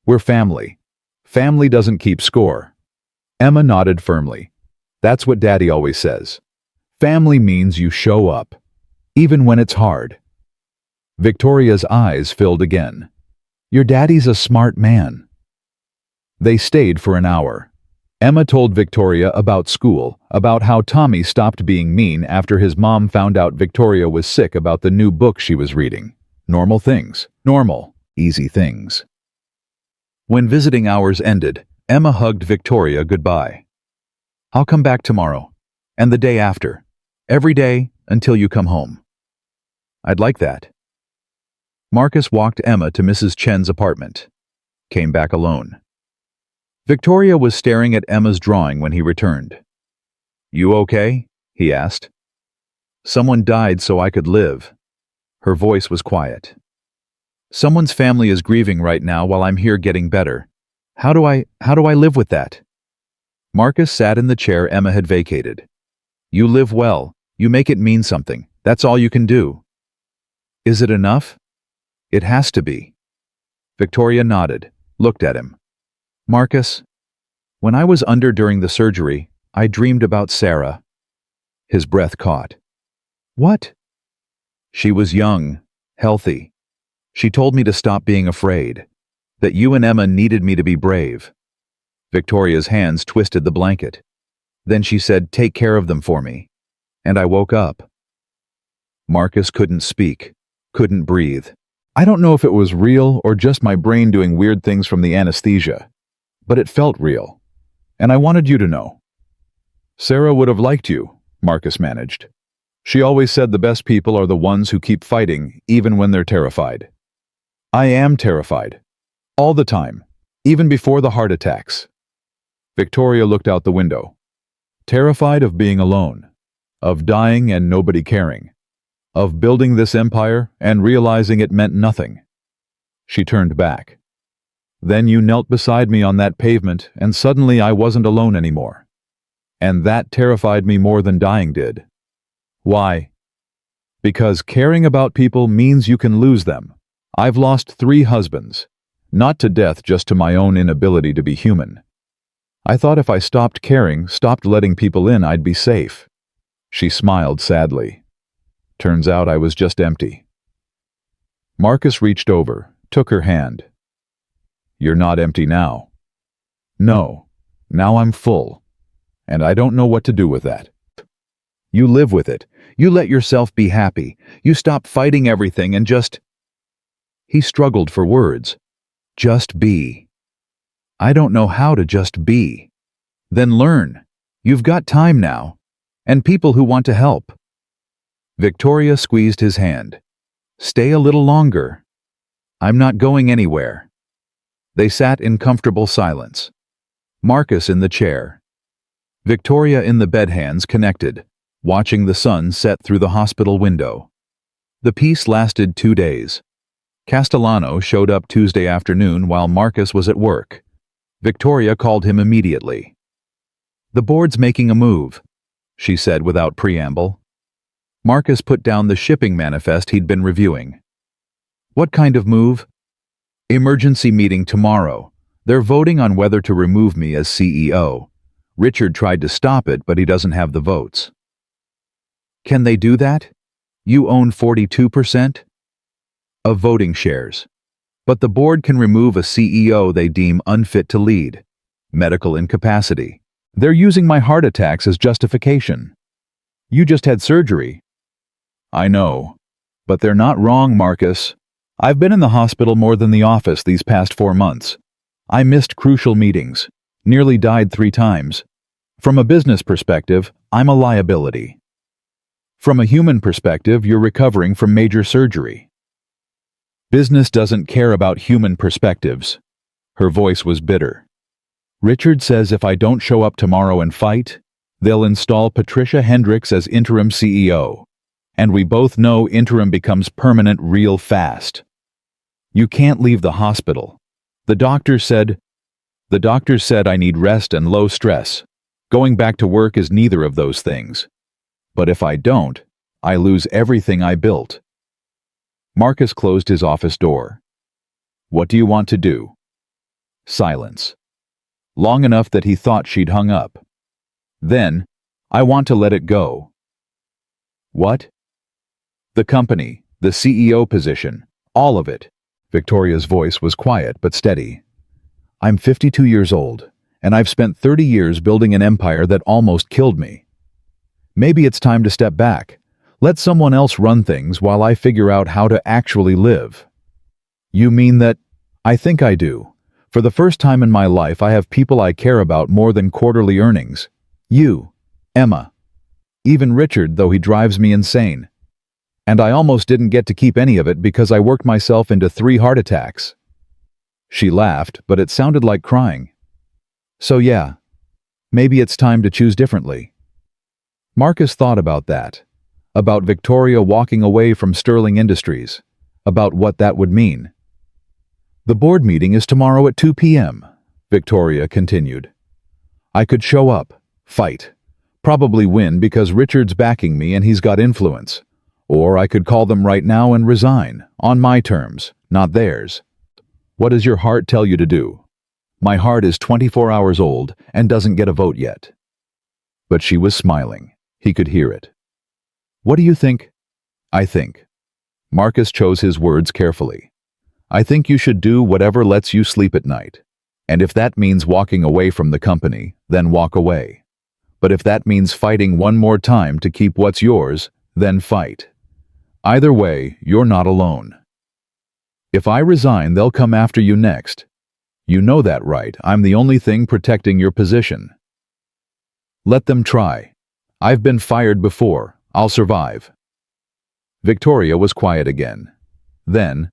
We're family. Family doesn't keep score. Emma nodded firmly. That's what Daddy always says. Family means you show up, even when it's hard. Victoria's eyes filled again. Your daddy's a smart man. They stayed for an hour. Emma told Victoria about school, about how Tommy stopped being mean after his mom found out Victoria was sick about the new book she was reading. Normal things. Normal, easy things. When visiting hours ended, Emma hugged Victoria goodbye. I'll come back tomorrow. And the day after. Every day until you come home. I'd like that. Marcus walked Emma to Mrs. Chen's apartment. Came back alone. Victoria was staring at Emma's drawing when he returned. You okay? He asked. Someone died so I could live. Her voice was quiet. Someone's family is grieving right now while I'm here getting better. How do I live with that? Marcus sat in the chair Emma had vacated. You live well. You make it mean something. That's all you can do. Is it enough? It has to be. Victoria nodded, looked at him. Marcus, when I was under during the surgery, I dreamed about Sarah. His breath caught. What? She was young, healthy. She told me to stop being afraid, that you and Emma needed me to be brave. Victoria's hands twisted the blanket. Then she said, take care of them for me. And I woke up. Marcus couldn't speak, couldn't breathe. I don't know if it was real or just my brain doing weird things from the anesthesia, but it felt real. And I wanted you to know. Sarah would have liked you, Marcus managed. She always said the best people are the ones who keep fighting even when they're terrified. I am terrified. All the time, even before the heart attacks. Victoria looked out the window. Terrified of being alone, of dying and nobody caring, of building this empire and realizing it meant nothing. She turned back. Then you knelt beside me on that pavement and suddenly I wasn't alone anymore. And that terrified me more than dying did. Why? Because caring about people means you can lose them. I've lost 3 husbands, not to death, just to my own inability to be human. I thought if I stopped caring, stopped letting people in, I'd be safe. She smiled sadly. Turns out I was just empty. Marcus reached over, took her hand. You're not empty now. No, now I'm full. And I don't know what to do with that. You live with it. You let yourself be happy. You stop fighting everything and just... He struggled for words. Just be. I don't know how to just be. Then learn. You've got time now. And people who want to help. Victoria squeezed his hand. Stay a little longer. I'm not going anywhere. They sat in comfortable silence. Marcus in the chair. Victoria in the bed, hands connected, watching the sun set through the hospital window. The peace lasted 2 days. Castellano showed up Tuesday afternoon while Marcus was at work. Victoria called him immediately. The board's making a move, she said without preamble. Marcus put down the shipping manifest he'd been reviewing. What kind of move? Emergency meeting tomorrow. They're voting on whether to remove me as CEO. Richard tried to stop it, but he doesn't have the votes. Can they do that? You own 42% of voting shares. But the board can remove a CEO they deem unfit to lead. Medical incapacity. They're using my heart attacks as justification. You just had surgery. I know. But they're not wrong, Marcus. I've been in the hospital more than the office these past 4 months. I missed crucial meetings. Nearly died 3 times. From a business perspective, I'm a liability. From a human perspective, you're recovering from major surgery. Business doesn't care about human perspectives. Her voice was bitter. Richard says if I don't show up tomorrow and fight, they'll install Patricia Hendricks as interim CEO. And we both know interim becomes permanent real fast. You can't leave the hospital. The doctor said I need rest and low stress. Going back to work is neither of those things. But if I don't, I lose everything I built. Marcus closed his office door. What do you want to do? Silence. Long enough that he thought she'd hung up. Then, I want to let it go. What? The company, the CEO position, all of it. Victoria's voice was quiet but steady. I'm 52 years old, and I've spent 30 years building an empire that almost killed me. Maybe it's time to step back. Let someone else run things while I figure out how to actually live. You mean that? I think I do. For the first time in my life, I have people I care about more than quarterly earnings. You, Emma. Even Richard, though he drives me insane. And I almost didn't get to keep any of it because I worked myself into 3 heart attacks." She laughed, but it sounded like crying. "So yeah, maybe it's time to choose differently." Marcus thought about that, about Victoria walking away from Sterling Industries, about what that would mean. "The board meeting is tomorrow at 2 p.m., Victoria continued. "I could show up, fight, probably win because Richard's backing me and he's got influence. Or I could call them right now and resign, on my terms, not theirs. What does your heart tell you to do?" My heart is 24 hours old and doesn't get a vote yet. But she was smiling. He could hear it. "What do you think?" "I think." Marcus chose his words carefully. "I think you should do whatever lets you sleep at night. And if that means walking away from the company, then walk away. But if that means fighting one more time to keep what's yours, then fight. Either way, you're not alone. If I resign, they'll come after you next. You know that, right? I'm the only thing protecting your position. Let them try. I've been fired before. I'll survive." Victoria was quiet again. Then,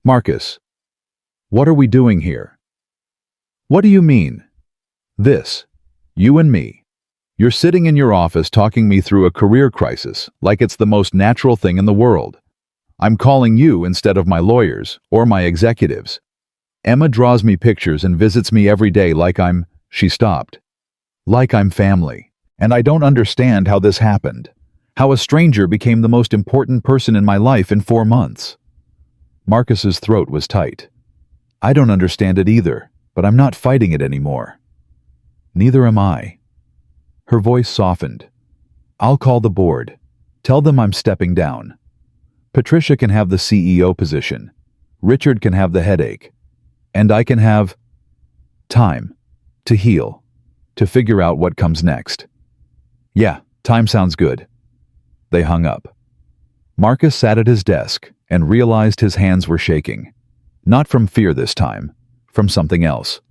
"Marcus, what are we doing here?" "What do you mean?" "This. You and me. You're sitting in your office talking me through a career crisis like it's the most natural thing in the world. I'm calling you instead of my lawyers or my executives. Emma draws me pictures and visits me every day like I'm—" She stopped. "Like I'm family. And I don't understand how this happened. How a stranger became the most important person in my life in 4 months." Marcus's throat was tight. "I don't understand it either, but I'm not fighting it anymore." "Neither am I." Her voice softened. "I'll call the board. Tell them I'm stepping down. Patricia can have the CEO position. Richard can have the headache. And I can have time to heal, to figure out what comes next." "Yeah, time sounds good." They hung up. Marcus sat at his desk and realized his hands were shaking. Not from fear this time, from something else.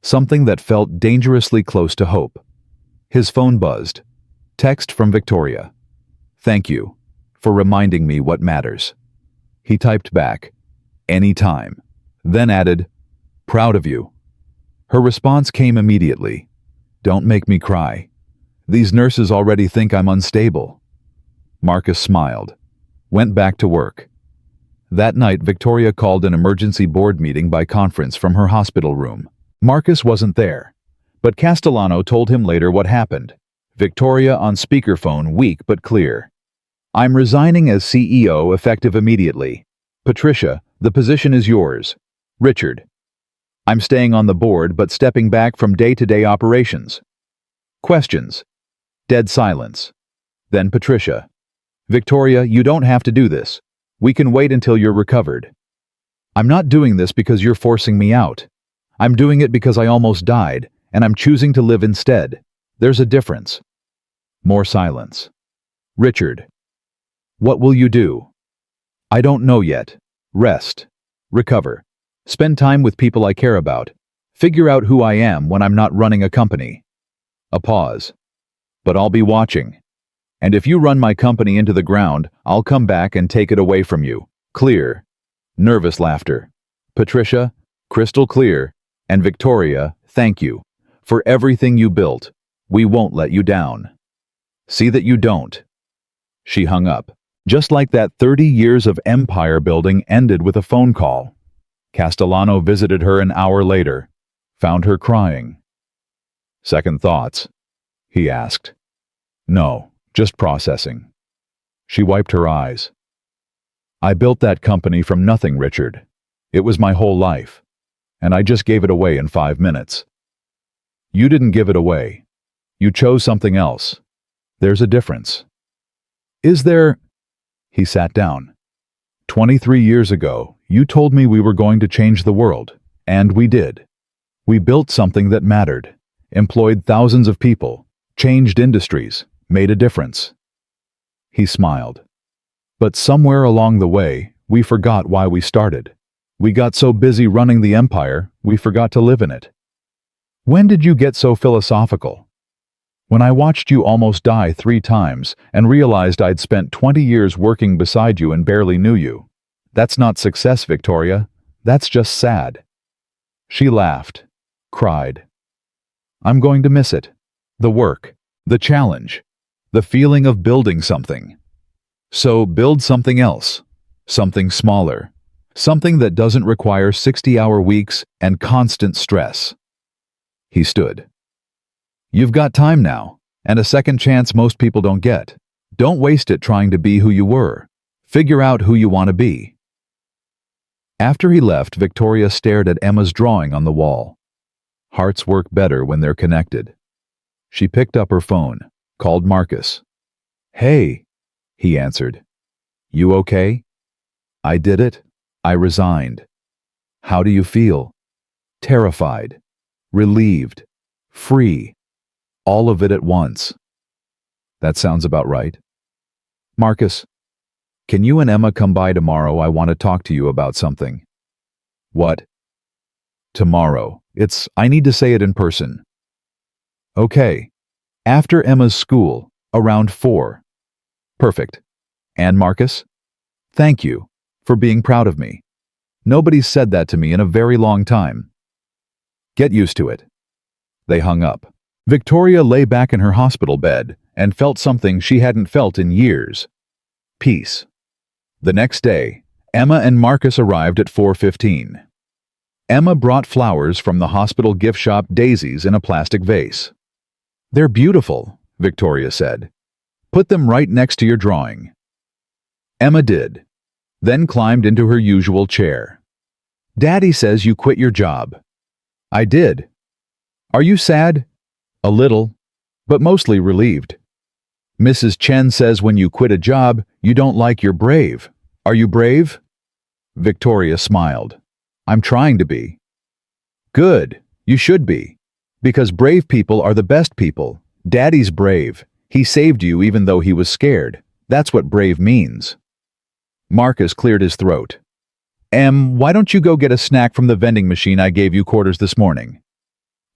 Something that felt dangerously close to hope. His phone buzzed. Text from Victoria. "Thank you for reminding me what matters." He typed back, "Anytime." Then added, "Proud of you." Her response came immediately. "Don't make me cry. These nurses already think I'm unstable." Marcus smiled, went back to work. That night, Victoria called an emergency board meeting by conference from her hospital room. Marcus wasn't there, but Castellano told him later what happened. Victoria on speakerphone, weak but clear. "I'm resigning as CEO effective immediately. Patricia, the position is yours. Richard. I'm staying on the board but stepping back from day-to-day operations." Questions. Dead silence. Then Patricia. "Victoria, you don't have to do this. We can wait until you're recovered. I'm not doing this because you're forcing me out. I'm doing it because I almost died, and I'm choosing to live instead. There's a difference." More silence. Richard. "What will you do?" "I don't know yet. Rest. Recover. Spend time with people I care about. Figure out who I am when I'm not running a company." A pause. "But I'll be watching. And if you run my company into the ground, I'll come back and take it away from you. Clear." Nervous laughter. Patricia, crystal clear. And Victoria, "Thank you. For everything you built. We won't let you down. See that you don't." She hung up. Just like that, 30 years of empire building ended with a phone call. Castellano visited her an hour later, found her crying. "Second thoughts?" he asked. "No, just processing." She wiped her eyes. "I built that company from nothing, Richard. It was my whole life. And I just gave it away in 5 minutes." "You didn't give it away. You chose something else. There's a difference." "Is there?" He sat down. 23 years ago, you told me we were going to change the world, and we did. We built something that mattered, employed thousands of people, changed industries, made a difference." He smiled. "But somewhere along the way, we forgot why we started. We got so busy running the empire, we forgot to live in it." "When did you get so philosophical?" When I watched you almost die 3 times and realized I'd spent 20 years working beside you and barely knew you. That's not success, Victoria. That's just sad. She laughed, cried. I'm going to miss it. The work, the challenge, the feeling of building something. So build something else, something smaller, something that doesn't require 60-hour weeks and constant stress. He stood. You've got time now, and a second chance most people don't get. Don't waste it trying to be who you were. Figure out who you want to be. After he left, Victoria stared at Emma's drawing on the wall. Hearts work better when they're connected. She picked up her phone, called Marcus. Hey, he answered. You okay? I did it. I resigned. How do you feel? Terrified, relieved, free. All of it at once. That sounds about right. Marcus, can you and Emma come by tomorrow? I want to talk to you about something. What? Tomorrow. I need to say it in person. Okay. After Emma's school, around 4. Perfect. And Marcus? Thank you for being proud of me. Nobody's said that to me in a very long time. Get used to it. They hung up. Victoria lay back in her hospital bed and felt something she hadn't felt in years. Peace. The next day, Emma and Marcus arrived at 4:15. Emma brought flowers from the hospital gift shop, daisies in a plastic vase. They're beautiful, Victoria said. Put them right next to your drawing. Emma did, then climbed into her usual chair. Daddy says you quit your job. I did. Are you sad? A little, but mostly relieved. Mrs. Chen says when you quit a job, you don't like you're brave. Are you brave? Victoria smiled. I'm trying to be. Good, you should be. Because brave people are the best people. Daddy's brave. He saved you even though he was scared. That's what brave means. Marcus cleared his throat. Why don't you go get a snack from the vending machine I gave you quarters this morning?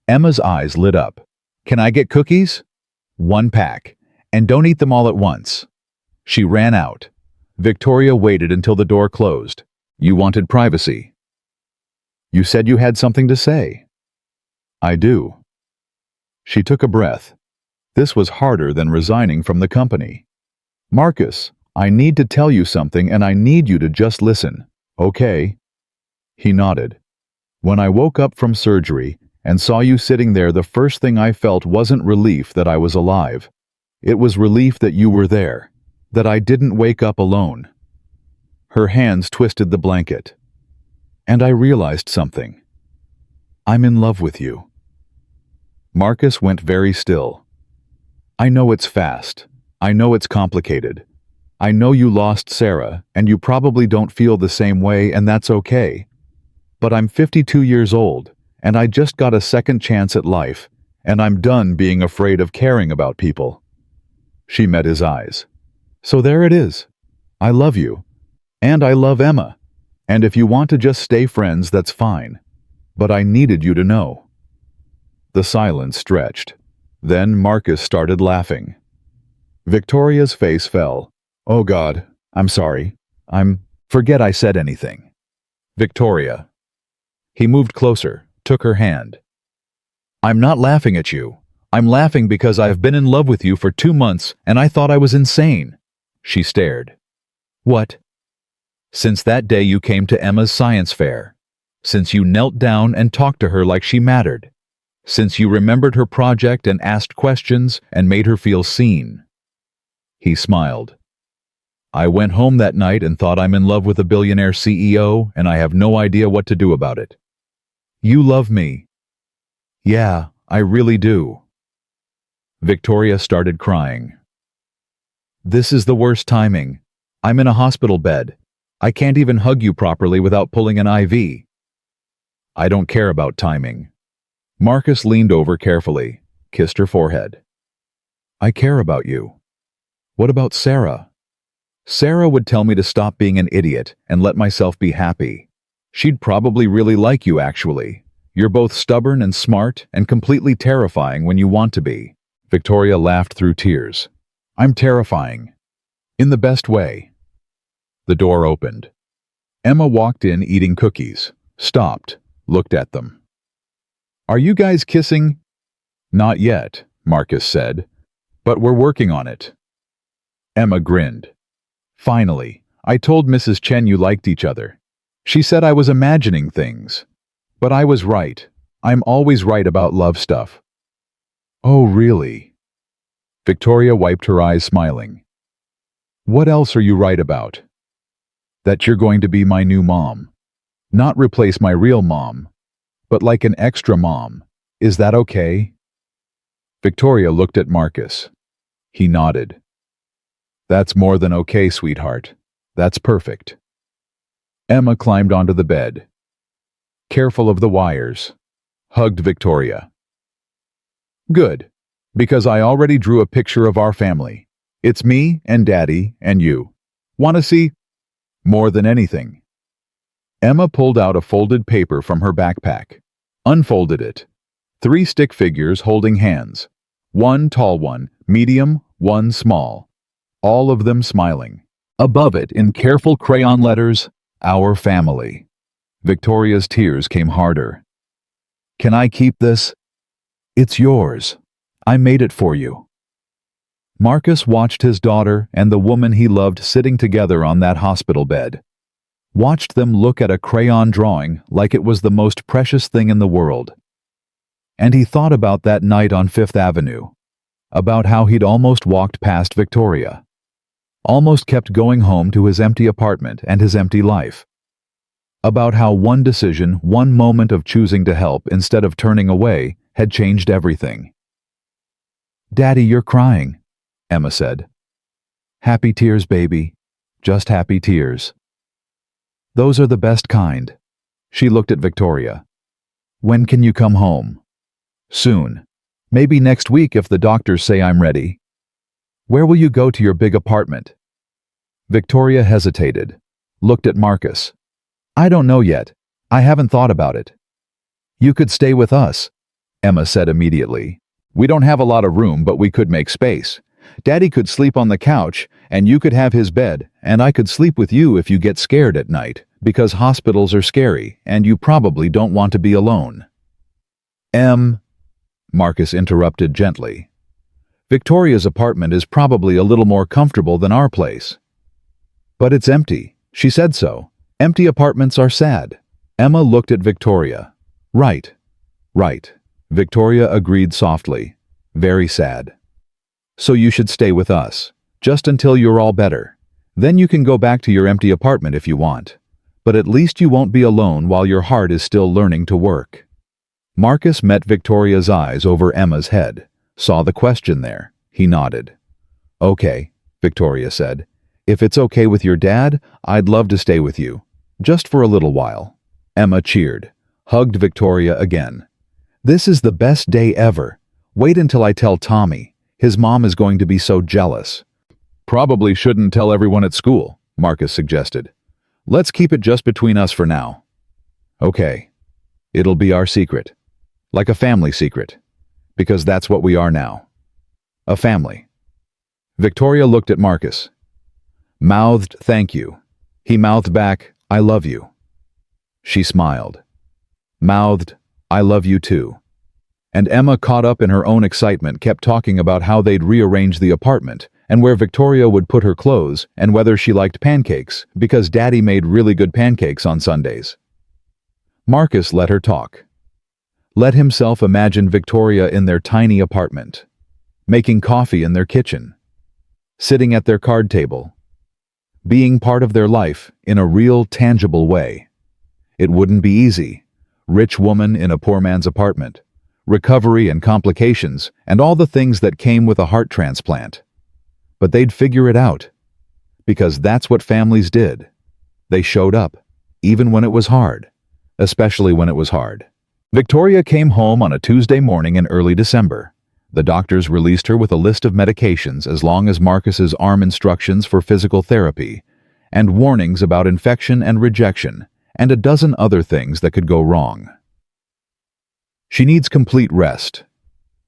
Emma's eyes lit up. Can I get cookies? 1 pack. And don't eat them all at once. She ran out. Victoria waited until the door closed. You wanted privacy. You said you had something to say. I do. She took a breath. This was harder than resigning from the company. Marcus, I need to tell you something and I need you to just listen, okay? He nodded. When I woke up from surgery and saw you sitting there, the first thing I felt wasn't relief that I was alive. It was relief that you were there, that I didn't wake up alone. Her hands twisted the blanket. And I realized something. I'm in love with you. Marcus went very still. I know it's fast. I know it's complicated. I know you lost Sarah, and you probably don't feel the same way, and that's okay. But I'm 52 years old, and I just got a second chance at life, and I'm done being afraid of caring about people. She met his eyes. So there it is. I love you. And I love Emma. And if you want to just stay friends, that's fine. But I needed you to know. The silence stretched. Then Marcus started laughing. Victoria's face fell. Oh God, I'm sorry. Forget I said anything. Victoria. He moved closer, took her hand. I'm not laughing at you. I'm laughing because I've been in love with you for 2 months and I thought I was insane. She stared. What? Since that day you came to Emma's science fair. Since you knelt down and talked to her like she mattered. Since you remembered her project and asked questions and made her feel seen. He smiled. I went home that night and thought I'm in love with a billionaire CEO and I have no idea what to do about it. You love me. Yeah, I really do. Victoria started crying. This is the worst timing. I'm in a hospital bed. I can't even hug you properly without pulling an IV. I don't care about timing. Marcus leaned over carefully, kissed her forehead. I care about you. What about Sarah? Sarah would tell me to stop being an idiot and let myself be happy. She'd probably really like you, actually. You're both stubborn and smart and completely terrifying when you want to be. Victoria laughed through tears. I'm terrifying. In the best way. The door opened. Emma walked in eating cookies, stopped, looked at them. Are you guys kissing? Not yet, Marcus said, but we're working on it. Emma grinned. Finally, I told Mrs. Chen you liked each other. She said I was imagining things. But I was right. I'm always right about love stuff. Oh, really? Victoria wiped her eyes, smiling. What else are you right about? That you're going to be my new mom. Not replace my real mom, but like an extra mom. Is that okay? Victoria looked at Marcus. He nodded. That's more than okay, sweetheart. That's perfect. Emma climbed onto the bed. Careful of the wires. Hugged Victoria. Good, because I already drew a picture of our family. It's me and Daddy and you. Want to see? More than anything. Emma pulled out a folded paper from her backpack. Unfolded it. 3 stick figures holding hands. 1 tall one, medium, 1 small. All of them smiling. Above it, in careful crayon letters, Our Family. Victoria's tears came harder. Can I keep this? It's yours. I made it for you. Marcus watched his daughter and the woman he loved sitting together on that hospital bed. Watched them look at a crayon drawing like it was the most precious thing in the world. And he thought about that night on Fifth Avenue, about how he'd almost walked past Victoria, almost kept going home to his empty apartment and his empty life, about how one decision, one moment of choosing to help instead of turning away had changed everything. Daddy, you're crying, Emma said. Happy tears, baby. Just happy tears. Those are the best kind. She looked at Victoria. When can you come home? Soon. Maybe next week if the doctors say I'm ready. Where will you go to your big apartment? Victoria hesitated, looked at Marcus. I don't know yet. I haven't thought about it. You could stay with us, Emma said immediately. We don't have a lot of room, but we could make space. Daddy could sleep on the couch, and you could have his bed, and I could sleep with you if you get scared at night, because hospitals are scary, and you probably don't want to be alone. Marcus interrupted gently. Victoria's apartment is probably a little more comfortable than our place. But it's empty. She said so. Empty apartments are sad. Emma looked at Victoria. Right. Victoria agreed softly. Very sad. So you should stay with us, just until you're all better. Then you can go back to your empty apartment if you want. But at least you won't be alone while your heart is still learning to work. Marcus met Victoria's eyes over Emma's head, saw the question there. He nodded. Okay, Victoria said. If it's okay with your dad, I'd love to stay with you. Just for a little while. Emma cheered, hugged Victoria again. This is the best day ever. Wait until I tell Tommy. His mom is going to be so jealous. Probably shouldn't tell everyone at school, Marcus suggested. Let's keep it just between us for now. Okay. It'll be our secret. Like a family secret. Because that's what we are now. A family. Victoria looked at Marcus. Mouthed, thank you. He mouthed back, I love you. She smiled. Mouthed, I love you too. And Emma, caught up in her own excitement, kept talking about how they'd rearrange the apartment, and where Victoria would put her clothes, and whether she liked pancakes, because Daddy made really good pancakes on Sundays. Marcus let her talk. Let himself imagine Victoria in their tiny apartment, making coffee in their kitchen, sitting at their card table, being part of their life in a real, tangible way. It wouldn't be easy. Rich woman in a poor man's apartment, recovery and complications, and all the things that came with a heart transplant. But they'd figure it out, because that's what families did. They showed up, even when it was hard, especially when it was hard. Victoria came home on a Tuesday morning in early December. The doctors released her with a list of medications as long as Marcus's arm instructions for physical therapy, and warnings about infection and rejection, and a dozen other things that could go wrong. She needs complete rest,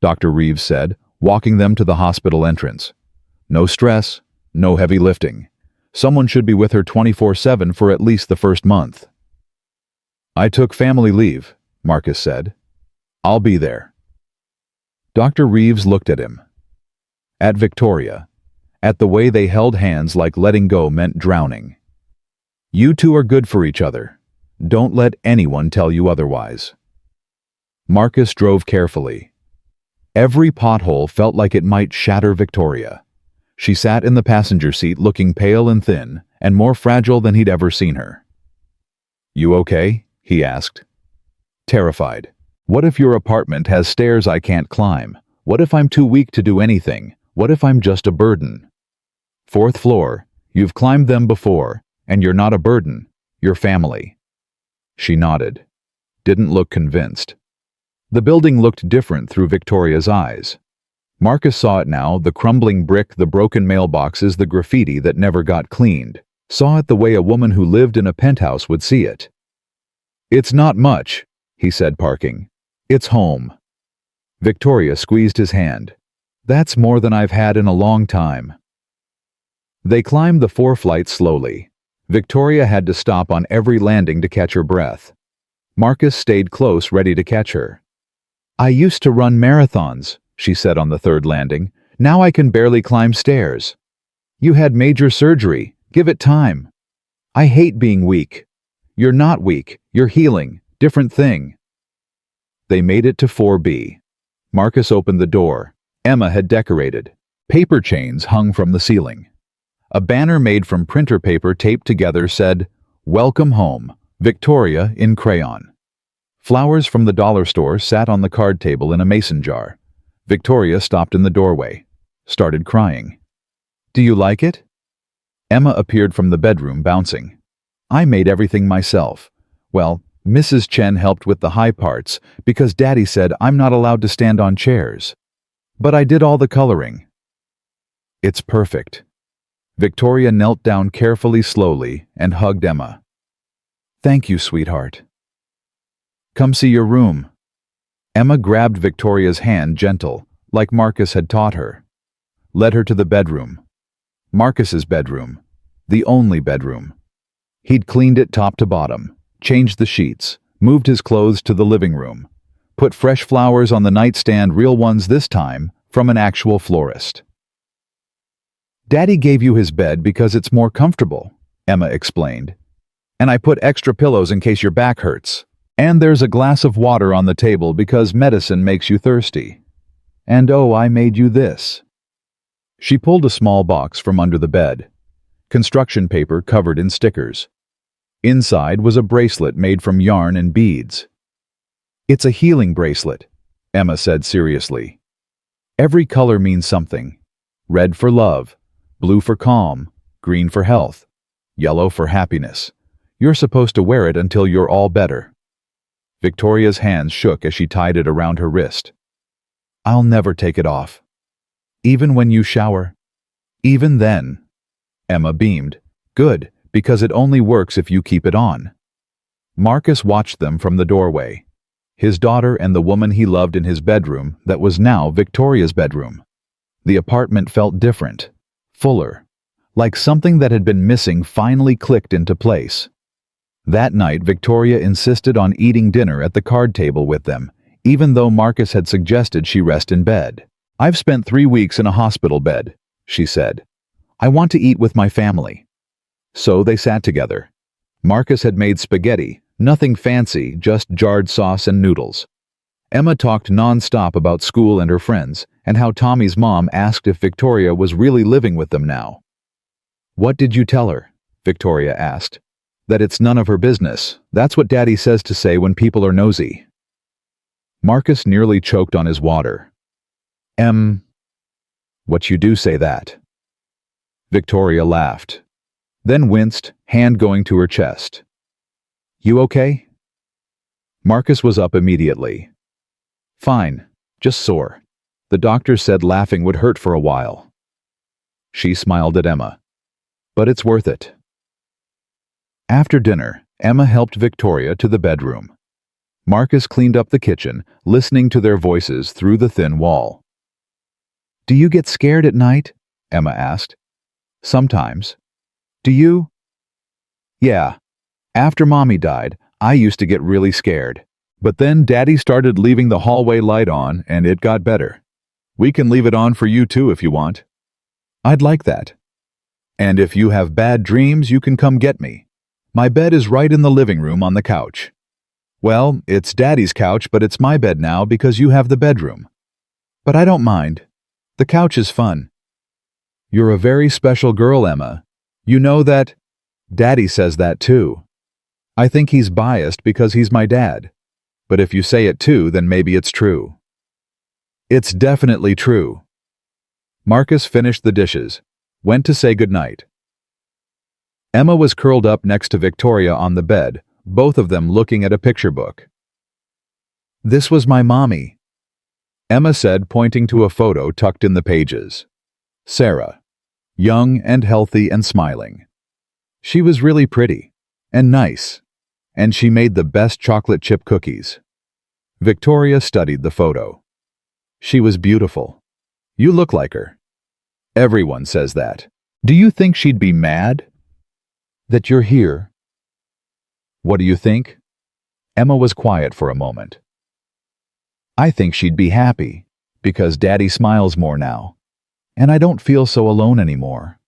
Dr. Reeves said, walking them to the hospital entrance. No stress, no heavy lifting. Someone should be with her 24/7 for at least the first month. I took family leave, Marcus said. I'll be there. Dr. Reeves looked at him. At Victoria. At the way they held hands like letting go meant drowning. You two are good for each other. Don't let anyone tell you otherwise. Marcus drove carefully. Every pothole felt like it might shatter Victoria. She sat in the passenger seat looking pale and thin, and more fragile than he'd ever seen her. You okay? He asked. Terrified. What if your apartment has stairs I can't climb? What if I'm too weak to do anything? What if I'm just a burden? 4th floor. You've climbed them before, and you're not a burden. You're family. She nodded. Didn't look convinced. The building looked different through Victoria's eyes. Marcus saw it now, the crumbling brick, the broken mailboxes, the graffiti that never got cleaned. Saw it the way a woman who lived in a penthouse would see it. It's not much, he said, parking. It's home. Victoria squeezed his hand. That's more than I've had in a long time. They climbed the 4 flights slowly. Victoria had to stop on every landing to catch her breath. Marcus stayed close, ready to catch her. I used to run marathons, she said on the 3rd landing. Now I can barely climb stairs. You had major surgery. Give it time. I hate being weak. You're not weak. You're healing. Different thing. They made it to 4B. Marcus opened the door. Emma had decorated. Paper chains hung from the ceiling. A banner made from printer paper taped together said, Welcome home, Victoria, in crayon. Flowers from the dollar store sat on the card table in a mason jar. Victoria stopped in the doorway. Started crying. Do you like it? Emma appeared from the bedroom, bouncing. I made everything myself. Well, Mrs. Chen helped with the high parts because Daddy said I'm not allowed to stand on chairs. But I did all the coloring. It's perfect. Victoria knelt down carefully, slowly, and hugged Emma. Thank you, sweetheart. Come see your room. Emma grabbed Victoria's hand, gentle, like Marcus had taught her. Led her to the bedroom. Marcus's bedroom. The only bedroom. He'd cleaned it top to bottom, changed the sheets, moved his clothes to the living room, put fresh flowers on the nightstand, real ones this time, from an actual florist. Daddy gave you his bed because it's more comfortable, Emma explained. And I put extra pillows in case your back hurts. And there's a glass of water on the table because medicine makes you thirsty. And oh, I made you this. She pulled a small box from under the bed. Construction paper covered in stickers. Inside was a bracelet made from yarn and beads. It's a healing bracelet, Emma said seriously. Every color means something. Red for love, blue for calm, green for health, yellow for happiness. You're supposed to wear it until you're all better. Victoria's hands shook as she tied it around her wrist. I'll never take it off. Even when you shower? Even then. Emma beamed. Good, because it only works if you keep it on. Marcus watched them from the doorway. His daughter and the woman he loved in his bedroom that was now Victoria's bedroom. The apartment felt different, fuller, like something that had been missing finally clicked into place. That night, Victoria insisted on eating dinner at the card table with them, even though Marcus had suggested she rest in bed. I've spent 3 weeks in a hospital bed, she said. I want to eat with my family. So they sat together. Marcus had made spaghetti, nothing fancy, just jarred sauce and noodles. Emma talked non-stop about school and her friends, and how Tommy's mom asked if Victoria was really living with them now. What did you tell her? Victoria asked. That it's none of her business. That's what Daddy says to say when people are nosy. Marcus nearly choked on his water. What you do say that. Victoria laughed, then winced, hand going to her chest. You okay? Marcus was up immediately. Fine, just sore. The doctor said laughing would hurt for a while. She smiled at Emma. But it's worth it. After dinner, Emma helped Victoria to the bedroom. Marcus cleaned up the kitchen, listening to their voices through the thin wall. Do you get scared at night? Emma asked. Sometimes. Do you? Yeah. After Mommy died, I used to get really scared. But then Daddy started leaving the hallway light on, and it got better. We can leave it on for you too if you want. I'd like that. And if you have bad dreams, you can come get me. My bed is right in the living room on the couch. Well, it's Daddy's couch, but it's my bed now because you have the bedroom. But I don't mind. The couch is fun. You're a very special girl, Emma. You know that? Daddy says that too. I think he's biased because he's my dad. But if you say it too, then maybe it's true. It's definitely true. Marcus finished the dishes, went to say goodnight. Emma was curled up next to Victoria on the bed, both of them looking at a picture book. This was my mommy, Emma said, pointing to a photo tucked in the pages. Sarah, young and healthy and smiling. She was really pretty and nice, and she made the best chocolate chip cookies. Victoria studied the photo. She was beautiful. You look like her. Everyone says that. Do you think she'd be mad that you're here? What do you think? Emma was quiet for a moment. I think she'd be happy, because Daddy smiles more now, and I don't feel so alone anymore.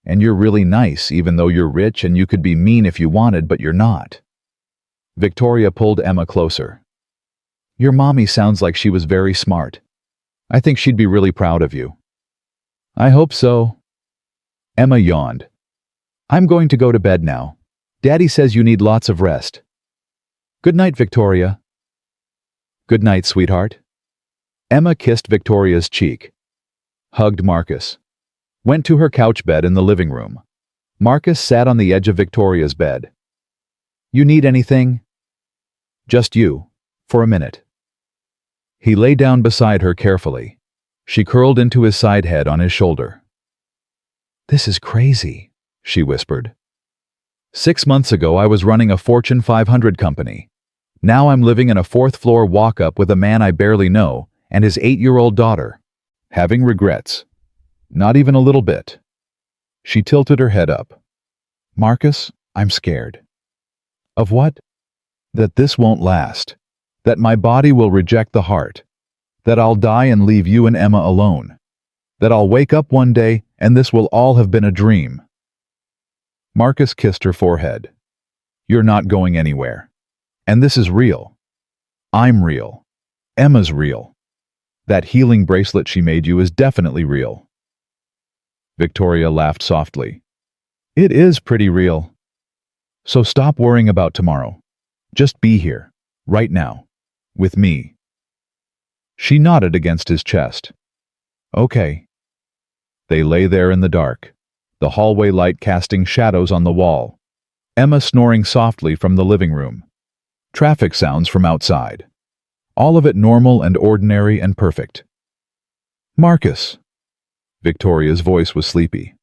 And you're really nice, even though you're rich and you could be mean if you wanted, but you're not. Victoria pulled Emma closer. Your mommy sounds like she was very smart. I think she'd be really proud of you. I hope so. Emma yawned. I'm going to go to bed now. Daddy says you need lots of rest. Good night, Victoria. Good night, sweetheart. Emma kissed Victoria's cheek, hugged Marcus, went to her couch bed in the living room. Marcus sat on the edge of Victoria's bed. You need anything? Just you, for a minute. He lay down beside her carefully. She curled into his side head on his shoulder. This is crazy, she whispered. 6 months ago, I was running a Fortune 500 company. Now I'm living in a 4th-floor walk-up with a man I barely know and his 8-year-old daughter, having regrets. Not even a little bit. She tilted her head up. Marcus, I'm scared. Of what? That this won't last. That my body will reject the heart. That I'll die and leave you and Emma alone. That I'll wake up one day and this will all have been a dream. Marcus kissed her forehead. You're not going anywhere. And this is real. I'm real. Emma's real. That healing bracelet she made you is definitely real. Victoria laughed softly. It is pretty real. So stop worrying about tomorrow. Just be here, right now, with me. She nodded against his chest. Okay. They lay there in the dark, the hallway light casting shadows on the wall, Emma snoring softly from the living room. Traffic sounds from outside. All of it normal and ordinary and perfect. Marcus. Victoria's voice was sleepy.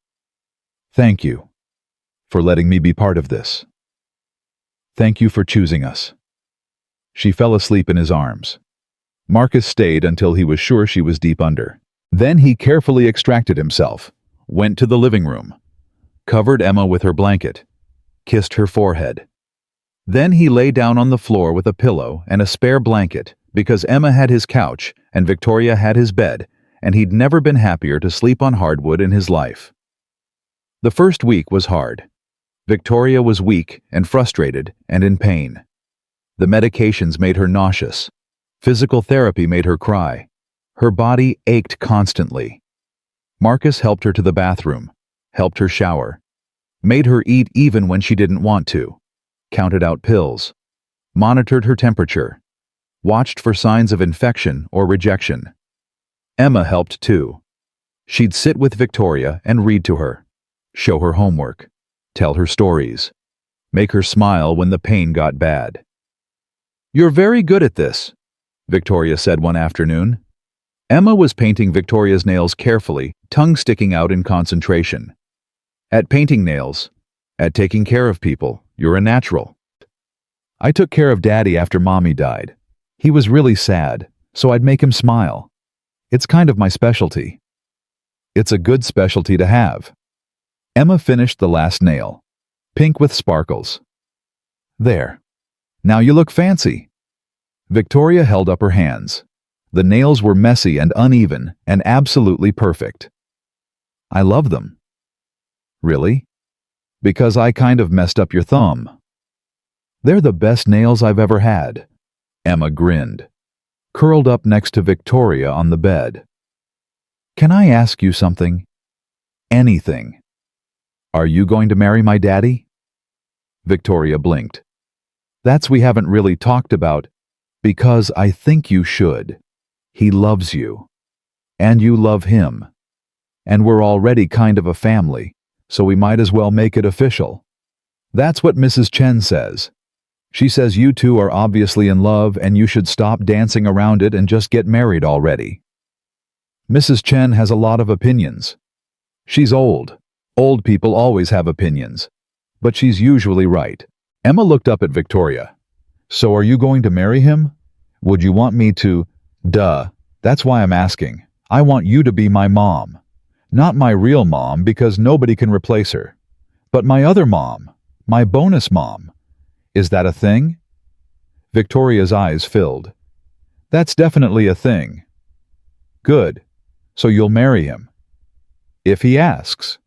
Thank you for letting me be part of this. Thank you for choosing us. She fell asleep in his arms. Marcus stayed until he was sure she was deep under. Then he carefully extracted himself, went to the living room, covered Emma with her blanket, kissed her forehead. Then he lay down on the floor with a pillow and a spare blanket because Emma had his couch and Victoria had his bed, and he'd never been happier to sleep on hardwood in his life. The first week was hard. Victoria was weak and frustrated and in pain. The medications made her nauseous. Physical therapy made her cry. Her body ached constantly. Marcus helped her to the bathroom, helped her shower, made her eat even when she didn't want to, counted out pills, monitored her temperature, watched for signs of infection or rejection. Emma helped too. She'd sit with Victoria and read to her, show her homework, tell her stories, make her smile when the pain got bad. You're very good at this, Victoria said one afternoon. Emma was painting Victoria's nails carefully, tongue sticking out in concentration. At painting nails, at taking care of people, you're a natural. I took care of Daddy after Mommy died. He was really sad, so I'd make him smile. It's kind of my specialty. It's a good specialty to have. Emma finished the last nail, pink with sparkles. There. Now you look fancy. Victoria held up her hands. The nails were messy and uneven and absolutely perfect. I love them. Really? Because I kind of messed up your thumb. They're the best nails I've ever had. Emma grinned, curled up next to Victoria on the bed. Can I ask you something? Anything. Are you going to marry my daddy? Victoria blinked. That's we haven't really talked about, because I think you should. He loves you. And you love him. And we're already kind of a family, so we might as well make it official. That's what Mrs. Chen says. She says you two are obviously in love and you should stop dancing around it and just get married already. Mrs. Chen has a lot of opinions. She's old. Old people always have opinions. But she's usually right. Emma looked up at Victoria. So are you going to marry him? Would you want me to? Duh. That's why I'm asking. I want you to be my mom. Not my real mom because nobody can replace her. But my other mom. My bonus mom. Is that a thing? Victoria's eyes filled. That's definitely a thing. Good. So you'll marry him. If he asks.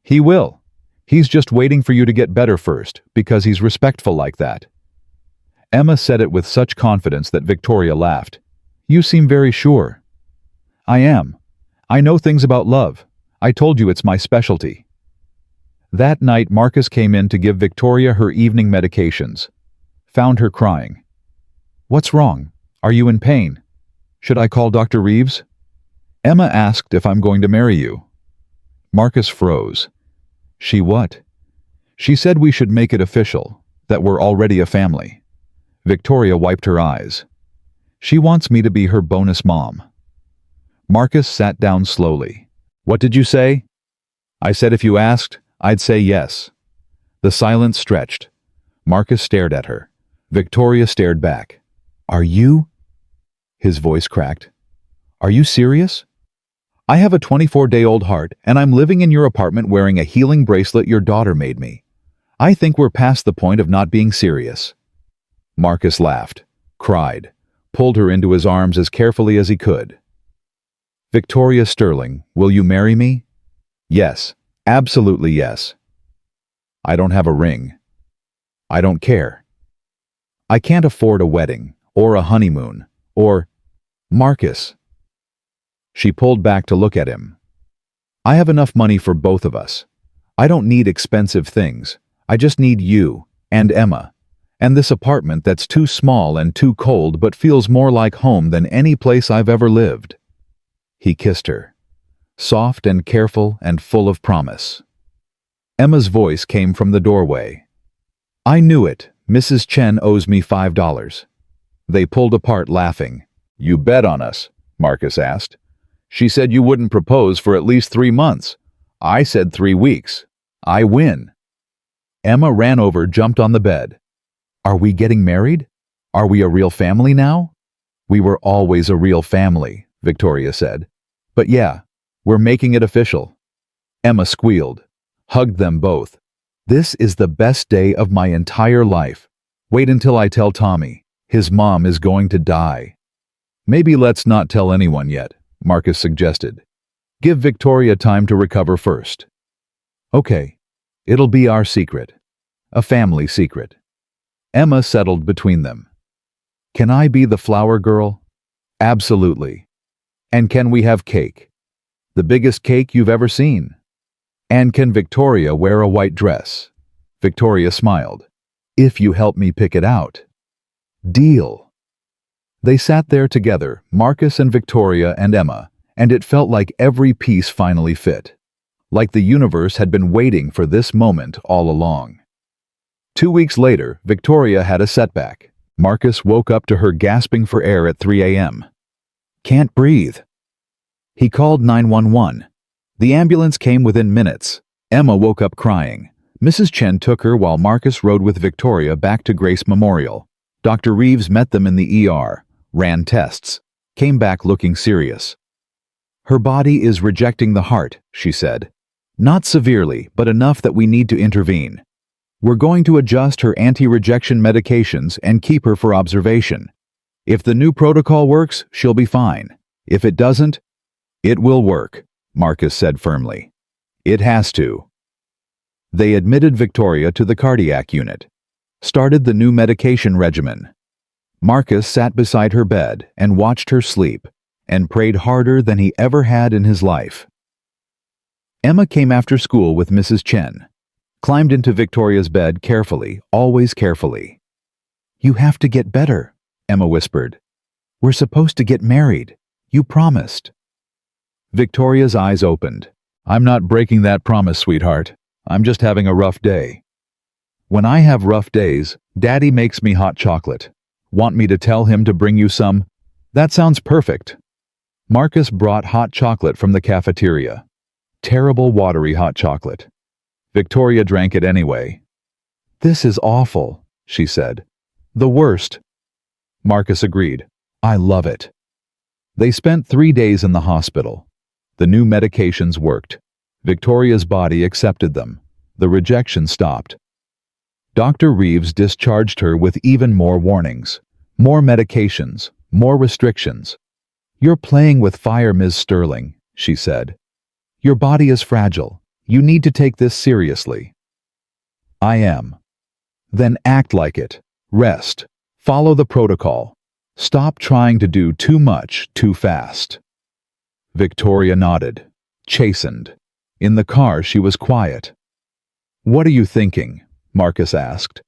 He will. He's just waiting for you to get better first, because he's respectful like that. Emma said it with such confidence that Victoria laughed. You seem very sure. I am. I know things about love. I told you it's my specialty. That night Marcus came in to give Victoria her evening medications. Found her crying. What's wrong? Are you in pain? Should I call Dr. Reeves? Emma asked if I'm going to marry you. Marcus froze. She what? She said we should make it official, that we're already a family. Victoria wiped her eyes. She wants me to be her bonus mom. Marcus sat down slowly. What did you say? I said if you asked, I'd say yes. The silence stretched. Marcus stared at her. Victoria stared back. Are you? His voice cracked. Are you serious? I have a 24-day-old heart, and I'm living in your apartment wearing a healing bracelet your daughter made me. I think we're past the point of not being serious. Marcus laughed, cried, pulled her into his arms as carefully as he could. Victoria Sterling, will you marry me? Yes, absolutely yes. I don't have a ring. I don't care. I can't afford a wedding, or a honeymoon, or... Marcus. She pulled back to look at him. I have enough money for both of us. I don't need expensive things. I just need you, and Emma, and this apartment that's too small and too cold but feels more like home than any place I've ever lived. He kissed her, soft and careful and full of promise. Emma's voice came from the doorway. I knew it. Mrs. Chen owes me $5. They pulled apart laughing. You bet on us, Marcus asked. She said you wouldn't propose for at least 3 months. I said 3 weeks. I win. Emma ran over, jumped on the bed. Are we getting married? Are we a real family now? We were always a real family, Victoria said. But yeah, we're making it official. Emma squealed, hugged them both. This is the best day of my entire life. Wait until I tell Tommy. His mom is going to die. Maybe let's not tell anyone yet, Marcus suggested. Give Victoria time to recover first. Okay, it'll be our secret. A family secret. Emma settled between them. Can I be the flower girl? Absolutely. And can we have cake? The biggest cake you've ever seen. And can Victoria wear a white dress? Victoria smiled. If you help me pick it out. Deal. They sat there together, Marcus and Victoria and Emma, and it felt like every piece finally fit. Like the universe had been waiting for this moment all along. 2 weeks later, Victoria had a setback. Marcus woke up to her gasping for air at 3 a.m. Can't breathe. He called 911. The ambulance came within minutes. Emma woke up crying. Mrs. Chen took her while Marcus rode with Victoria back to Grace Memorial. Dr. Reeves met them in the ER, ran tests, came back looking serious. Her body is rejecting the heart, she said. Not severely, but enough that we need to intervene. We're going to adjust her anti-rejection medications and keep her for observation. If the new protocol works, she'll be fine. If it doesn't, it will work, Marcus said firmly. It has to. They admitted Victoria to the cardiac unit, started the new medication regimen. Marcus sat beside her bed and watched her sleep, and prayed harder than he ever had in his life. Emma came after school with Mrs. Chen, climbed into Victoria's bed carefully, always carefully. "You have to get better," Emma whispered. "We're supposed to get married. You promised." Victoria's eyes opened. "I'm not breaking that promise, sweetheart. I'm just having a rough day." "When I have rough days, Daddy makes me hot chocolate. Want me to tell him to bring you some?" "That sounds perfect." Marcus brought hot chocolate from the cafeteria. Terrible watery hot chocolate. Victoria drank it anyway. "This is awful," she said. "The worst." Marcus agreed. "I love it." They spent 3 days in the hospital. The new medications worked. Victoria's body accepted them. The rejection stopped. Dr. Reeves discharged her with even more warnings. More medications, more restrictions. "You're playing with fire, Ms. Sterling," she said. "Your body is fragile. You need to take this seriously." "I am." "Then act like it. Rest. Follow the protocol. Stop trying to do too much too fast." Victoria nodded, chastened. In the car, she was quiet. "What are you thinking?" Marcus asked.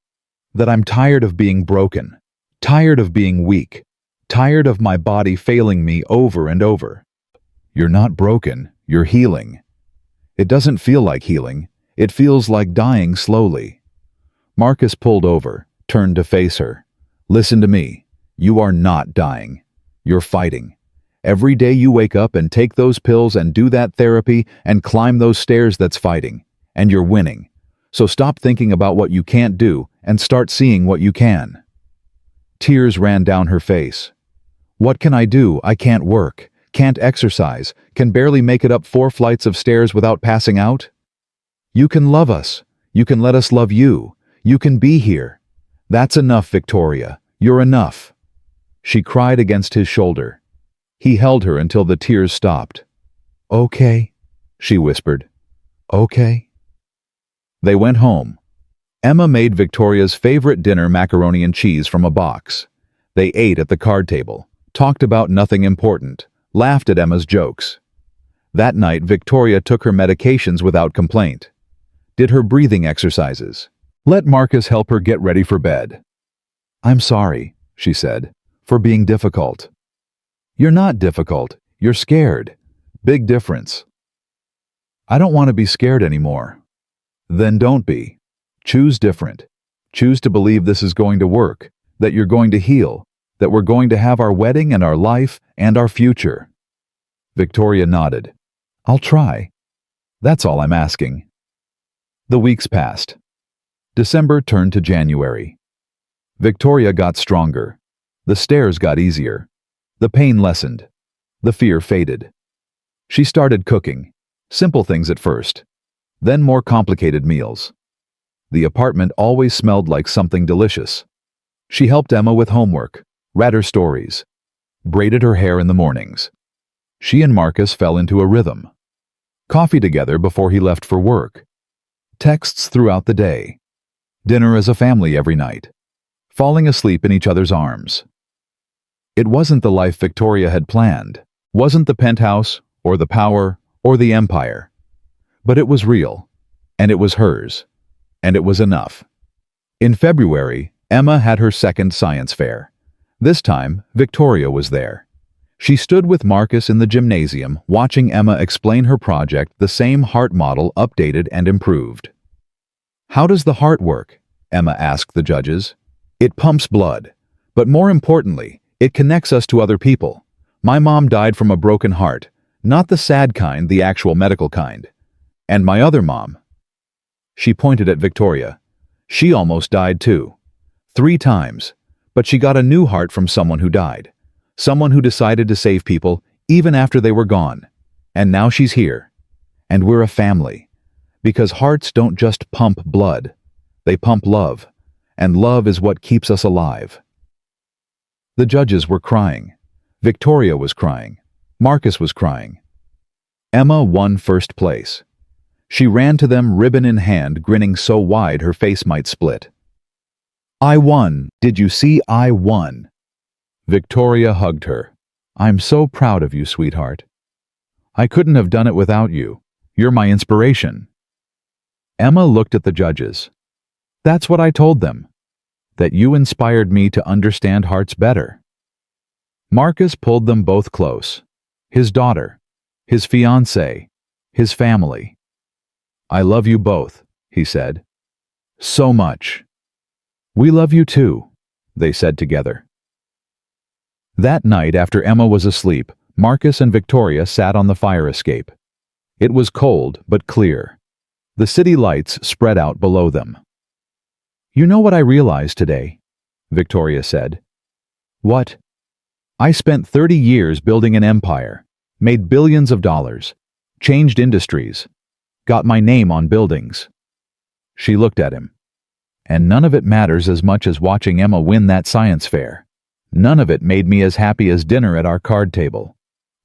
"That I'm tired of being broken, tired of being weak, tired of my body failing me over and over." "You're not broken, you're healing." "It doesn't feel like healing. It feels like dying slowly." Marcus pulled over, turned to face her. "Listen to me. You are not dying. You're fighting. Every day you wake up and take those pills and do that therapy and climb those stairs, that's fighting. And you're winning. So stop thinking about what you can't do and start seeing what you can." Tears ran down her face. "What can I do? I can't work, can't exercise, can barely make it up 4 flights of stairs without passing out." "You can love us. You can let us love you. You can be here. That's enough, Victoria. You're enough." She cried against his shoulder. He held her until the tears stopped. "Okay," she whispered. "Okay." They went home. Emma made Victoria's favorite dinner, macaroni and cheese, from a box. They ate at the card table, talked about nothing important, laughed at Emma's jokes. That night, Victoria took her medications without complaint. Did her breathing exercises. Let Marcus help her get ready for bed. "I'm sorry," she said, "for being difficult." "You're not difficult. You're scared. Big difference." "I don't want to be scared anymore." "Then don't be. Choose different. Choose to believe this is going to work, that you're going to heal, that we're going to have our wedding and our life and our future." Victoria nodded. "I'll try. That's all I'm asking." The weeks passed. December turned to January. Victoria got stronger. The stairs got easier. The pain lessened. The fear faded. She started cooking. Simple things at first. Then more complicated meals. The apartment always smelled like something delicious. She helped Emma with homework, read her stories, braided her hair in the mornings. She and Marcus fell into a rhythm. Coffee together before he left for work. Texts throughout the day. Dinner as a family every night. Falling asleep in each other's arms. It wasn't the life Victoria had planned. Wasn't the penthouse, or the power, or the empire. But it was real. And it was hers. And it was enough. In February, Emma had her second science fair. This time, Victoria was there. She stood with Marcus in the gymnasium, watching Emma explain her project, the same heart model updated and improved. "How does the heart work?" Emma asked the judges. "It pumps blood. But more importantly, it connects us to other people. My mom died from a broken heart, not the sad kind, the actual medical kind. And my other mom." She pointed at Victoria. "She almost died too. 3 times. But she got a new heart from someone who died. Someone who decided to save people even after they were gone. And now she's here. And we're a family. Because hearts don't just pump blood. They pump love. And love is what keeps us alive. The judges were crying. Victoria was crying. Marcus was crying. Emma won first place. She ran to them, ribbon in hand, grinning so wide her face might split. "I won! Did you see I won?" Victoria hugged her. "I'm so proud of you, sweetheart. I couldn't have done it without you. You're my inspiration." Emma looked at the judges. "That's what I told them. That you inspired me to understand hearts better." Marcus pulled them both close. His daughter, his fiancée, his family. "I love you both," he said. "So much." "We love you too," they said together. That night, after Emma was asleep, Marcus and Victoria sat on the fire escape. It was cold but clear. The city lights spread out below them. "You know what I realized today?" Victoria said. "What?" "I spent 30 years building an empire, made billions of dollars, changed industries, got my name on buildings." She looked at him. "And none of it matters as much as watching Emma win that science fair. None of it made me as happy as dinner at our card table.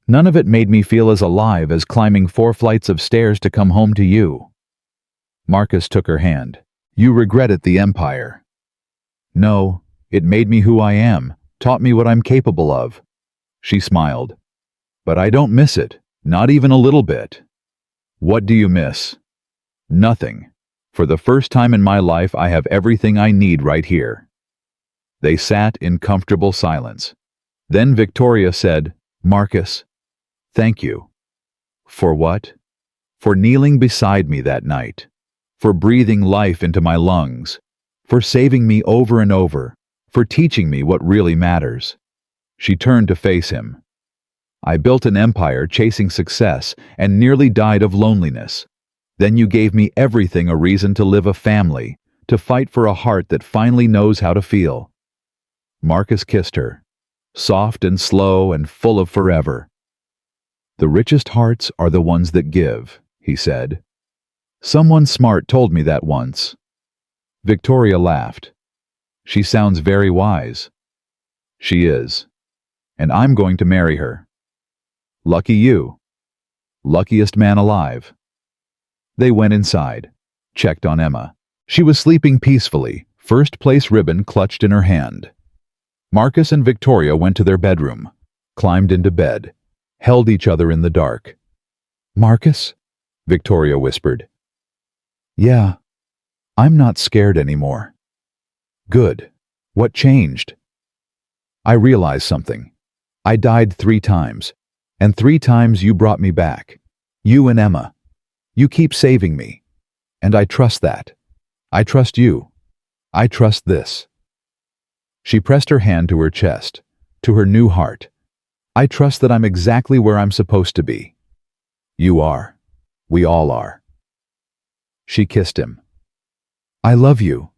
None of it made me feel as alive as climbing 4 flights of stairs to come home to you." Marcus took her hand. "You regretted the empire." "No, it made me who I am, taught me what I'm capable of." She smiled. "But I don't miss it, not even a little bit." "What do you miss?" "Nothing. For the first time in my life, I have everything I need right here." They sat in comfortable silence. Then Victoria said, "Marcus, thank you." "For what?" "For kneeling beside me that night. For breathing life into my lungs. For saving me over and over. For teaching me what really matters." She turned to face him. "I built an empire chasing success and nearly died of loneliness. Then you gave me everything, a reason to live, a family, to fight for a heart that finally knows how to feel." Marcus kissed her, soft and slow and full of forever. "The richest hearts are the ones that give," he said. "Someone smart told me that once." Victoria laughed. "She sounds very wise." "She is. And I'm going to marry her." "Lucky you. Luckiest man alive." They went inside, checked on Emma. She was sleeping peacefully, first place ribbon clutched in her hand. Marcus and Victoria went to their bedroom, climbed into bed, held each other in the dark. "Marcus?" Victoria whispered. "Yeah, I'm not scared anymore." "Good. What changed?" "I realized something. I died 3 times, and 3 times you brought me back. You and Emma. You keep saving me. And I trust that. I trust you. I trust this." She pressed her hand to her chest, to her new heart. "I trust that I'm exactly where I'm supposed to be." "You are. We all are." She kissed him. "I love you.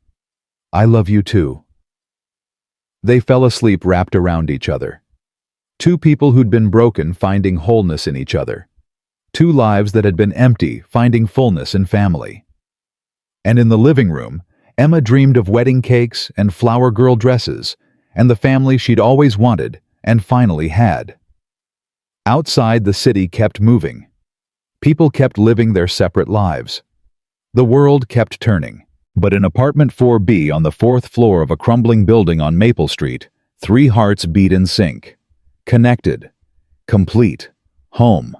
I love you too." They fell asleep wrapped around each other. 2 people who'd been broken finding wholeness in each other. 2 lives that had been empty finding fullness in family. And in the living room, Emma dreamed of wedding cakes and flower girl dresses and the family she'd always wanted and finally had. Outside, the city kept moving. People kept living their separate lives. The world kept turning. But in apartment 4B on the 4th floor of a crumbling building on Maple Street, 3 hearts beat in sync. Connected. Complete. Home.